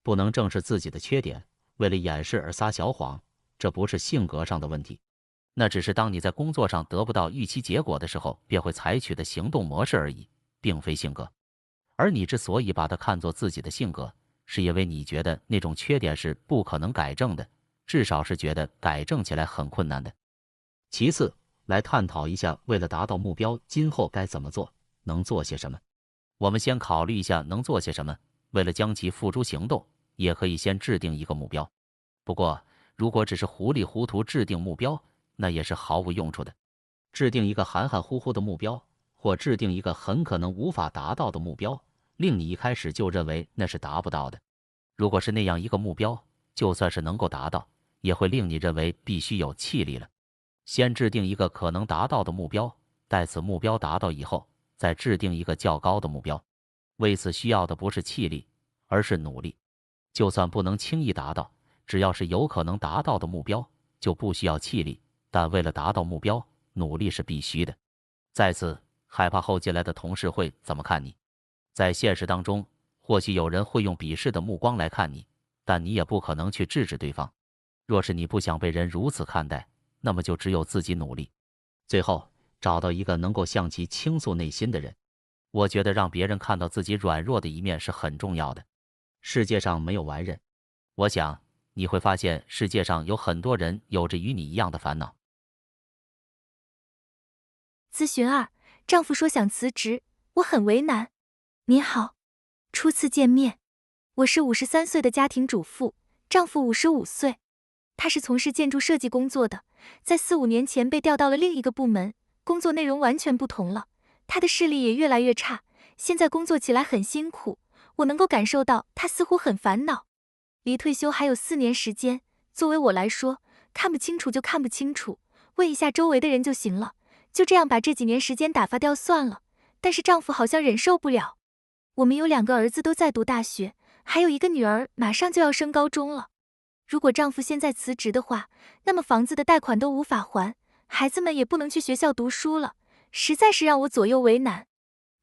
不能正视自己的缺点，为了掩饰而撒小谎，这不是性格上的问题，那只是当你在工作上得不到预期结果的时候便会采取的行动模式而已，并非性格。而你之所以把它看作自己的性格，是因为你觉得那种缺点是不可能改正的，至少是觉得改正起来很困难的。其次，来探讨一下为了达到目标，今后该怎么做，能做些什么。我们先考虑一下能做些什么，为了将其付诸行动，也可以先制定一个目标。不过，如果只是糊里糊涂制定目标，那也是毫无用处的。制定一个含含糊糊的目标，或制定一个很可能无法达到的目标，令你一开始就认为那是达不到的。如果是那样一个目标，就算是能够达到，也会令你认为必须有气力了。先制定一个可能达到的目标，待此目标达到以后，再制定一个较高的目标。为此需要的不是气力，而是努力。就算不能轻易达到，只要是有可能达到的目标，就不需要气力，但为了达到目标，努力是必须的。再次，害怕后进来的同事会怎么看你？在现实当中，或许有人会用鄙视的目光来看你，但你也不可能去制止对方。若是你不想被人如此看待，那么就只有自己努力。最后，找到一个能够向其倾诉内心的人。我觉得让别人看到自己软弱的一面是很重要的。世界上没有完人，我想你会发现世界上有很多人有着与你一样的烦恼。咨询2，丈夫说想辞职，我很为难。您好，初次见面，我是53岁的家庭主妇，丈夫55岁，他是从事建筑设计工作的，在4、5年前被调到了另一个部门，工作内容完全不同了，他的视力也越来越差，现在工作起来很辛苦，我能够感受到他似乎很烦恼。离退休还有4年时间，作为我来说，看不清楚就看不清楚，问一下周围的人就行了，就这样把这几年时间打发掉算了。但是丈夫好像忍受不了。我们有2个儿子都在读大学，还有一个女儿马上就要升高中了。如果丈夫现在辞职的话，那么房子的贷款都无法还，孩子们也不能去学校读书了，实在是让我左右为难。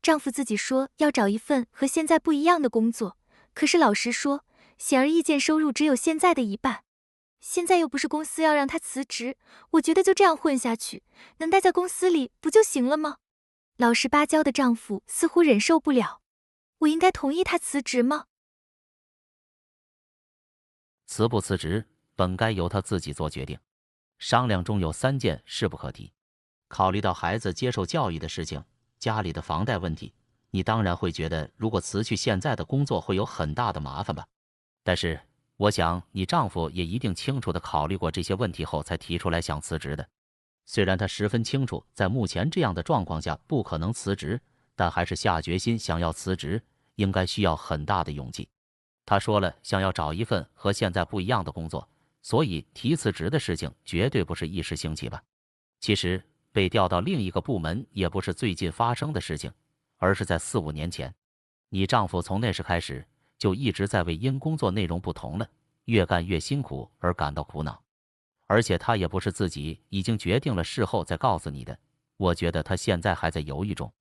丈夫自己说要找一份和现在不一样的工作，可是老实说，显而易见收入只有现在的一半。现在又不是公司要让他辞职，我觉得就这样混下去，能待在公司里不就行了吗？老实巴交的丈夫似乎忍受不了，我应该同意他辞职吗？辞不辞职，本该由他自己做决定。商量中有3件事不可提。考虑到孩子接受教育的事情，家里的房贷问题，你当然会觉得如果辞去现在的工作会有很大的麻烦吧。但是我想你丈夫也一定清楚地考虑过这些问题后才提出来想辞职的。虽然他十分清楚在目前这样的状况下不可能辞职，但还是下决心想要辞职，应该需要很大的勇气。他说了想要找一份和现在不一样的工作，所以提辞职的事情绝对不是一时兴起吧。其实被调到另一个部门也不是最近发生的事情，而是在4、5年前。你丈夫从那时开始就一直在为因工作内容不同了，越干越辛苦而感到苦恼。而且他也不是自己已经决定了事后再告诉你的，我觉得他现在还在犹豫中。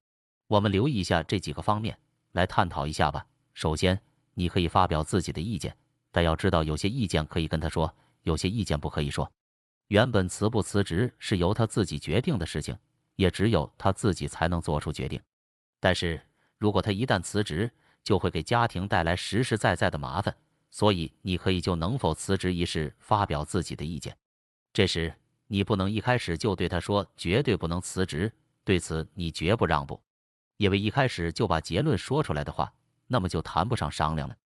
我们留意一下这几个方面来探讨一下吧。首先，你可以发表自己的意见，但要知道有些意见可以跟他说，有些意见不可以说。原本辞不辞职是由他自己决定的事情，也只有他自己才能做出决定。但是如果他一旦辞职，就会给家庭带来实实在在的麻烦，所以你可以就能否辞职一事发表自己的意见。这时你不能一开始就对他说绝对不能辞职，对此你绝不让步，因为一开始就把结论说出来的话，那么就谈不上商量了。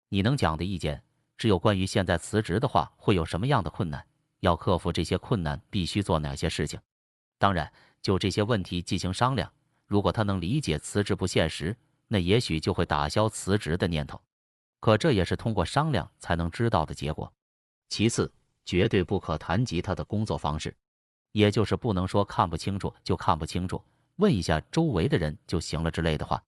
你能讲的意见只有关于现在辞职的话会有什么样的困难，要克服这些困难必须做哪些事情。当然就这些问题进行商量，如果他能理解辞职不现实，那也许就会打消辞职的念头。可这也是通过商量才能知道的结果。其次，绝对不可谈及他的工作方式，也就是不能说看不清楚就看不清楚，问一下周围的人就行了之类的话。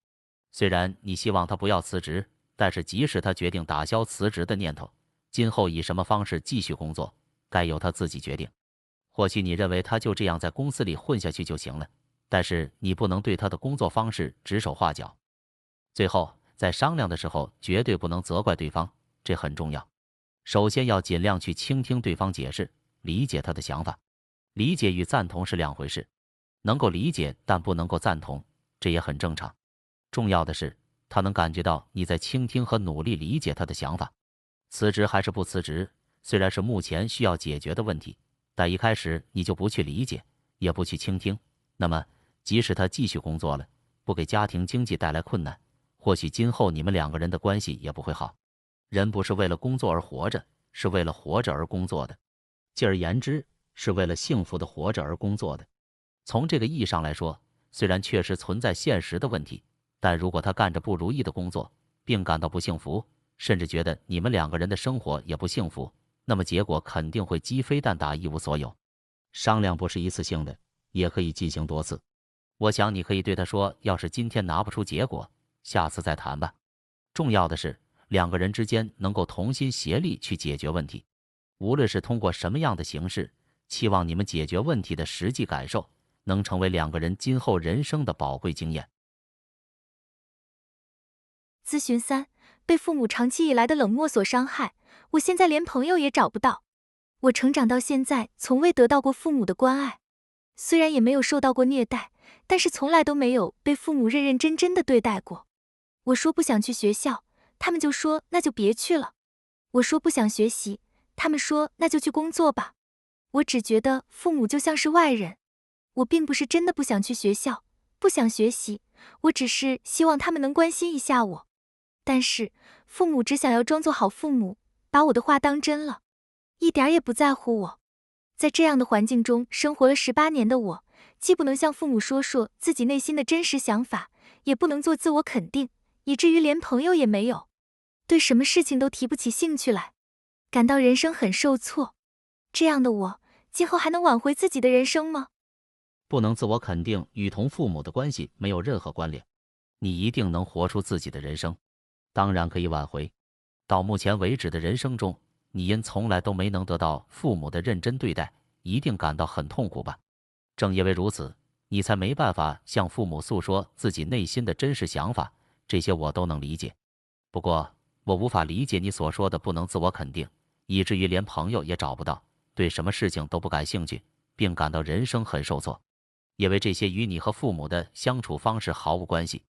虽然你希望他不要辞职，但是即使他决定打消辞职的念头，今后以什么方式继续工作，该由他自己决定。或许你认为他就这样在公司里混下去就行了，但是你不能对他的工作方式指手画脚。最后，在商量的时候绝对不能责怪对方，这很重要。首先要尽量去倾听对方解释，理解他的想法。理解与赞同是两回事，能够理解但不能够赞同，这也很正常。重要的是他能感觉到你在倾听和努力理解他的想法。辞职还是不辞职，虽然是目前需要解决的问题，但一开始你就不去理解，也不去倾听，那么即使他继续工作了，不给家庭经济带来困难，或许今后你们2个人的关系也不会好。人不是为了工作而活着，是为了活着而工作的。进而言之，是为了幸福的活着而工作的。从这个意义上来说，虽然确实存在现实的问题，但如果他干着不如意的工作，并感到不幸福，甚至觉得你们两个人的生活也不幸福，那么结果肯定会鸡飞蛋打，一无所有。商量不是一次性的，也可以进行多次。我想你可以对他说，要是今天拿不出结果，下次再谈吧。重要的是，两个人之间能够同心协力去解决问题，无论是通过什么样的形式，期望你们解决问题的实际感受能成为两个人今后人生的宝贵经验。咨询3：被父母长期以来的冷漠所伤害，我现在连朋友也找不到。我成长到现在，从未得到过父母的关爱，虽然也没有受到过虐待，但是从来都没有被父母认认真真的对待过。我说不想去学校，他们就说那就别去了。我说不想学习，他们说那就去工作吧。我只觉得父母就像是外人。我并不是真的不想去学校，不想学习，我只是希望他们能关心一下我。但是父母只想要装作好父母，把我的话当真了，一点也不在乎我。在这样的环境中生活了18年的我，既不能向父母说自己内心的真实想法，也不能做自我肯定，以至于连朋友也没有，对什么事情都提不起兴趣来，感到人生很受挫。这样的我，今后还能挽回自己的人生吗？不能自我肯定与同父母的关系没有任何关联，你一定能活出自己的人生，当然可以挽回。到目前为止的人生中，你因从来都没能得到父母的认真对待，一定感到很痛苦吧？正因为如此，你才没办法向父母诉说自己内心的真实想法，这些我都能理解。不过，我无法理解你所说的不能自我肯定，以至于连朋友也找不到，对什么事情都不感兴趣，并感到人生很受挫。因为这些与你和父母的相处方式毫无关系。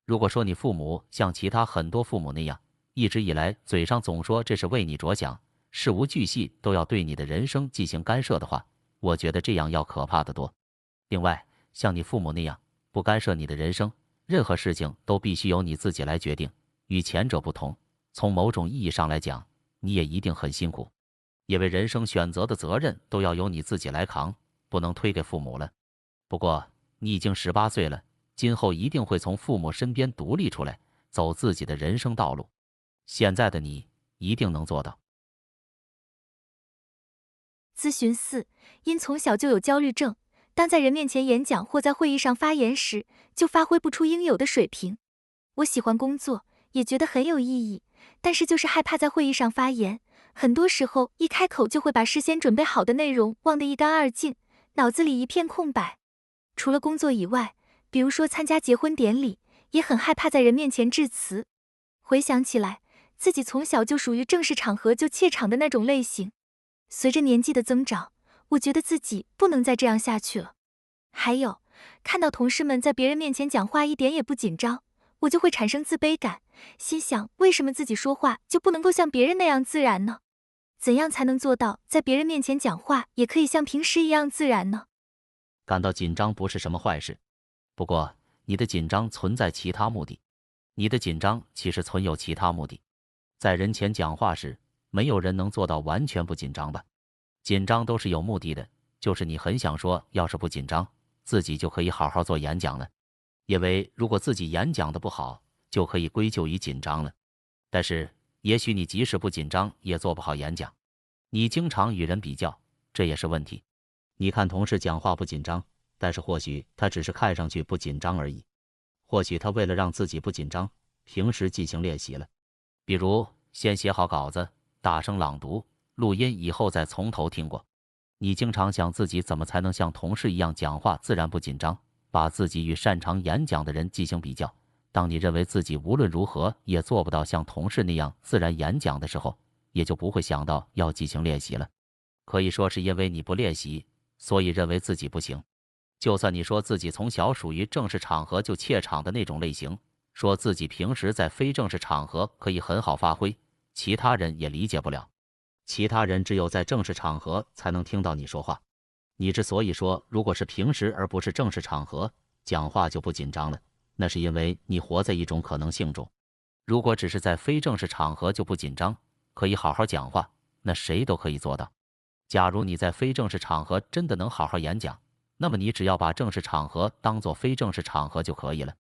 如果说你父母像其他很多父母那样，一直以来嘴上总说这是为你着想，事无巨细都要对你的人生进行干涉的话，我觉得这样要可怕得多。另外，像你父母那样不干涉你的人生，任何事情都必须由你自己来决定，与前者不同，从某种意义上来讲，你也一定很辛苦，因为人生选择的责任都要由你自己来扛，不能推给父母了。不过，你已经18岁了，今后一定会从父母身边独立出来，走自己的人生道路。现在的你一定能做到。咨询4：因从小就有焦虑症，当在人面前演讲或在会议上发言时，就发挥不出应有的水平。我喜欢工作，也觉得很有意义，但是就是害怕在会议上发言，很多时候一开口就会把事先准备好的内容忘得一干二净，脑子里一片空白。除了工作以外，比如说参加结婚典礼，也很害怕在人面前致辞。回想起来，自己从小就属于正式场合就怯场的那种类型。随着年纪的增长，我觉得自己不能再这样下去了。还有，看到同事们在别人面前讲话一点也不紧张，我就会产生自卑感，心想为什么自己说话就不能够像别人那样自然呢？怎样才能做到在别人面前讲话也可以像平时一样自然呢？感到紧张不是什么坏事，不过你的紧张存在其他目的。你的紧张其实存有其他目的。在人前讲话时，没有人能做到完全不紧张吧？紧张都是有目的的，就是你很想说，要是不紧张，自己就可以好好做演讲了。因为如果自己演讲的不好，就可以归咎于紧张了。但是，也许你即使不紧张，也做不好演讲。你经常与人比较，这也是问题。你看同事讲话不紧张，但是或许他只是看上去不紧张而已。或许他为了让自己不紧张，平时进行练习了。比如，先写好稿子，大声朗读，录音以后再从头听过。你经常想自己怎么才能像同事一样讲话自然不紧张，把自己与擅长演讲的人进行比较。当你认为自己无论如何也做不到像同事那样自然演讲的时候，也就不会想到要进行练习了。可以说是因为你不练习，所以认为自己不行。就算你说自己从小属于正式场合就怯场的那种类型，说自己平时在非正式场合可以很好发挥，其他人也理解不了。其他人只有在正式场合才能听到你说话。你之所以说如果是平时而不是正式场合，讲话就不紧张了，那是因为你活在一种可能性中。如果只是在非正式场合就不紧张，可以好好讲话，那谁都可以做到。假如你在非正式场合真的能好好演讲，那么你只要把正式场合当作非正式场合就可以了。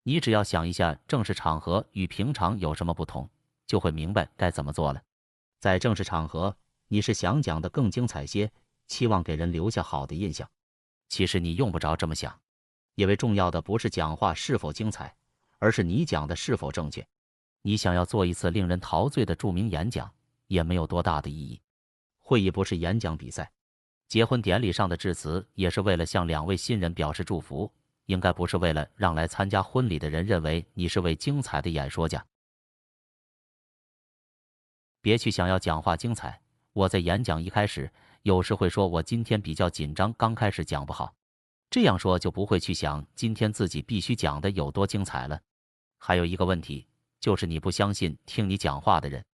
你只要想一下正式场合与平常有什么不同，就会明白该怎么做了。在正式场合，你是想讲的更精彩些，期望给人留下好的印象。其实你用不着这么想，因为重要的不是讲话是否精彩，而是你讲的是否正确。你想要做一次令人陶醉的著名演讲，也没有多大的意义。会议不是演讲比赛，结婚典礼上的致辞也是为了向2位新人表示祝福，应该不是为了让来参加婚礼的人认为你是位精彩的演说家。别去想要讲话精彩。我在演讲一开始，有时会说我今天比较紧张，刚开始讲不好。这样说就不会去想今天自己必须讲的有多精彩了。还有一个问题，就是你不相信听你讲话的人。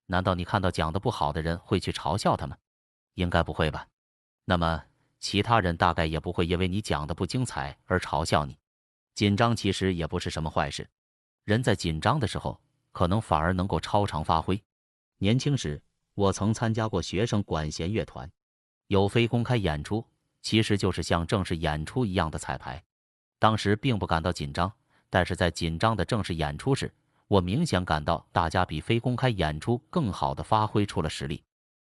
难道你看到讲得不好的人会去嘲笑他吗？应该不会吧。那么其他人大概也不会因为你讲得不精彩而嘲笑你。紧张其实也不是什么坏事，人在紧张的时候，可能反而能够超常发挥。年轻时，我曾参加过学生管弦乐团，有非公开演出，其实就是像正式演出一样的彩排。当时并不感到紧张，但是在紧张的正式演出时，我明显感到大家比非公开演出更好地发挥出了实力。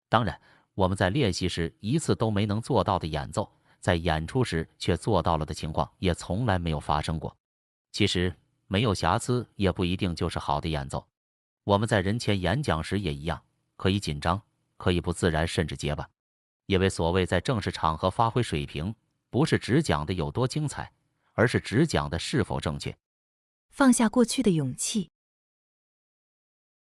当然，我们在练习时一次都没能做到的演奏，在演出时却做到了的情况也从来没有发生过。其实，没有瑕疵也不一定就是好的演奏。我们在人前演讲时也一样，可以紧张，可以不自然，甚至结巴。因为所谓在正式场合发挥水平，不是只讲的有多精彩，而是只讲的是否正确。放下过去的勇气。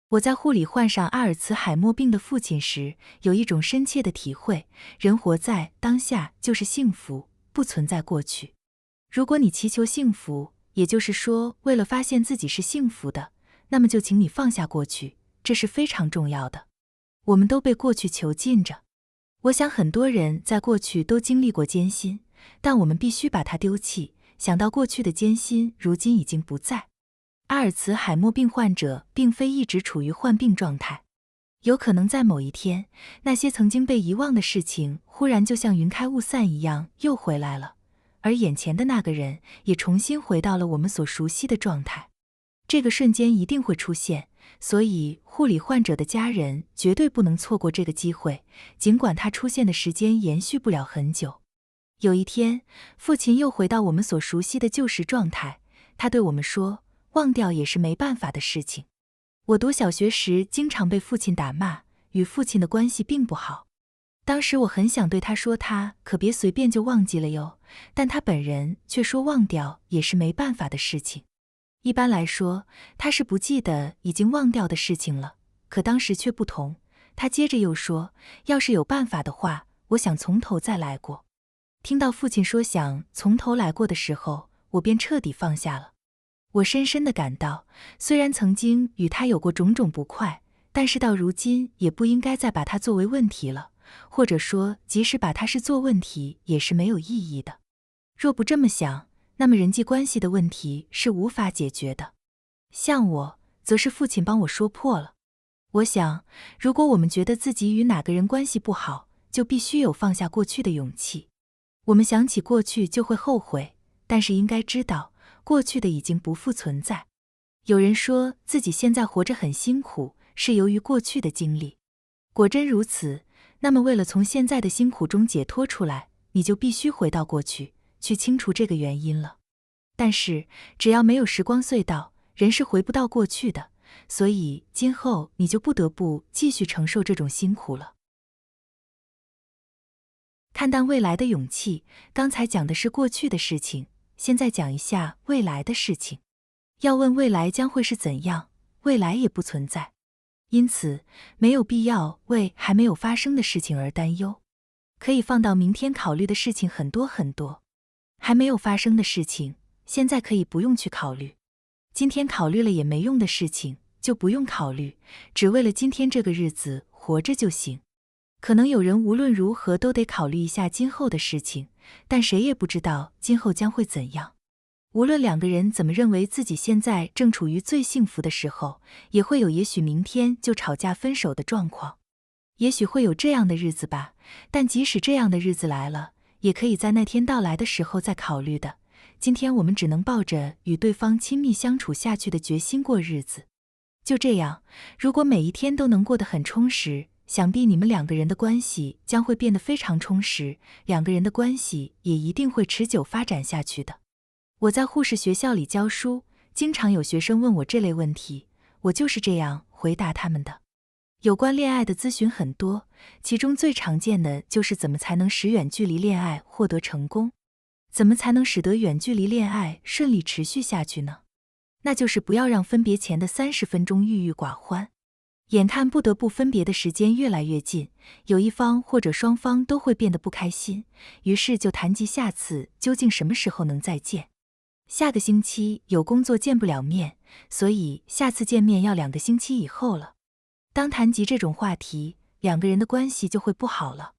我在护理患上阿尔茨海默病的父亲时，有一种深切的体会：人活在当下就是幸福，不存在过去。如果你祈求幸福，也就是说，为了发现自己是幸福的，那么就请你放下过去，这是非常重要的。我们都被过去囚禁着。我想很多人在过去都经历过艰辛，但我们必须把它丢弃。想到过去的艰辛，如今已经不在。阿尔茨海默病患者并非一直处于患病状态，有可能在某一天，那些曾经被遗忘的事情忽然就像云开雾散一样又回来了，而眼前的那个人也重新回到了我们所熟悉的状态。这个瞬间一定会出现，所以护理患者的家人绝对不能错过这个机会，尽管它出现的时间延续不了很久。有一天，父亲又回到我们所熟悉的旧时状态，他对我们说，忘掉也是没办法的事情。我读小学时经常被父亲打骂，与父亲的关系并不好。当时我很想对他说，他可别随便就忘记了哟，但他本人却说忘掉也是没办法的事情。一般来说，他是不记得已经忘掉的事情了，可当时却不同。他接着又说，要是有办法的话，我想从头再来过。听到父亲说想从头来过的时候，我便彻底放下了。我深深地感到，虽然曾经与他有过种种不快，但是到如今也不应该再把它作为问题了，或者说，即使把它视作问题，也是没有意义的。若不这么想，那么人际关系的问题是无法解决的。像我，则是父亲帮我说破了。我想，如果我们觉得自己与哪个人关系不好，就必须有放下过去的勇气。我们想起过去就会后悔，但是应该知道，过去的已经不复存在。有人说自己现在活着很辛苦，是由于过去的经历。果真如此，那么为了从现在的辛苦中解脱出来，你就必须回到过去，去清除这个原因了。但是，只要没有时光隧道，人是回不到过去的，所以今后你就不得不继续承受这种辛苦了。看淡未来的勇气，刚才讲的是过去的事情，现在讲一下未来的事情。要问未来将会是怎样，未来也不存在，因此没有必要为还没有发生的事情而担忧。可以放到明天考虑的事情很多很多，还没有发生的事情，现在可以不用去考虑。今天考虑了也没用的事情，就不用考虑，只为了今天这个日子活着就行。可能有人无论如何都得考虑一下今后的事情，但谁也不知道今后将会怎样。无论两个人怎么认为自己现在正处于最幸福的时候，也会有也许明天就吵架分手的状况。也许会有这样的日子吧，但即使这样的日子来了，也可以在那天到来的时候再考虑的。今天我们只能抱着与对方亲密相处下去的决心过日子。就这样，如果每一天都能过得很充实，想必你们两个人的关系将会变得非常充实，两个人的关系也一定会持久发展下去的。我在护士学校里教书，经常有学生问我这类问题，我就是这样回答他们的。有关恋爱的咨询很多，其中最常见的就是怎么才能使远距离恋爱获得成功？怎么才能使得远距离恋爱顺利持续下去呢？那就是不要让分别前的30分钟郁郁寡欢。眼看不得不分别的时间越来越近，有一方或者双方都会变得不开心，于是就谈及下次究竟什么时候能再见。下个星期有工作见不了面，所以下次见面要2个星期以后了。当谈及这种话题，两个人的关系就会不好了。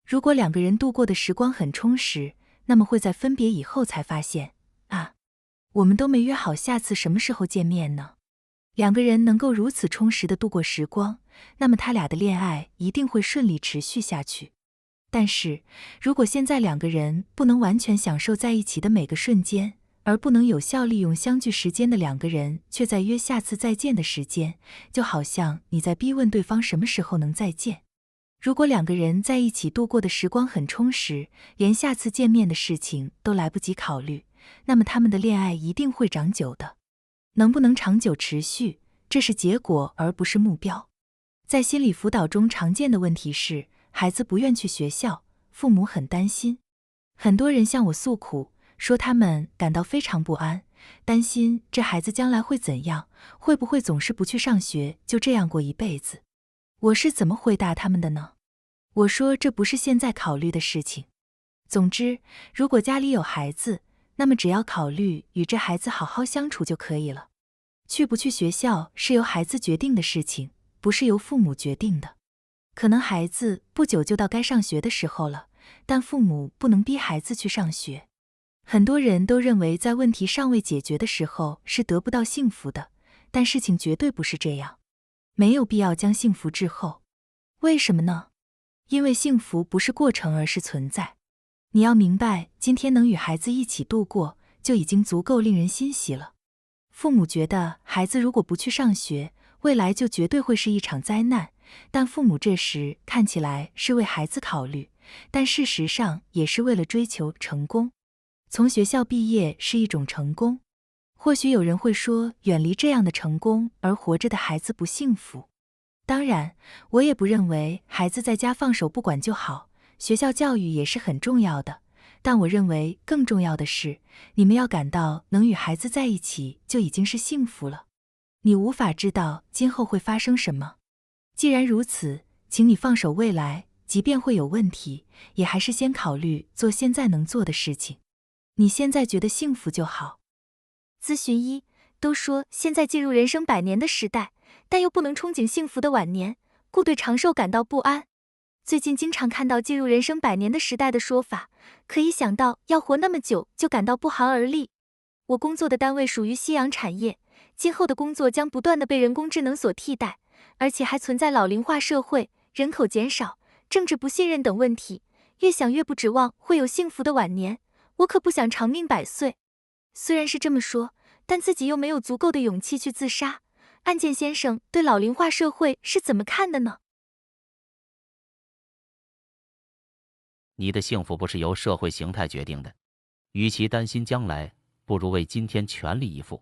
如果两个人度过的时光很充实，那么会在分别以后才发现，我们都没约好下次什么时候见面呢。两个人能够如此充实地度过时光，那么他俩的恋爱一定会顺利持续下去。但是，如果现在两个人不能完全享受在一起的每个瞬间，而不能有效利用相聚时间的两个人却在约下次再见的时间，就好像你在逼问对方什么时候能再见。如果两个人在一起度过的时光很充实，连下次见面的事情都来不及考虑，那么他们的恋爱一定会长久的。能不能长久持续，这是结果而不是目标。在心理辅导中常见的问题是，孩子不愿去学校，父母很担心。很多人向我诉苦，说他们感到非常不安，担心这孩子将来会怎样，会不会总是不去上学，就这样过一辈子。我是怎么回答他们的呢？我说这不是现在考虑的事情。总之，如果家里有孩子，那么只要考虑与这孩子好好相处就可以了。去不去学校是由孩子决定的事情，不是由父母决定的。可能孩子不久就到该上学的时候了，但父母不能逼孩子去上学。很多人都认为在问题尚未解决的时候是得不到幸福的，但事情绝对不是这样。没有必要将幸福滞后。为什么呢？因为幸福不是过程，而是存在。你要明白，今天能与孩子一起度过，就已经足够令人欣喜了。父母觉得孩子如果不去上学，未来就绝对会是一场灾难，但父母这时看起来是为孩子考虑，但事实上也是为了追求成功。从学校毕业是一种成功。或许有人会说，远离这样的成功而活着的孩子不幸福。当然，我也不认为孩子在家放手不管就好，学校教育也是很重要的。但我认为更重要的是，你们要感到能与孩子在一起就已经是幸福了。你无法知道今后会发生什么。既然如此，请你放手未来，即便会有问题，也还是先考虑做现在能做的事情。你现在觉得幸福就好。咨询1，都说现在进入人生100年的时代，但又不能憧憬幸福的晚年，故对长寿感到不安。最近经常看到进入人生100年的时代的说法，可以想到要活那么久就感到不寒而栗。我工作的单位属于夕阳产业，今后的工作将不断地被人工智能所替代，而且还存在老龄化社会、人口减少、政治不信任等问题，越想越不指望会有幸福的晚年，我可不想长命100岁。虽然是这么说，但自己又没有足够的勇气去自杀。岸见先生对老龄化社会是怎么看的呢？你的幸福不是由社会形态决定的，与其担心将来，不如为今天全力以赴。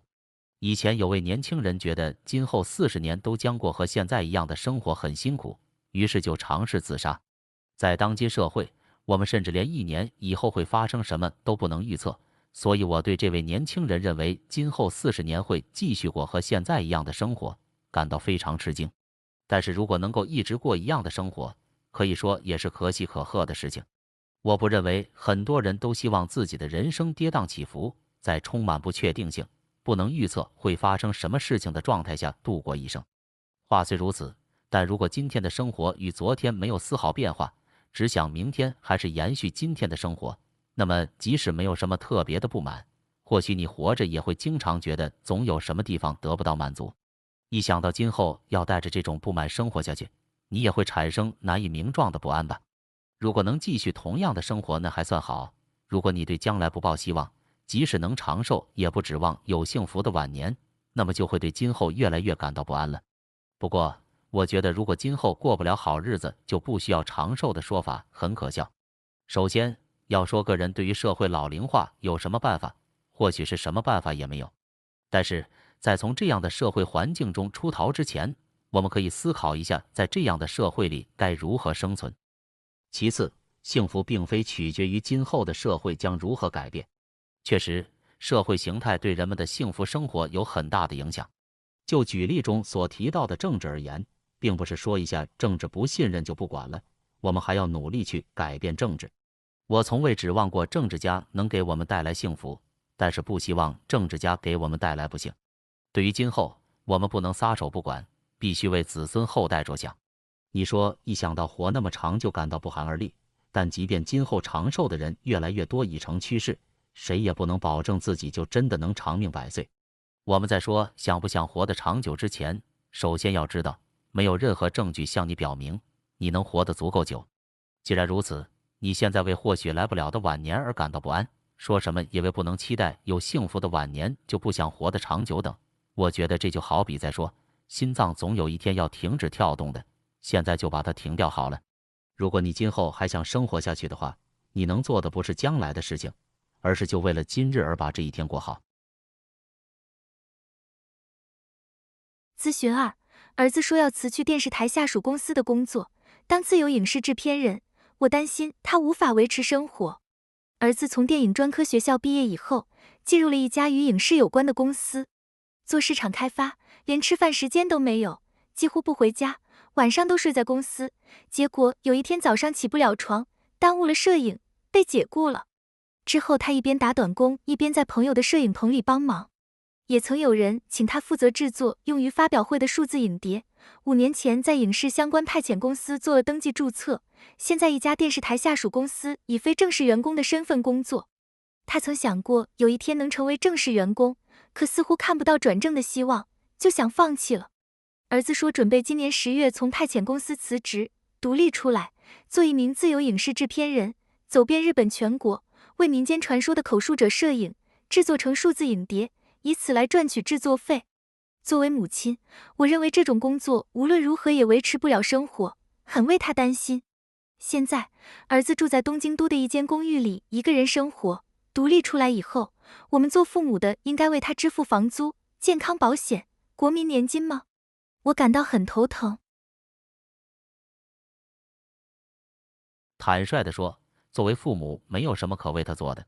以前有位年轻人觉得今后40年都将过和现在一样的生活很辛苦，于是就尝试自杀。在当今社会，我们甚至连1年以后会发生什么都不能预测，所以我对这位年轻人认为今后40年会继续过和现在一样的生活感到非常吃惊。但是如果能够一直过一样的生活，可以说也是可喜可贺的事情。我不认为很多人都希望自己的人生跌宕起伏，在充满不确定性、不能预测会发生什么事情的状态下度过一生。话虽如此，但如果今天的生活与昨天没有丝毫变化，只想明天还是延续今天的生活，那么即使没有什么特别的不满，或许你活着也会经常觉得总有什么地方得不到满足。一想到今后要带着这种不满生活下去，你也会产生难以名状的不安吧？如果能继续同样的生活，那还算好；如果你对将来不抱希望，即使能长寿，也不指望有幸福的晚年，那么就会对今后越来越感到不安了。不过，我觉得如果今后过不了好日子，就不需要长寿的说法很可笑。首先，要说个人对于社会老龄化有什么办法，或许是什么办法也没有。但是在从这样的社会环境中出逃之前，我们可以思考一下，在这样的社会里该如何生存。其次，幸福并非取决于今后的社会将如何改变。确实，社会形态对人们的幸福生活有很大的影响。就举例中所提到的政治而言，并不是说一下政治不信任就不管了，我们还要努力去改变政治。我从未指望过政治家能给我们带来幸福，但是不希望政治家给我们带来不幸。对于今后，我们不能撒手不管，必须为子孙后代着想。你说一想到活那么长就感到不寒而栗，但即便今后长寿的人越来越多已成趋势，谁也不能保证自己就真的能长命百岁。我们在说想不想活得长久之前，首先要知道，没有任何证据向你表明你能活得足够久。既然如此，你现在为或许来不了的晚年而感到不安，说什么也为不能期待有幸福的晚年就不想活得长久等，我觉得这就好比在说，心脏总有一天要停止跳动的，现在就把它停掉好了。如果你今后还想生活下去的话，你能做的不是将来的事情，而是就为了今日而把这一天过好。咨询2，儿子说要辞去电视台下属公司的工作，当自由影视制片人，我担心他无法维持生活。儿子从电影专科学校毕业以后，进入了一家与影视有关的公司，做市场开发，连吃饭时间都没有，几乎不回家，晚上都睡在公司。结果有一天早上起不了床，耽误了摄影，被解雇了。之后他一边打短工，一边在朋友的摄影棚里帮忙。也曾有人请他负责制作用于发表会的数字影碟。5年前在影视相关派遣公司做了登记注册，现在一家电视台下属公司以非正式员工的身份工作。他曾想过有一天能成为正式员工，可似乎看不到转正的希望，就想放弃了。儿子说准备今年10月从派遣公司辞职，独立出来，做一名自由影视制片人，走遍日本全国，为民间传说的口述者摄影，制作成数字影碟，以此来赚取制作费。作为母亲，我认为这种工作无论如何也维持不了生活，很为他担心。现在，儿子住在东京都的一间公寓里，一个人生活。独立出来以后，我们做父母的应该为他支付房租、健康保险、国民年金吗？我感到很头疼。坦率地说，作为父母，没有什么可为他做的。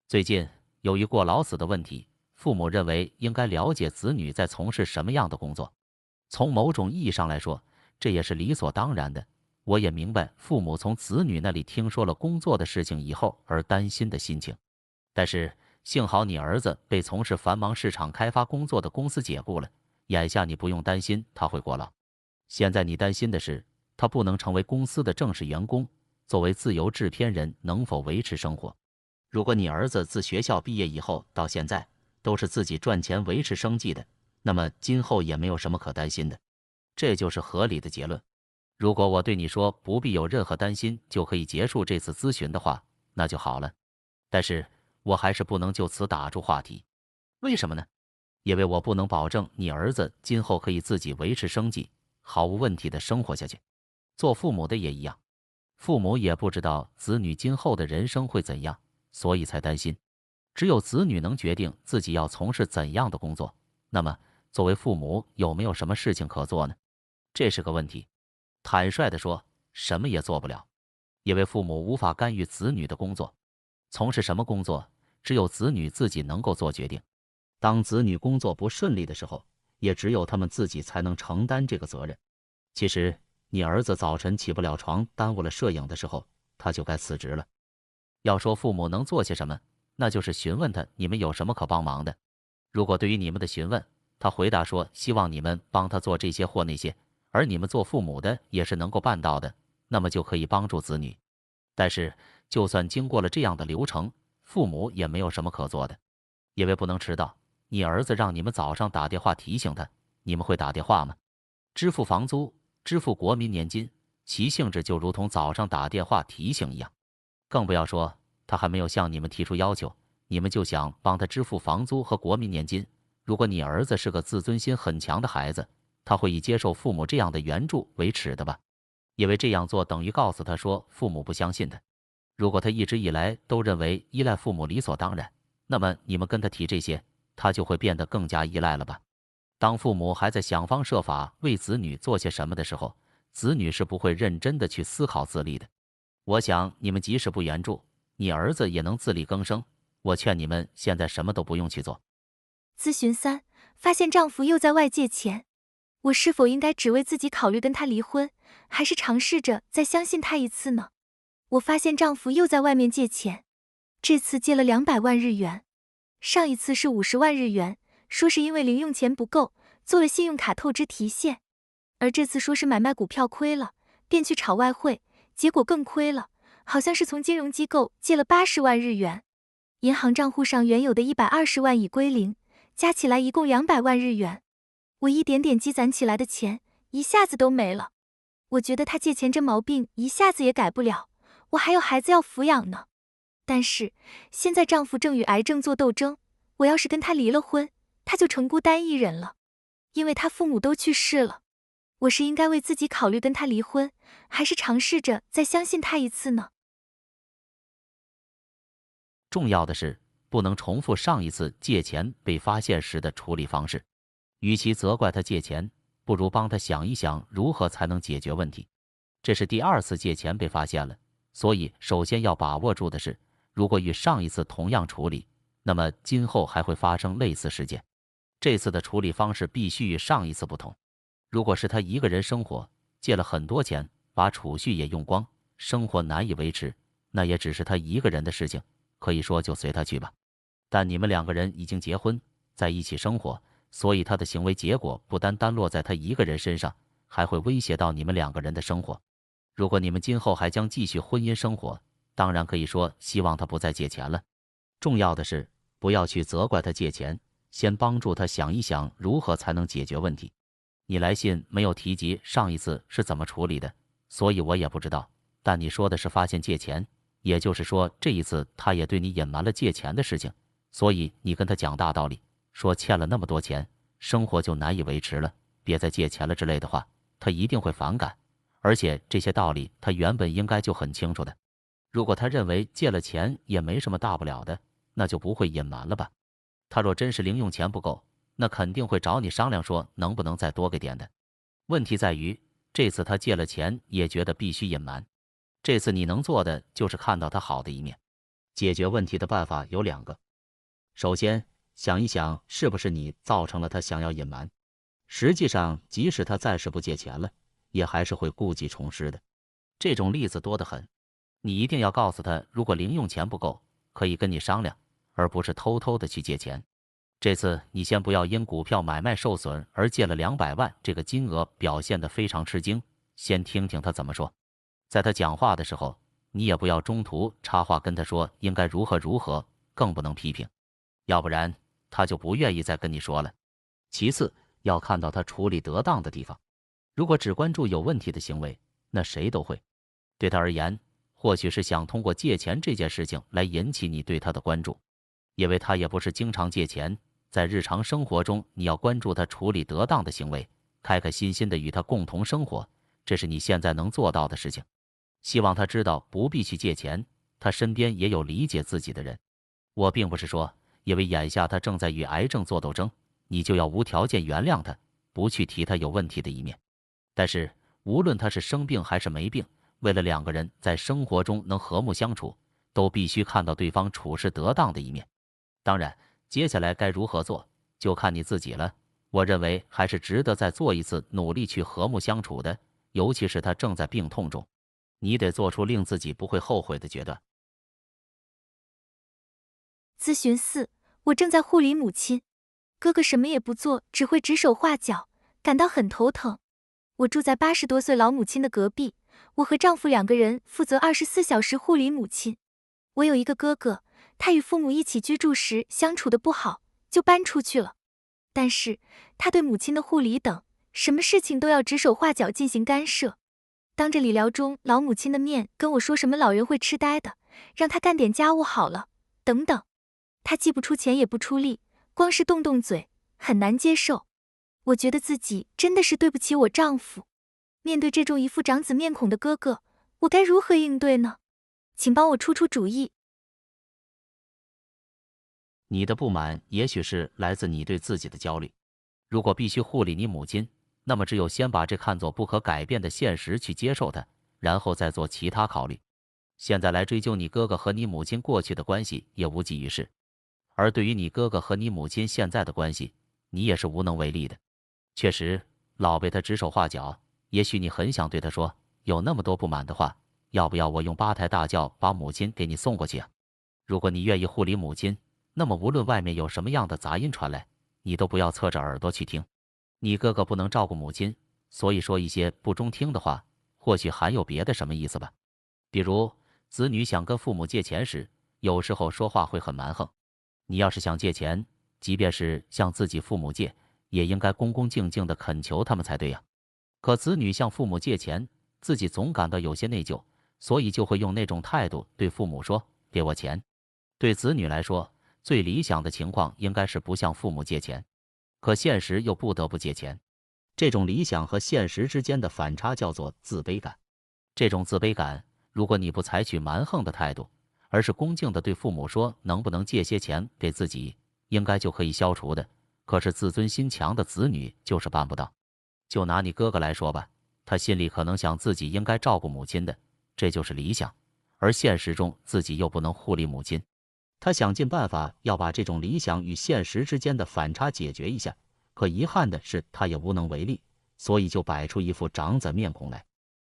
最近，由于过劳死的问题，父母认为应该了解子女在从事什么样的工作。从某种意义上来说，这也是理所当然的。我也明白父母从子女那里听说了工作的事情以后而担心的心情。但是幸好你儿子被从事繁忙市场开发工作的公司解雇了，眼下你不用担心他会过劳。现在你担心的是他不能成为公司的正式员工，作为自由制片人能否维持生活。如果你儿子自学校毕业以后到现在都是自己赚钱维持生计的，那么今后也没有什么可担心的，这就是合理的结论。如果我对你说不必有任何担心就可以结束这次咨询的话，那就好了。但是我还是不能就此打住话题。为什么呢？因为我不能保证你儿子今后可以自己维持生计，毫无问题的生活下去。做父母的也一样，父母也不知道子女今后的人生会怎样，所以才担心。只有子女能决定自己要从事怎样的工作，那么作为父母有没有什么事情可做呢？这是个问题。坦率地说，什么也做不了，因为父母无法干预子女的工作。从事什么工作，只有子女自己能够做决定。当子女工作不顺利的时候，也只有他们自己才能承担这个责任。其实，你儿子早晨起不了床，耽误了摄影的时候，他就该辞职了。要说父母能做些什么，那就是询问他你们有什么可帮忙的。如果对于你们的询问，他回答说希望你们帮他做这些或那些，而你们做父母的也是能够办到的，那么就可以帮助子女。但是就算经过了这样的流程，父母也没有什么可做的，因为不能迟到。你儿子让你们早上打电话提醒他，你们会打电话吗？支付房租、支付国民年金，其性质就如同早上打电话提醒一样。更不要说他还没有向你们提出要求，你们就想帮他支付房租和国民年金。如果你儿子是个自尊心很强的孩子，他会以接受父母这样的援助为耻的吧？因为这样做等于告诉他说父母不相信他。如果他一直以来都认为依赖父母理所当然，那么你们跟他提这些，他就会变得更加依赖了吧？当父母还在想方设法为子女做些什么的时候，子女是不会认真的去思考自立的。我想你们即使不援助，你儿子也能自力更生。我劝你们现在什么都不用去做。咨询3，发现丈夫又在外借钱，我是否应该只为自己考虑跟他离婚，还是尝试着再相信他一次呢？我发现丈夫又在外面借钱，这次借了200万日元，上一次是50万日元，说是因为零用钱不够，做了信用卡透支提现，而这次说是买卖股票亏了，便去炒外汇，结果更亏了，好像是从金融机构借了80万日元，银行账户上原有的120万已归零，加起来一共200万日元，我一点点积攒起来的钱一下子都没了。我觉得他借钱这毛病一下子也改不了，我还有孩子要抚养呢。但是现在丈夫正与癌症做斗争，我要是跟他离了婚，他就成孤单一人了，因为他父母都去世了。我是应该为自己考虑跟他离婚，还是尝试着再相信他一次呢？重要的是不能重复上一次借钱被发现时的处理方式。与其责怪他借钱，不如帮他想一想如何才能解决问题。这是第2次借钱被发现了，所以首先要把握住的是，如果与上一次同样处理，那么今后还会发生类似事件。这次的处理方式必须与上一次不同。如果是他一个人生活，借了很多钱，把储蓄也用光，生活难以维持，那也只是他一个人的事情，可以说就随他去吧。但你们2个人已经结婚，在一起生活，所以他的行为结果不单单落在他一个人身上，还会威胁到你们2个人的生活。如果你们今后还将继续婚姻生活，当然可以说希望他不再借钱了。重要的是不要去责怪他借钱，先帮助他想一想如何才能解决问题。你来信没有提及上一次是怎么处理的，所以我也不知道，但你说的是发现借钱，也就是说这一次他也对你隐瞒了借钱的事情，所以你跟他讲大道理，说欠了那么多钱，生活就难以维持了，别再借钱了之类的话，他一定会反感。而且这些道理他原本应该就很清楚的。如果他认为借了钱也没什么大不了的，那就不会隐瞒了吧。他若真是零用钱不够，那肯定会找你商量说能不能再多给点的。问题在于这次他借了钱也觉得必须隐瞒。这次你能做的就是看到他好的一面。解决问题的办法有2个。首先想一想是不是你造成了他想要隐瞒。实际上即使他暂时不借钱了，也还是会故技重施的。这种例子多得很。你一定要告诉他，如果零用钱不够，可以跟你商量，而不是偷偷的去借钱。这次你先不要因股票买卖受损而借了200万这个金额表现得非常吃惊，先听听他怎么说。在他讲话的时候，你也不要中途插话跟他说应该如何如何，更不能批评，要不然他就不愿意再跟你说了。其次，要看到他处理得当的地方。如果只关注有问题的行为，那谁都会。对他而言，或许是想通过借钱这件事情来引起你对他的关注，因为他也不是经常借钱。在日常生活中，你要关注他处理得当的行为，开开心心的与他共同生活，这是你现在能做到的事情。希望他知道不必去借钱，他身边也有理解自己的人。我并不是说，因为眼下他正在与癌症做斗争，你就要无条件原谅他，不去提他有问题的一面。但是，无论他是生病还是没病，为了2个人在生活中能和睦相处，都必须看到对方处事得当的一面。当然，接下来该如何做，就看你自己了。我认为还是值得再做一次努力去和睦相处的，尤其是他正在病痛中，你得做出令自己不会后悔的决断。咨询4，我正在护理母亲，哥哥什么也不做，只会指手画脚，感到很头疼。我住在80多岁老母亲的隔壁，我和丈夫2个人负责24小时护理母亲。我有一个哥哥，他与父母一起居住时相处的不好，就搬出去了。但是他对母亲的护理等什么事情都要指手画脚进行干涉。当着理疗中老母亲的面跟我说什么老人会痴呆的，让他干点家务好了，等等。他既不出钱也不出力，光是动动嘴，很难接受。我觉得自己真的是对不起我丈夫。面对这种一副长子面孔的哥哥，我该如何应对呢？请帮我出出主意。你的不满也许是来自你对自己的焦虑。如果必须护理你母亲，那么只有先把这看作不可改变的现实去接受它，然后再做其他考虑。现在来追究你哥哥和你母亲过去的关系也无济于事，而对于你哥哥和你母亲现在的关系，你也是无能为力的。确实，老被他指手画脚，也许你很想对他说，有那么多不满的话，要不要我用8抬大轿把母亲给你送过去啊？如果你愿意护理母亲，那么无论外面有什么样的杂音传来，你都不要侧着耳朵去听。你哥哥不能照顾母亲，所以说一些不中听的话，或许还有别的什么意思吧。比如子女想跟父母借钱时，有时候说话会很蛮横。你要是想借钱，即便是向自己父母借，也应该恭恭敬敬地恳求他们才对呀。可子女向父母借钱，自己总感到有些内疚，所以就会用那种态度对父母说，给我钱。对子女来说，最理想的情况应该是不向父母借钱，可现实又不得不借钱。这种理想和现实之间的反差叫做自卑感。这种自卑感，如果你不采取蛮横的态度，而是恭敬地对父母说能不能借些钱给自己，应该就可以消除的。可是自尊心强的子女就是办不到。就拿你哥哥来说吧，他心里可能想自己应该照顾母亲的，这就是理想，而现实中自己又不能护理母亲。他想尽办法要把这种理想与现实之间的反差解决一下，可遗憾的是他也无能为力，所以就摆出一副长子面孔来。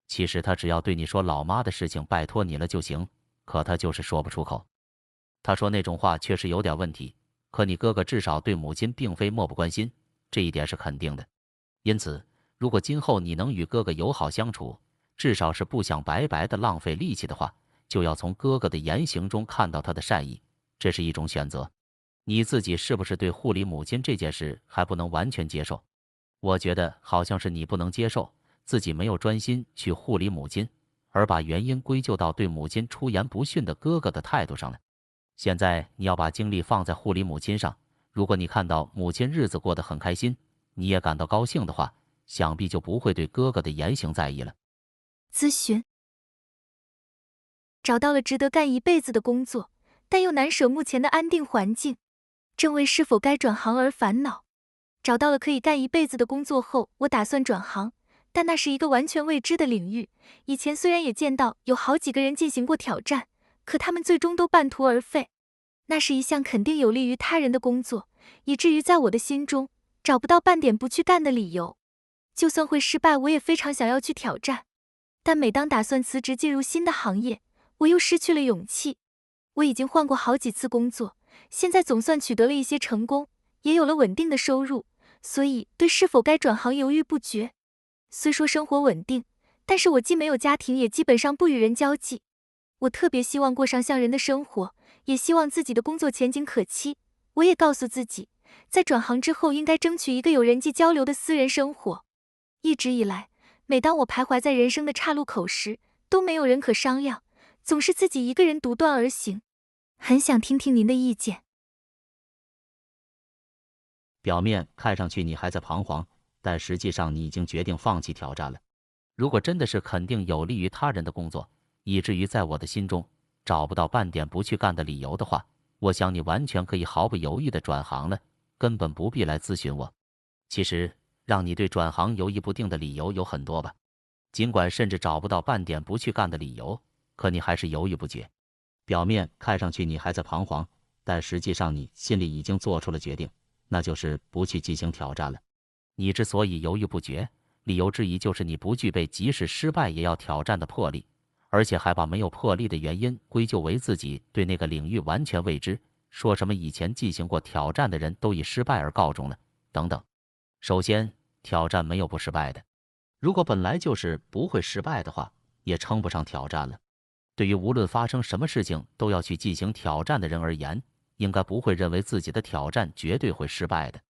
其实他只要对你说老妈的事情拜托你了就行，可他就是说不出口。他说那种话确实有点问题，可你哥哥至少对母亲并非漠不关心，这一点是肯定的。因此，如果今后你能与哥哥友好相处，至少是不想白白的浪费力气的话，就要从哥哥的言行中看到他的善意，这是一种选择。你自己是不是对护理母亲这件事还不能完全接受？我觉得好像是你不能接受自己没有专心去护理母亲，而把原因归咎到对母亲出言不逊的哥哥的态度上了。现在你要把精力放在护理母亲上，如果你看到母亲日子过得很开心，你也感到高兴的话，想必就不会对哥哥的言行在意了。咨询：找到了值得干一辈子的工作，但又难舍目前的安定环境，正为是否该转行而烦恼。找到了可以干一辈子的工作后，我打算转行，但那是一个完全未知的领域。以前虽然也见到有好几个人进行过挑战，可他们最终都半途而废。那是一项肯定有利于他人的工作，以至于在我的心中找不到半点不去干的理由。就算会失败，我也非常想要去挑战。但每当打算辞职进入新的行业，我又失去了勇气。我已经换过好几次工作，现在总算取得了一些成功，也有了稳定的收入，所以对是否该转行犹豫不决。虽说生活稳定，但是我既没有家庭，也基本上不与人交际。我特别希望过上像人的生活，也希望自己的工作前景可期。我也告诉自己，在转行之后应该争取一个有人际交流的私人生活。一直以来，每当我徘徊在人生的岔路口时，都没有人可商量，总是自己一个人独断而行。很想听听您的意见。表面看上去你还在彷徨，但实际上你已经决定放弃挑战了。如果真的是肯定有利于他人的工作，以至于在我的心中找不到半点不去干的理由的话，我想你完全可以毫不犹豫地转行了，根本不必来咨询我。其实让你对转行犹豫不定的理由有很多吧，尽管甚至找不到半点不去干的理由，可你还是犹豫不决。表面看上去你还在彷徨，但实际上你心里已经做出了决定，那就是不去进行挑战了。你之所以犹豫不决，理由之一就是你不具备即使失败也要挑战的魄力，而且还把没有魄力的原因归咎为自己对那个领域完全未知，说什么以前进行过挑战的人都以失败而告终了，等等。首先，挑战没有不失败的，如果本来就是不会失败的话，也称不上挑战了。对于无论发生什么事情都要去进行挑战的人而言，应该不会认为自己的挑战绝对会失败的。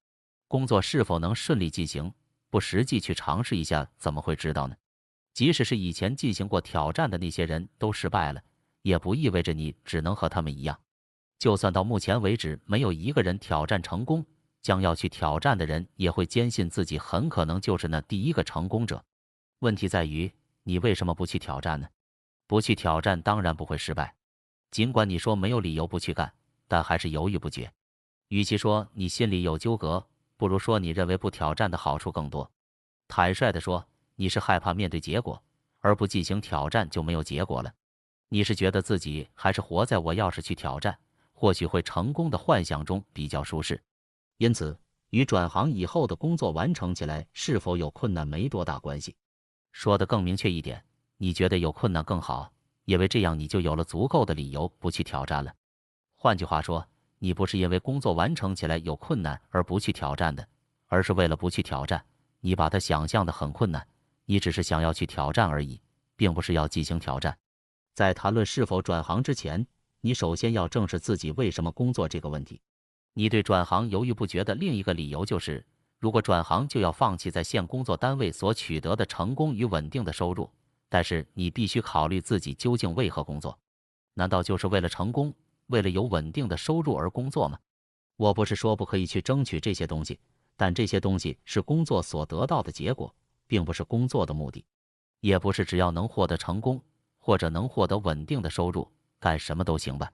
工作是否能顺利进行，不实际去尝试一下，怎么会知道呢？即使是以前进行过挑战的那些人都失败了，也不意味着你只能和他们一样。就算到目前为止没有一个人挑战成功，将要去挑战的人也会坚信自己很可能就是那第一个成功者。问题在于，你为什么不去挑战呢？不去挑战当然不会失败，尽管你说没有理由不去干，但还是犹豫不决。与其说你心里有纠葛，不如说你认为不挑战的好处更多。坦率地说，你是害怕面对结果，而不进行挑战就没有结果了。你是觉得自己还是活在我要是去挑战，或许会成功的幻想中比较舒适。因此，与转行以后的工作完成起来是否有困难没多大关系。说得更明确一点，你觉得有困难更好，因为这样你就有了足够的理由不去挑战了。换句话说，你不是因为工作完成起来有困难而不去挑战的，而是为了不去挑战，你把它想象得很困难，你只是想要去挑战而已，并不是要进行挑战。在谈论是否转行之前，你首先要正视自己为什么工作这个问题。你对转行犹豫不决的另一个理由就是，如果转行就要放弃在现工作单位所取得的成功与稳定的收入，但是你必须考虑自己究竟为何工作。难道就是为了成功，为了有稳定的收入而工作吗？我不是说不可以去争取这些东西，但这些东西是工作所得到的结果，并不是工作的目的。也不是只要能获得成功，或者能获得稳定的收入，干什么都行吧。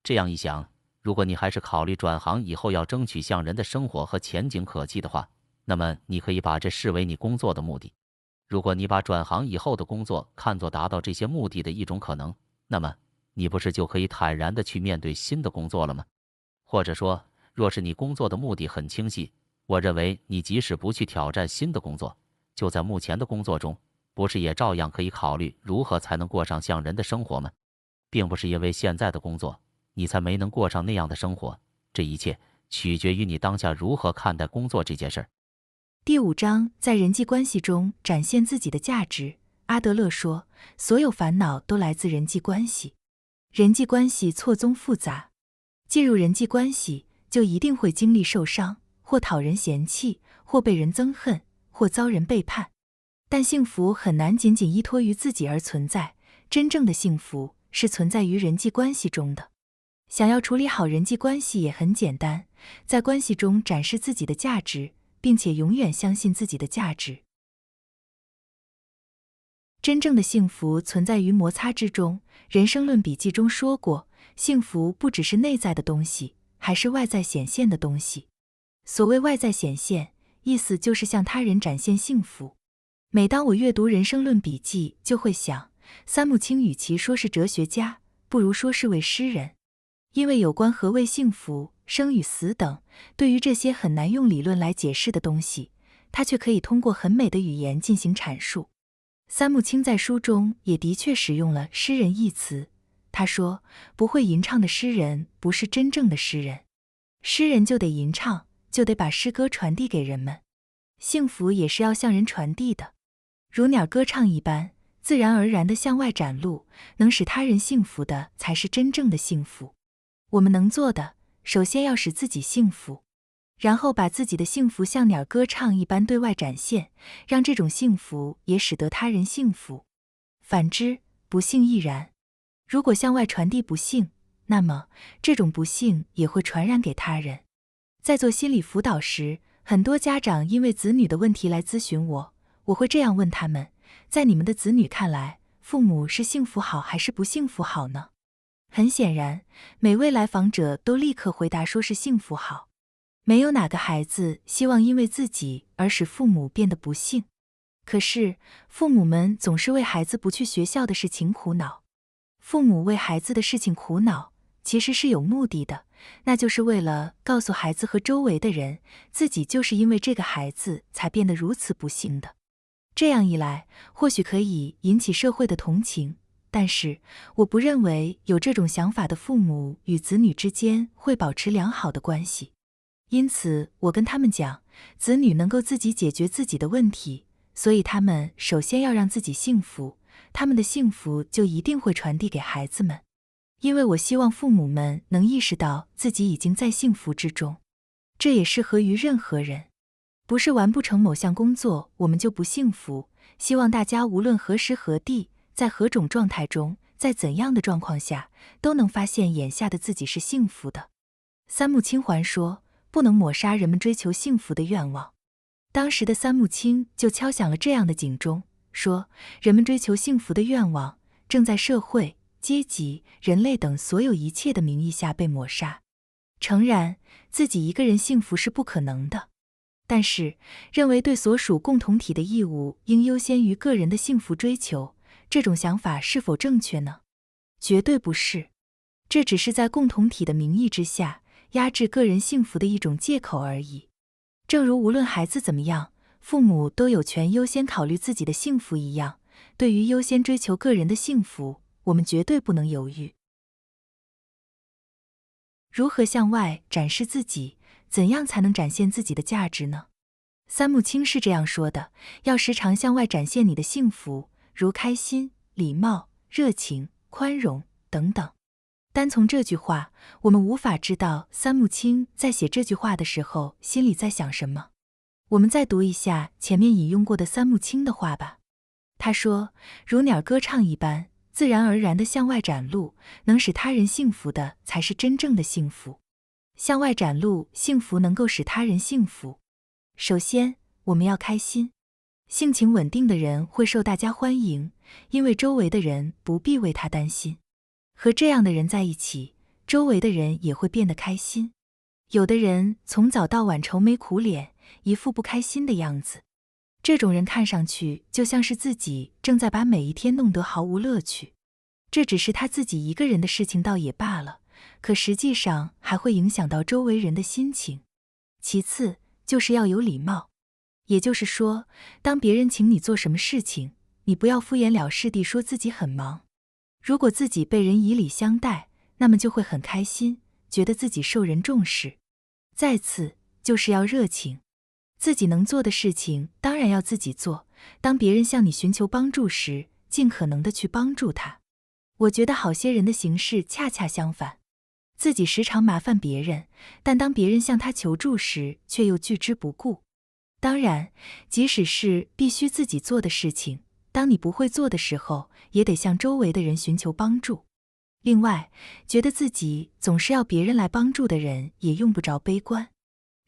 这样一想，如果你还是考虑转行以后要争取像人的生活和前景可期的话，那么你可以把这视为你工作的目的。如果你把转行以后的工作看作达到这些目的的一种可能，那么你不是就可以坦然地去面对新的工作了吗？或者说，若是你工作的目的很清晰，我认为你即使不去挑战新的工作，就在目前的工作中，不是也照样可以考虑如何才能过上像人的生活吗？并不是因为现在的工作，你才没能过上那样的生活，这一切取决于你当下如何看待工作这件事儿。第5章，在人际关系中展现自己的价值。阿德勒说，所有烦恼都来自人际关系。人际关系错综复杂，进入人际关系就一定会经历受伤，或讨人嫌弃，或被人憎恨，或遭人背叛。但幸福很难仅仅依托于自己而存在，真正的幸福是存在于人际关系中的。想要处理好人际关系也很简单，在关系中展示自己的价值，并且永远相信自己的价值。真正的幸福存在于摩擦之中。人生论笔记中说过，幸福不只是内在的东西，还是外在显现的东西。所谓外在显现，意思就是向他人展现幸福。每当我阅读人生论笔记，就会想，三木清与其说是哲学家，不如说是位诗人。因为有关何谓幸福、生与死等，对于这些很难用理论来解释的东西，他却可以通过很美的语言进行阐述。三木清在书中也的确使用了诗人一词，他说，不会吟唱的诗人不是真正的诗人。诗人就得吟唱，就得把诗歌传递给人们。幸福也是要向人传递的，如鸟歌唱一般，自然而然地向外展露，能使他人幸福的才是真正的幸福。我们能做的，首先要使自己幸福，然后把自己的幸福像鸟歌唱一般对外展现，让这种幸福也使得他人幸福。反之，不幸亦然。如果向外传递不幸，那么这种不幸也会传染给他人。在做心理辅导时，很多家长因为子女的问题来咨询我，我会这样问他们，在你们的子女看来，父母是幸福好还是不幸福好呢？很显然，每位来访者都立刻回答说是幸福好。没有哪个孩子希望因为自己而使父母变得不幸。可是，父母们总是为孩子不去学校的事情苦恼。父母为孩子的事情苦恼，其实是有目的的，那就是为了告诉孩子和周围的人，自己就是因为这个孩子才变得如此不幸的。这样一来，或许可以引起社会的同情，但是我不认为有这种想法的父母与子女之间会保持良好的关系。因此，我跟他们讲，子女能够自己解决自己的问题，所以他们首先要让自己幸福，他们的幸福就一定会传递给孩子们。因为我希望父母们能意识到自己已经在幸福之中，这也适合于任何人。不是完不成某项工作我们就不幸福。希望大家无论何时何地，在何种状态中，在怎样的状况下，都能发现眼下的自己是幸福的。三木清还说，不能抹杀人们追求幸福的愿望。当时的三木清就敲响了这样的警钟，说人们追求幸福的愿望正在社会、阶级、人类等所有一切的名义下被抹杀。诚然，自己一个人幸福是不可能的，但是认为对所属共同体的义务应优先于个人的幸福追求，这种想法是否正确呢？绝对不是，这只是在共同体的名义之下压制个人幸福的一种借口而已。正如无论孩子怎么样，父母都有权优先考虑自己的幸福一样，对于优先追求个人的幸福，我们绝对不能犹豫。如何向外展示自己？怎样才能展现自己的价值呢？三木清是这样说的，要时常向外展现你的幸福，如开心、礼貌、热情、宽容等等。单从这句话，我们无法知道三木清在写这句话的时候心里在想什么。我们再读一下前面引用过的三木清的话吧。他说，如鸟歌唱一般，自然而然地向外展露，能使他人幸福的才是真正的幸福。向外展露幸福能够使他人幸福，首先我们要开心。性情稳定的人会受大家欢迎，因为周围的人不必为他担心。和这样的人在一起，周围的人也会变得开心。有的人从早到晚愁眉苦脸，一副不开心的样子，这种人看上去就像是自己正在把每一天弄得毫无乐趣。这只是他自己一个人的事情倒也罢了，可实际上还会影响到周围人的心情。其次就是要有礼貌，也就是说，当别人请你做什么事情，你不要敷衍了事地说自己很忙。如果自己被人以礼相待，那么就会很开心，觉得自己受人重视。再次就是要热情，自己能做的事情当然要自己做，当别人向你寻求帮助时，尽可能的去帮助他。我觉得好些人的行事恰恰相反，自己时常麻烦别人，但当别人向他求助时，却又拒之不顾。当然，即使是必须自己做的事情，当你不会做的时候，也得向周围的人寻求帮助。另外，觉得自己总是要别人来帮助的人，也用不着悲观。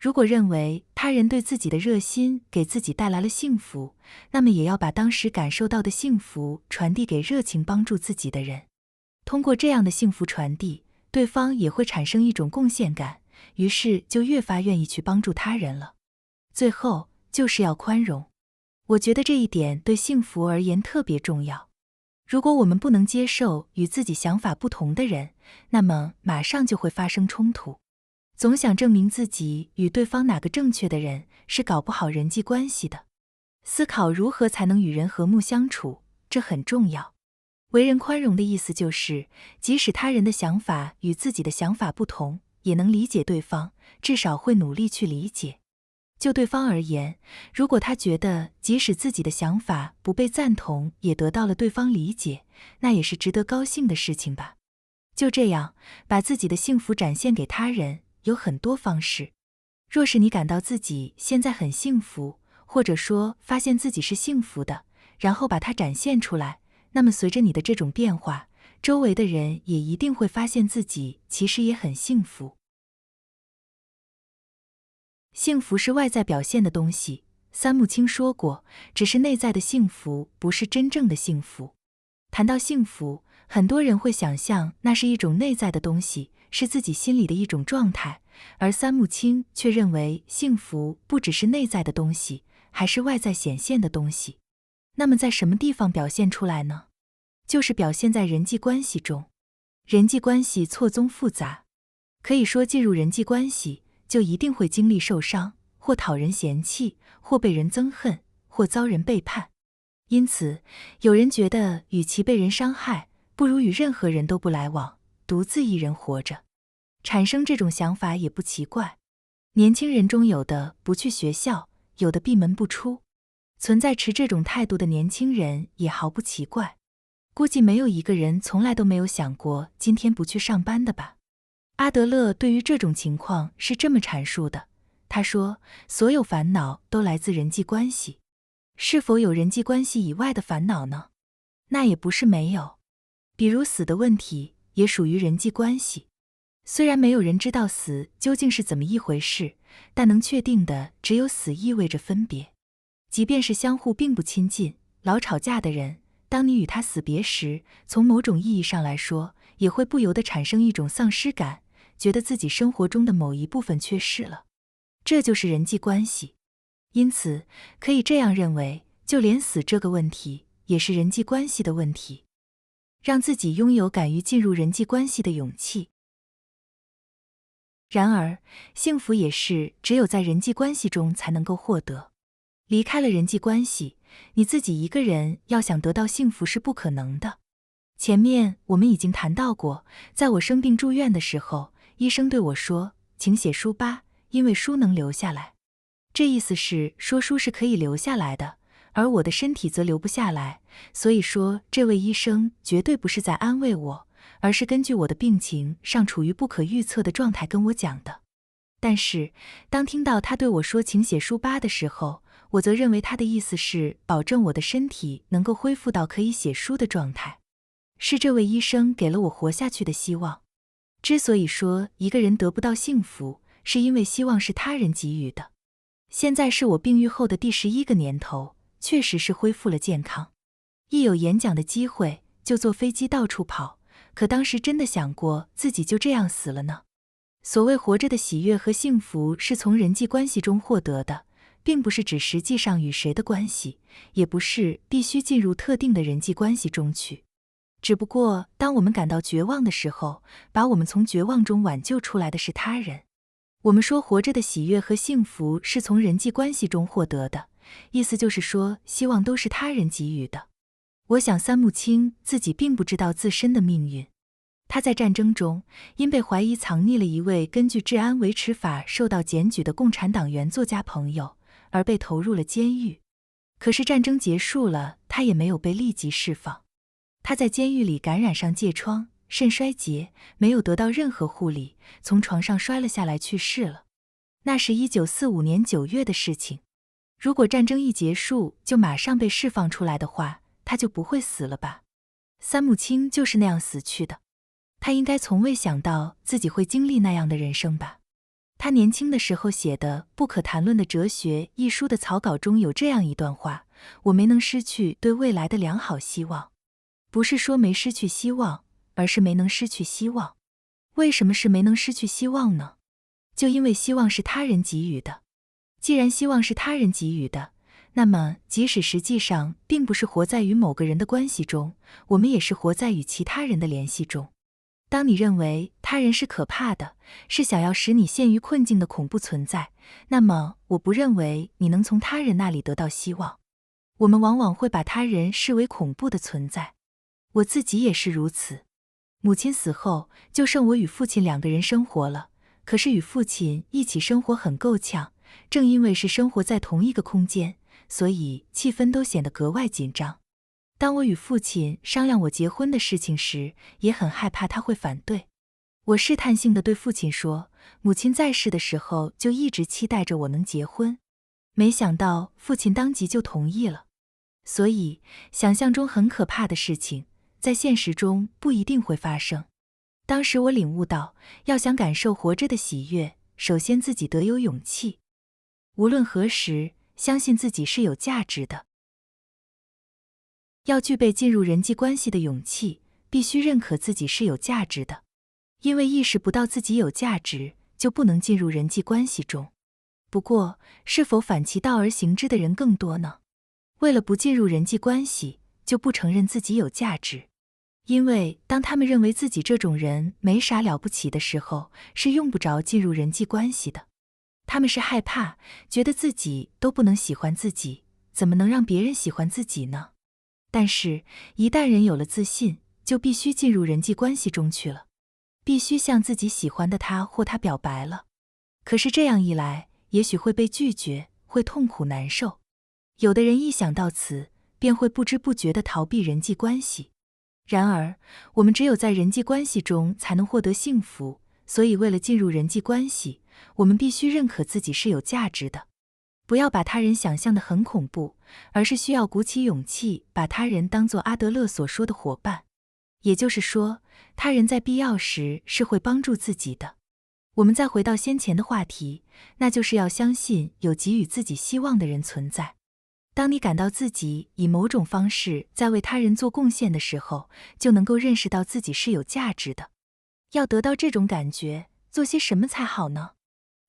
如果认为他人对自己的热心给自己带来了幸福，那么也要把当时感受到的幸福传递给热情帮助自己的人。通过这样的幸福传递，对方也会产生一种贡献感，于是就越发愿意去帮助他人了。最后就是要宽容，我觉得这一点对幸福而言特别重要。如果我们不能接受与自己想法不同的人，那么马上就会发生冲突。总想证明自己与对方哪个正确的人，是搞不好人际关系的。思考如何才能与人和睦相处，这很重要。为人宽容的意思就是，即使他人的想法与自己的想法不同，也能理解对方，至少会努力去理解。就对方而言，如果他觉得即使自己的想法不被赞同，也得到了对方理解，那也是值得高兴的事情吧。就这样，把自己的幸福展现给他人，有很多方式。若是你感到自己现在很幸福，或者说发现自己是幸福的，然后把它展现出来，那么随着你的这种变化，周围的人也一定会发现自己其实也很幸福。幸福是外在表现的东西，三木清说过，只是内在的幸福不是真正的幸福。谈到幸福，很多人会想象那是一种内在的东西，是自己心里的一种状态，而三木清却认为幸福不只是内在的东西，还是外在显现的东西。那么在什么地方表现出来呢？就是表现在人际关系中。人际关系错综复杂，可以说进入人际关系就一定会经历受伤，或讨人嫌弃，或被人憎恨，或遭人背叛。因此，有人觉得与其被人伤害，不如与任何人都不来往，独自一人活着。产生这种想法也不奇怪。年轻人中有的不去学校，有的闭门不出，存在持这种态度的年轻人也毫不奇怪。估计没有一个人从来都没有想过今天不去上班的吧。阿德勒对于这种情况是这么阐述的，他说，所有烦恼都来自人际关系。是否有人际关系以外的烦恼呢？那也不是没有。比如死的问题，也属于人际关系。虽然没有人知道死究竟是怎么一回事，但能确定的只有死意味着分别。即便是相互并不亲近、老吵架的人，当你与他死别时，从某种意义上来说，也会不由得产生一种丧失感，觉得自己生活中的某一部分缺失了。这就是人际关系。因此，可以这样认为，就连死这个问题，也是人际关系的问题。让自己拥有敢于进入人际关系的勇气。然而，幸福也是只有在人际关系中才能够获得。离开了人际关系，你自己一个人要想得到幸福是不可能的。前面我们已经谈到过，在我生病住院的时候，医生对我说，请写书吧，因为书能留下来。这意思是说书是可以留下来的，而我的身体则留不下来，所以说这位医生绝对不是在安慰我，而是根据我的病情尚处于不可预测的状态跟我讲的。但是，当听到他对我说请写书吧的时候，我则认为他的意思是保证我的身体能够恢复到可以写书的状态。是这位医生给了我活下去的希望。之所以说一个人得不到幸福，是因为希望是他人给予的。现在是我病愈后的第11个年头，确实是恢复了健康。一有演讲的机会，就坐飞机到处跑，可当时真的想过自己就这样死了呢？所谓活着的喜悦和幸福是从人际关系中获得的，并不是指实际上与谁的关系，也不是必须进入特定的人际关系中去。只不过当我们感到绝望的时候，把我们从绝望中挽救出来的是他人。我们说活着的喜悦和幸福是从人际关系中获得的，意思就是说希望都是他人给予的。我想三木清自己并不知道自身的命运。他在战争中因被怀疑藏匿了一位根据治安维持法受到检举的共产党员作家朋友，而被投入了监狱。可是战争结束了，他也没有被立即释放。他在监狱里感染上疥疮，肾衰竭，没有得到任何护理，从床上摔了下来去世了。那是1945年9月的事情。如果战争一结束就马上被释放出来的话，他就不会死了吧？三木清就是那样死去的。他应该从未想到自己会经历那样的人生吧？他年轻的时候写的《不可谈论的哲学》一书的草稿中有这样一段话：我没能失去对未来的良好希望。不是说没失去希望，而是没能失去希望。为什么是没能失去希望呢？就因为希望是他人给予的。既然希望是他人给予的，那么即使实际上并不是活在与某个人的关系中，我们也是活在与其他人的联系中。当你认为他人是可怕的，是想要使你陷于困境的恐怖存在，那么我不认为你能从他人那里得到希望。我们往往会把他人视为恐怖的存在。我自己也是如此。母亲死后，就剩我与父亲2个人生活了。可是与父亲一起生活很够呛，正因为是生活在同一个空间，所以气氛都显得格外紧张。当我与父亲商量我结婚的事情时，也很害怕他会反对。我试探性地对父亲说，母亲在世的时候就一直期待着我能结婚。没想到父亲当即就同意了。所以，想象中很可怕的事情，在现实中不一定会发生。当时我领悟到，要想感受活着的喜悦，首先自己得有勇气。无论何时，相信自己是有价值的。要具备进入人际关系的勇气，必须认可自己是有价值的。因为意识不到自己有价值，就不能进入人际关系中。不过，是否反其道而行之的人更多呢？为了不进入人际关系，就不承认自己有价值。因为当他们认为自己这种人没啥了不起的时候，是用不着进入人际关系的。他们是害怕，觉得自己都不能喜欢自己，怎么能让别人喜欢自己呢？但是，一旦人有了自信，就必须进入人际关系中去了，必须向自己喜欢的他或他表白了。可是这样一来，也许会被拒绝，会痛苦难受。有的人一想到此，便会不知不觉地逃避人际关系。然而，我们只有在人际关系中才能获得幸福，所以为了进入人际关系，我们必须认可自己是有价值的。不要把他人想象得很恐怖，而是需要鼓起勇气把他人当作阿德勒所说的伙伴。也就是说，他人在必要时是会帮助自己的。我们再回到先前的话题，那就是要相信有给予自己希望的人存在。当你感到自己以某种方式在为他人做贡献的时候，就能够认识到自己是有价值的。要得到这种感觉，做些什么才好呢？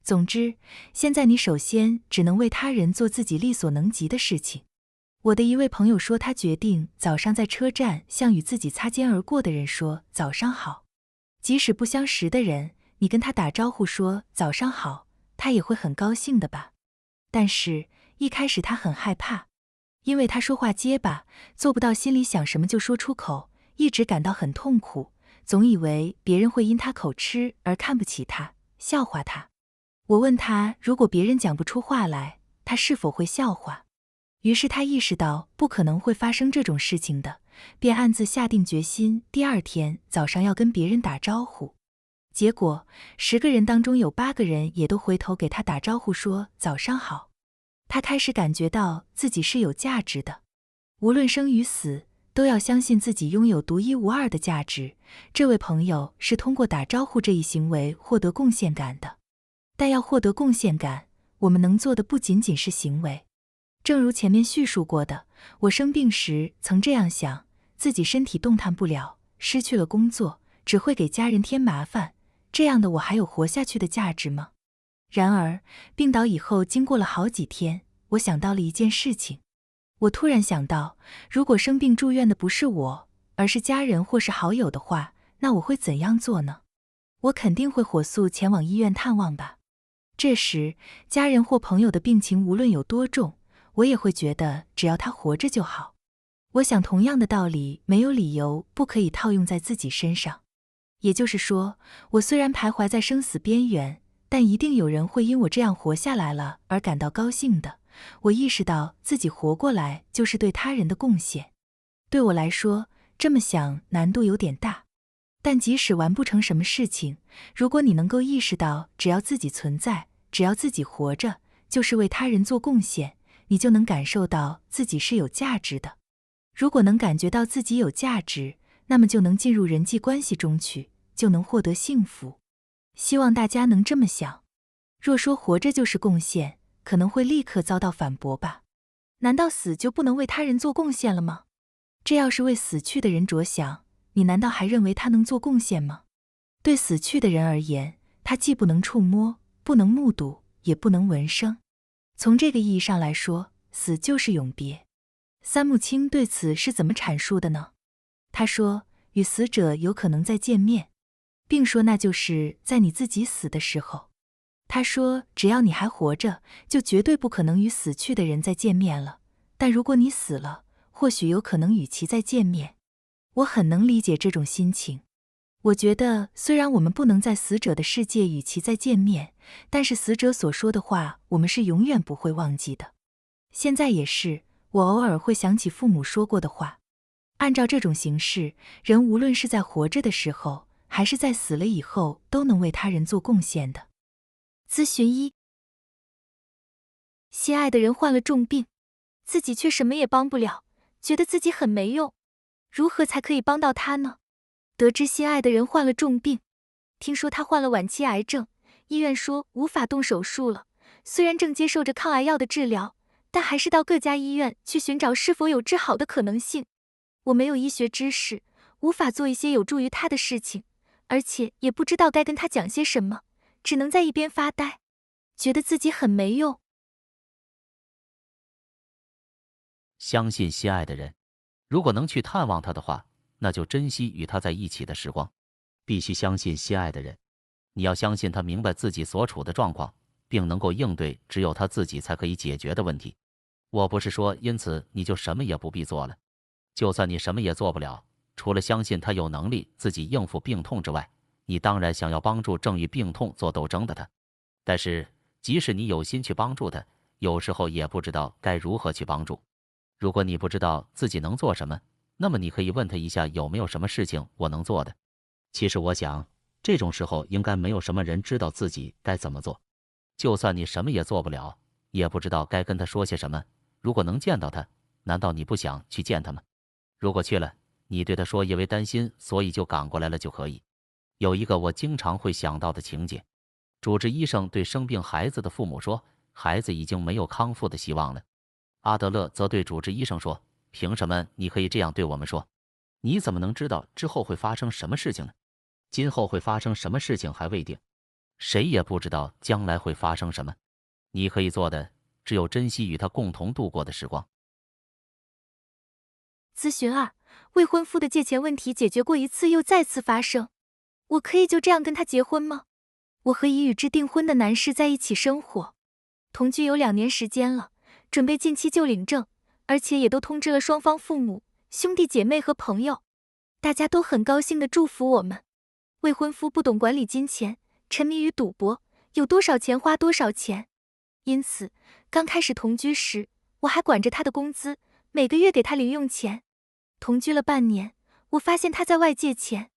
总之，现在你首先只能为他人做自己力所能及的事情。我的一位朋友说，他决定早上在车站向与自己擦肩而过的人说早上好。即使不相识的人，你跟他打招呼说早上好，他也会很高兴的吧。但是一开始他很害怕，因为他说话结巴，做不到心里想什么就说出口，一直感到很痛苦，总以为别人会因他口吃而看不起他，笑话他。我问他，如果别人讲不出话来，他是否会笑话？于是他意识到不可能会发生这种事情的，便暗自下定决心，第二天早上要跟别人打招呼。结果10个人当中有8个人也都回头给他打招呼说早上好。他开始感觉到自己是有价值的，无论生与死，都要相信自己拥有独一无二的价值。这位朋友是通过打招呼这一行为获得贡献感的。但要获得贡献感，我们能做的不仅仅是行为。正如前面叙述过的，我生病时曾这样想，自己身体动弹不了，失去了工作，只会给家人添麻烦，这样的我还有活下去的价值吗？然而，病倒以后经过了好几天，我想到了一件事情。我突然想到，如果生病住院的不是我，而是家人或是好友的话，那我会怎样做呢？我肯定会火速前往医院探望吧。这时，家人或朋友的病情无论有多重，我也会觉得只要他活着就好。我想同样的道理没有理由不可以套用在自己身上。也就是说，我虽然徘徊在生死边缘，但一定有人会因我这样活下来了而感到高兴的。我意识到自己活过来就是对他人的贡献。对我来说，这么想难度有点大。但即使完不成什么事情，如果你能够意识到只要自己存在，只要自己活着，就是为他人做贡献，你就能感受到自己是有价值的。如果能感觉到自己有价值，那么就能进入人际关系中去，就能获得幸福。希望大家能这么想。若说活着就是贡献，可能会立刻遭到反驳吧。难道死就不能为他人做贡献了吗？这要是为死去的人着想，你难道还认为他能做贡献吗？对死去的人而言，他既不能触摸，不能目睹，也不能闻声。从这个意义上来说，死就是永别。三木清对此是怎么阐述的呢？他说，与死者有可能再见面，并说那就是在你自己死的时候。他说，只要你还活着，就绝对不可能与死去的人再见面了。但如果你死了，或许有可能与其再见面。我很能理解这种心情。我觉得，虽然我们不能在死者的世界与其再见面，但是死者所说的话，我们是永远不会忘记的。现在也是，我偶尔会想起父母说过的话。按照这种形式，人无论是在活着的时候，还是在死了以后，都能为他人做贡献的。咨询1：心爱的人患了重病，自己却什么也帮不了，觉得自己很没用，如何才可以帮到他呢？得知心爱的人患了重病，听说他患了晚期癌症，医院说无法动手术了。虽然正接受着抗癌药的治疗，但还是到各家医院去寻找是否有治好的可能性。我没有医学知识，无法做一些有助于他的事情，而且也不知道该跟他讲些什么，只能在一边发呆，觉得自己很没用。相信心爱的人，如果能去探望他的话，那就珍惜与他在一起的时光。必须相信心爱的人，你要相信他明白自己所处的状况，并能够应对只有他自己才可以解决的问题。我不是说因此你就什么也不必做了，就算你什么也做不了，除了相信他有能力自己应付病痛之外，你当然想要帮助正与病痛做斗争的他。但是即使你有心去帮助他，有时候也不知道该如何去帮助。如果你不知道自己能做什么，那么你可以问他一下有没有什么事情我能做的。其实我想，这种时候应该没有什么人知道自己该怎么做。就算你什么也做不了，也不知道该跟他说些什么。如果能见到他，难道你不想去见他吗？如果去了，你对他说因为担心，所以就赶过来了就可以。有一个我经常会想到的情节，主治医生对生病孩子的父母说，孩子已经没有康复的希望了。阿德勒则对主治医生说，凭什么你可以这样对我们说？你怎么能知道之后会发生什么事情呢？今后会发生什么事情还未定，谁也不知道将来会发生什么。你可以做的只有珍惜与他共同度过的时光。咨询2：未婚夫的借钱问题解决过一次又再次发生，我可以就这样跟他结婚吗？我和已与之订婚的男士在一起生活，同居有2年时间了，准备近期就领证，而且也都通知了双方父母、兄弟姐妹和朋友，大家都很高兴地祝福我们。未婚夫不懂管理金钱，沉迷于赌博，有多少钱花多少钱。因此，刚开始同居时，我还管着他的工资，每个月给他零用钱。同居了半年，我发现他在外借钱，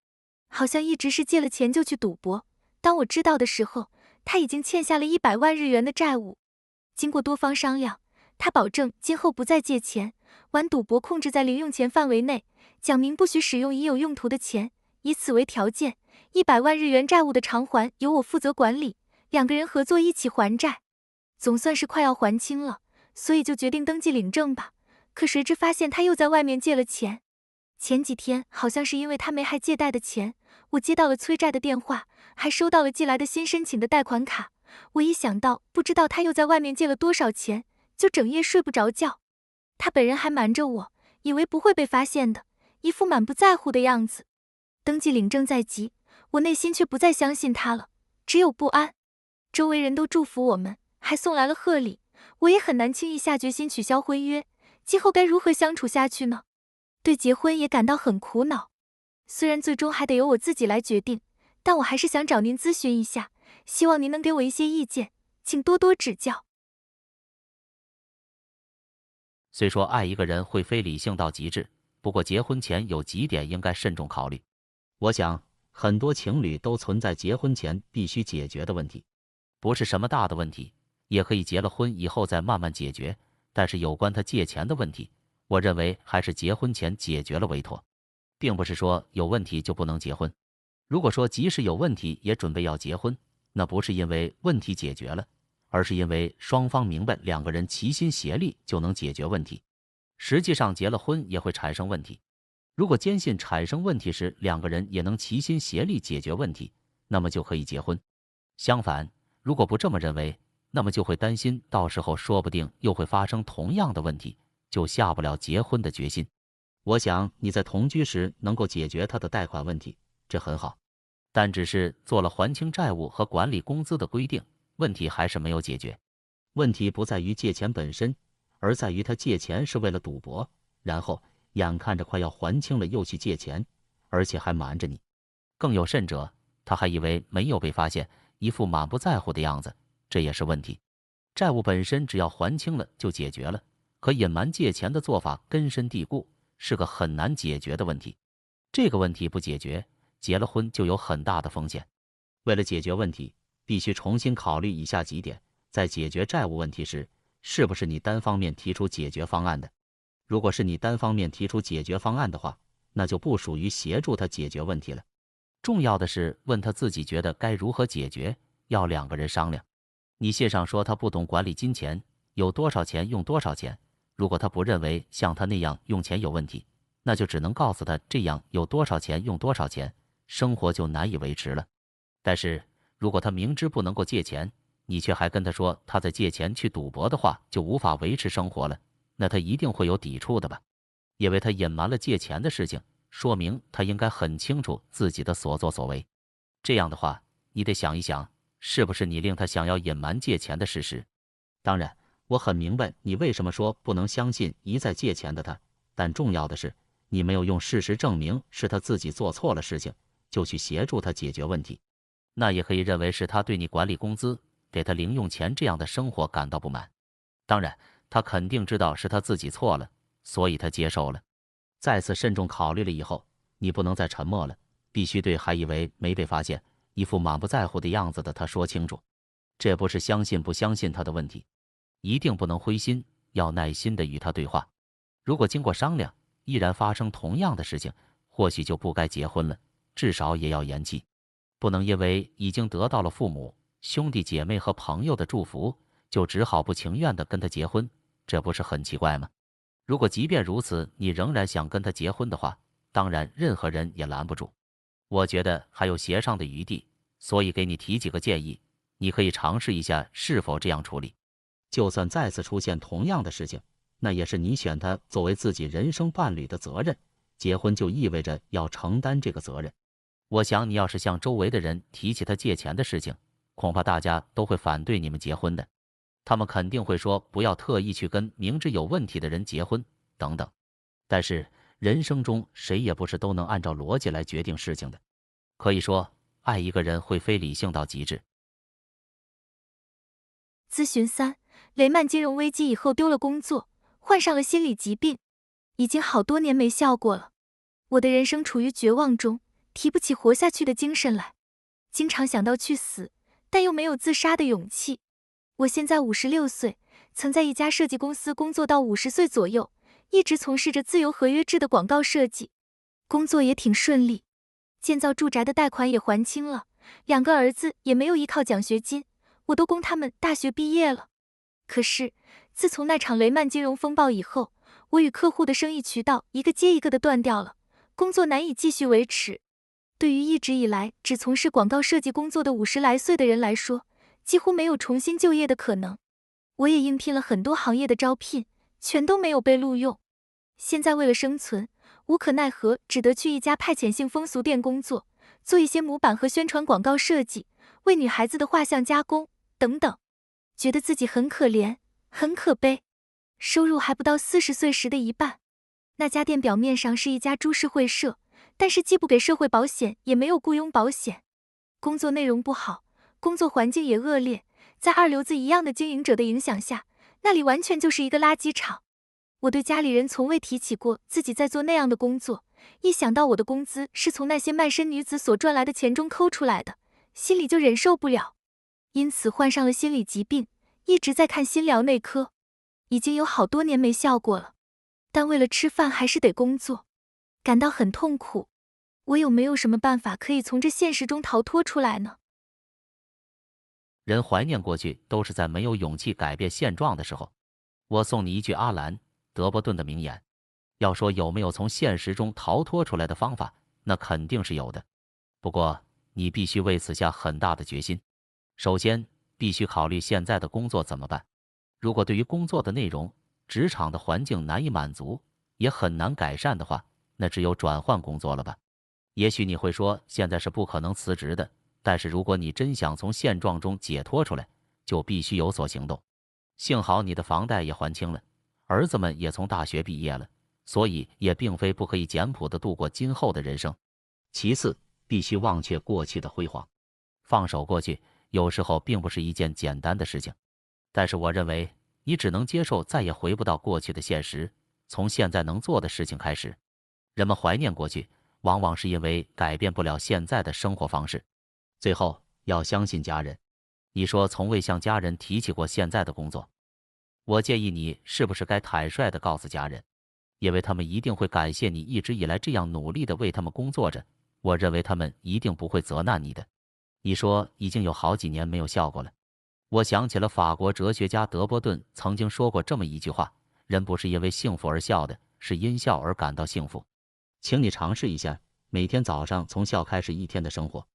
好像一直是借了钱就去赌博。当我知道的时候，他已经欠下了100万日元的债务。经过多方商量，他保证今后不再借钱，玩赌博控制在零用钱范围内，讲明不许使用已有用途的钱，以此为条件，100万日元债务的偿还由我负责管理，2个人合作一起还债。总算是快要还清了，所以就决定登记领证吧。可谁知发现他又在外面借了钱。前几天好像是因为他没还借贷的钱，我接到了催债的电话，还收到了寄来的新申请的贷款卡。我一想到不知道他又在外面借了多少钱，就整夜睡不着觉。他本人还瞒着我，以为不会被发现的，一副满不在乎的样子。登记领证在即，我内心却不再相信他了，只有不安。周围人都祝福我们，还送来了贺礼，我也很难轻易下决心取消婚约。今后该如何相处下去呢？对结婚也感到很苦恼。虽然最终还得由我自己来决定，但我还是想找您咨询一下，希望您能给我一些意见，请多多指教。虽说爱一个人会非理性到极致，不过结婚前有几点应该慎重考虑。我想很多情侣都存在结婚前必须解决的问题，不是什么大的问题，也可以结了婚以后再慢慢解决。但是有关他借钱的问题，我认为还是结婚前解决了为妥，并不是说有问题就不能结婚。如果说即使有问题也准备要结婚，那不是因为问题解决了，而是因为双方明白2个人齐心协力就能解决问题。实际上结了婚也会产生问题，如果坚信产生问题时2个人也能齐心协力解决问题，那么就可以结婚。相反，如果不这么认为，那么就会担心到时候说不定又会发生同样的问题，就下不了结婚的决心。我想你在同居时能够解决他的贷款问题，这很好，但只是做了还清债务和管理工资的规定，问题还是没有解决。问题不在于借钱本身，而在于他借钱是为了赌博，然后眼看着快要还清了又去借钱，而且还瞒着你。更有甚者，他还以为没有被发现，一副满不在乎的样子，这也是问题。债务本身只要还清了就解决了，可隐瞒借钱的做法根深蒂固，是个很难解决的问题。这个问题不解决，结了婚就有很大的风险。为了解决问题，必须重新考虑以下几点。在解决债务问题时，是不是你单方面提出解决方案的？如果是你单方面提出解决方案的话，那就不属于协助他解决问题了。重要的是问他自己觉得该如何解决，要2个人商量。你信上说他不懂管理金钱，有多少钱用多少钱。如果他不认为像他那样用钱有问题，那就只能告诉他这样有多少钱用多少钱，生活就难以维持了。但是如果他明知不能够借钱，你却还跟他说他在借钱去赌博的话，就无法维持生活了，那他一定会有抵触的吧？因为他隐瞒了借钱的事情，说明他应该很清楚自己的所作所为。这样的话，你得想一想，是不是你令他想要隐瞒借钱的事实？当然，我很明白你为什么说不能相信一再借钱的他，但重要的是，你没有用事实证明是他自己做错了事情，就去协助他解决问题。那也可以认为是他对你管理工资，给他零用钱这样的生活感到不满。当然，他肯定知道是他自己错了，所以他接受了。再次慎重考虑了以后，你不能再沉默了，必须对还以为没被发现，一副满不在乎的样子的他说清楚，这不是相信不相信他的问题，一定不能灰心，要耐心的与他对话。如果经过商量，依然发生同样的事情，或许就不该结婚了，至少也要延期。不能因为已经得到了父母、兄弟姐妹和朋友的祝福，就只好不情愿的跟他结婚，这不是很奇怪吗？如果即便如此，你仍然想跟他结婚的话，当然任何人也拦不住。我觉得还有协商的余地，所以给你提几个建议，你可以尝试一下是否这样处理。就算再次出现同样的事情，那也是你选他作为自己人生伴侣的责任，结婚就意味着要承担这个责任。我想你要是向周围的人提起他借钱的事情，恐怕大家都会反对你们结婚的。他们肯定会说不要特意去跟明知有问题的人结婚等等。但是人生中谁也不是都能按照逻辑来决定事情的。可以说，爱一个人会非理性到极致。咨询3：雷曼金融危机以后丢了工作，患上了心理疾病，已经好多年没笑过了。我的人生处于绝望中，提不起活下去的精神来，经常想到去死，但又没有自杀的勇气。我现在56岁，曾在一家设计公司工作到50岁左右，一直从事着自由合约制的广告设计，工作也挺顺利，建造住宅的贷款也还清了，2个儿子也没有依靠奖学金，我都供他们大学毕业了。可是，自从那场雷曼金融风暴以后，我与客户的生意渠道一个接一个的断掉了，工作难以继续维持。对于一直以来只从事广告设计工作的50来岁的人来说，几乎没有重新就业的可能。我也应聘了很多行业的招聘，全都没有被录用。现在为了生存，无可奈何，只得去一家派遣性风俗店工作，做一些模板和宣传广告设计，为女孩子的画像加工等等。觉得自己很可怜，很可悲，收入还不到40岁时的一半。那家店表面上是一家株式会社，但是既不给社会保险，也没有雇佣保险。工作内容不好，工作环境也恶劣，在二流子一样的经营者的影响下，那里完全就是一个垃圾场。我对家里人从未提起过自己在做那样的工作，一想到我的工资是从那些卖身女子所赚来的钱中抠出来的，心里就忍受不了。因此患上了心理疾病，一直在看心疗内科，已经有好多年没笑过了。但为了吃饭还是得工作，感到很痛苦。我有没有什么办法可以从这现实中逃脱出来呢？人怀念过去都是在没有勇气改变现状的时候。我送你一句阿兰·德伯顿的名言，要说有没有从现实中逃脱出来的方法，那肯定是有的。不过你必须为此下很大的决心。首先必须考虑现在的工作怎么办。如果对于工作的内容、职场的环境难以满足，也很难改善的话，那只有转换工作了吧。也许你会说现在是不可能辞职的，但是如果你真想从现状中解脱出来，就必须有所行动。幸好你的房贷也还清了，儿子们也从大学毕业了，所以也并非不可以简朴地度过今后的人生。其次，必须忘却过去的辉煌，放手过去，有时候并不是一件简单的事情。但是我认为，你只能接受再也回不到过去的现实，从现在能做的事情开始。人们怀念过去，往往是因为改变不了现在的生活方式。最后，要相信家人。你说从未向家人提起过现在的工作，我建议你是不是该坦率地告诉家人，因为他们一定会感谢你一直以来这样努力地为他们工作着。我认为他们一定不会责难你的。你说已经有好几年没有笑过了，我想起了法国哲学家德波顿曾经说过这么一句话：人不是因为幸福而笑的，是因笑而感到幸福。请你尝试一下，每天早上从笑开始一天的生活。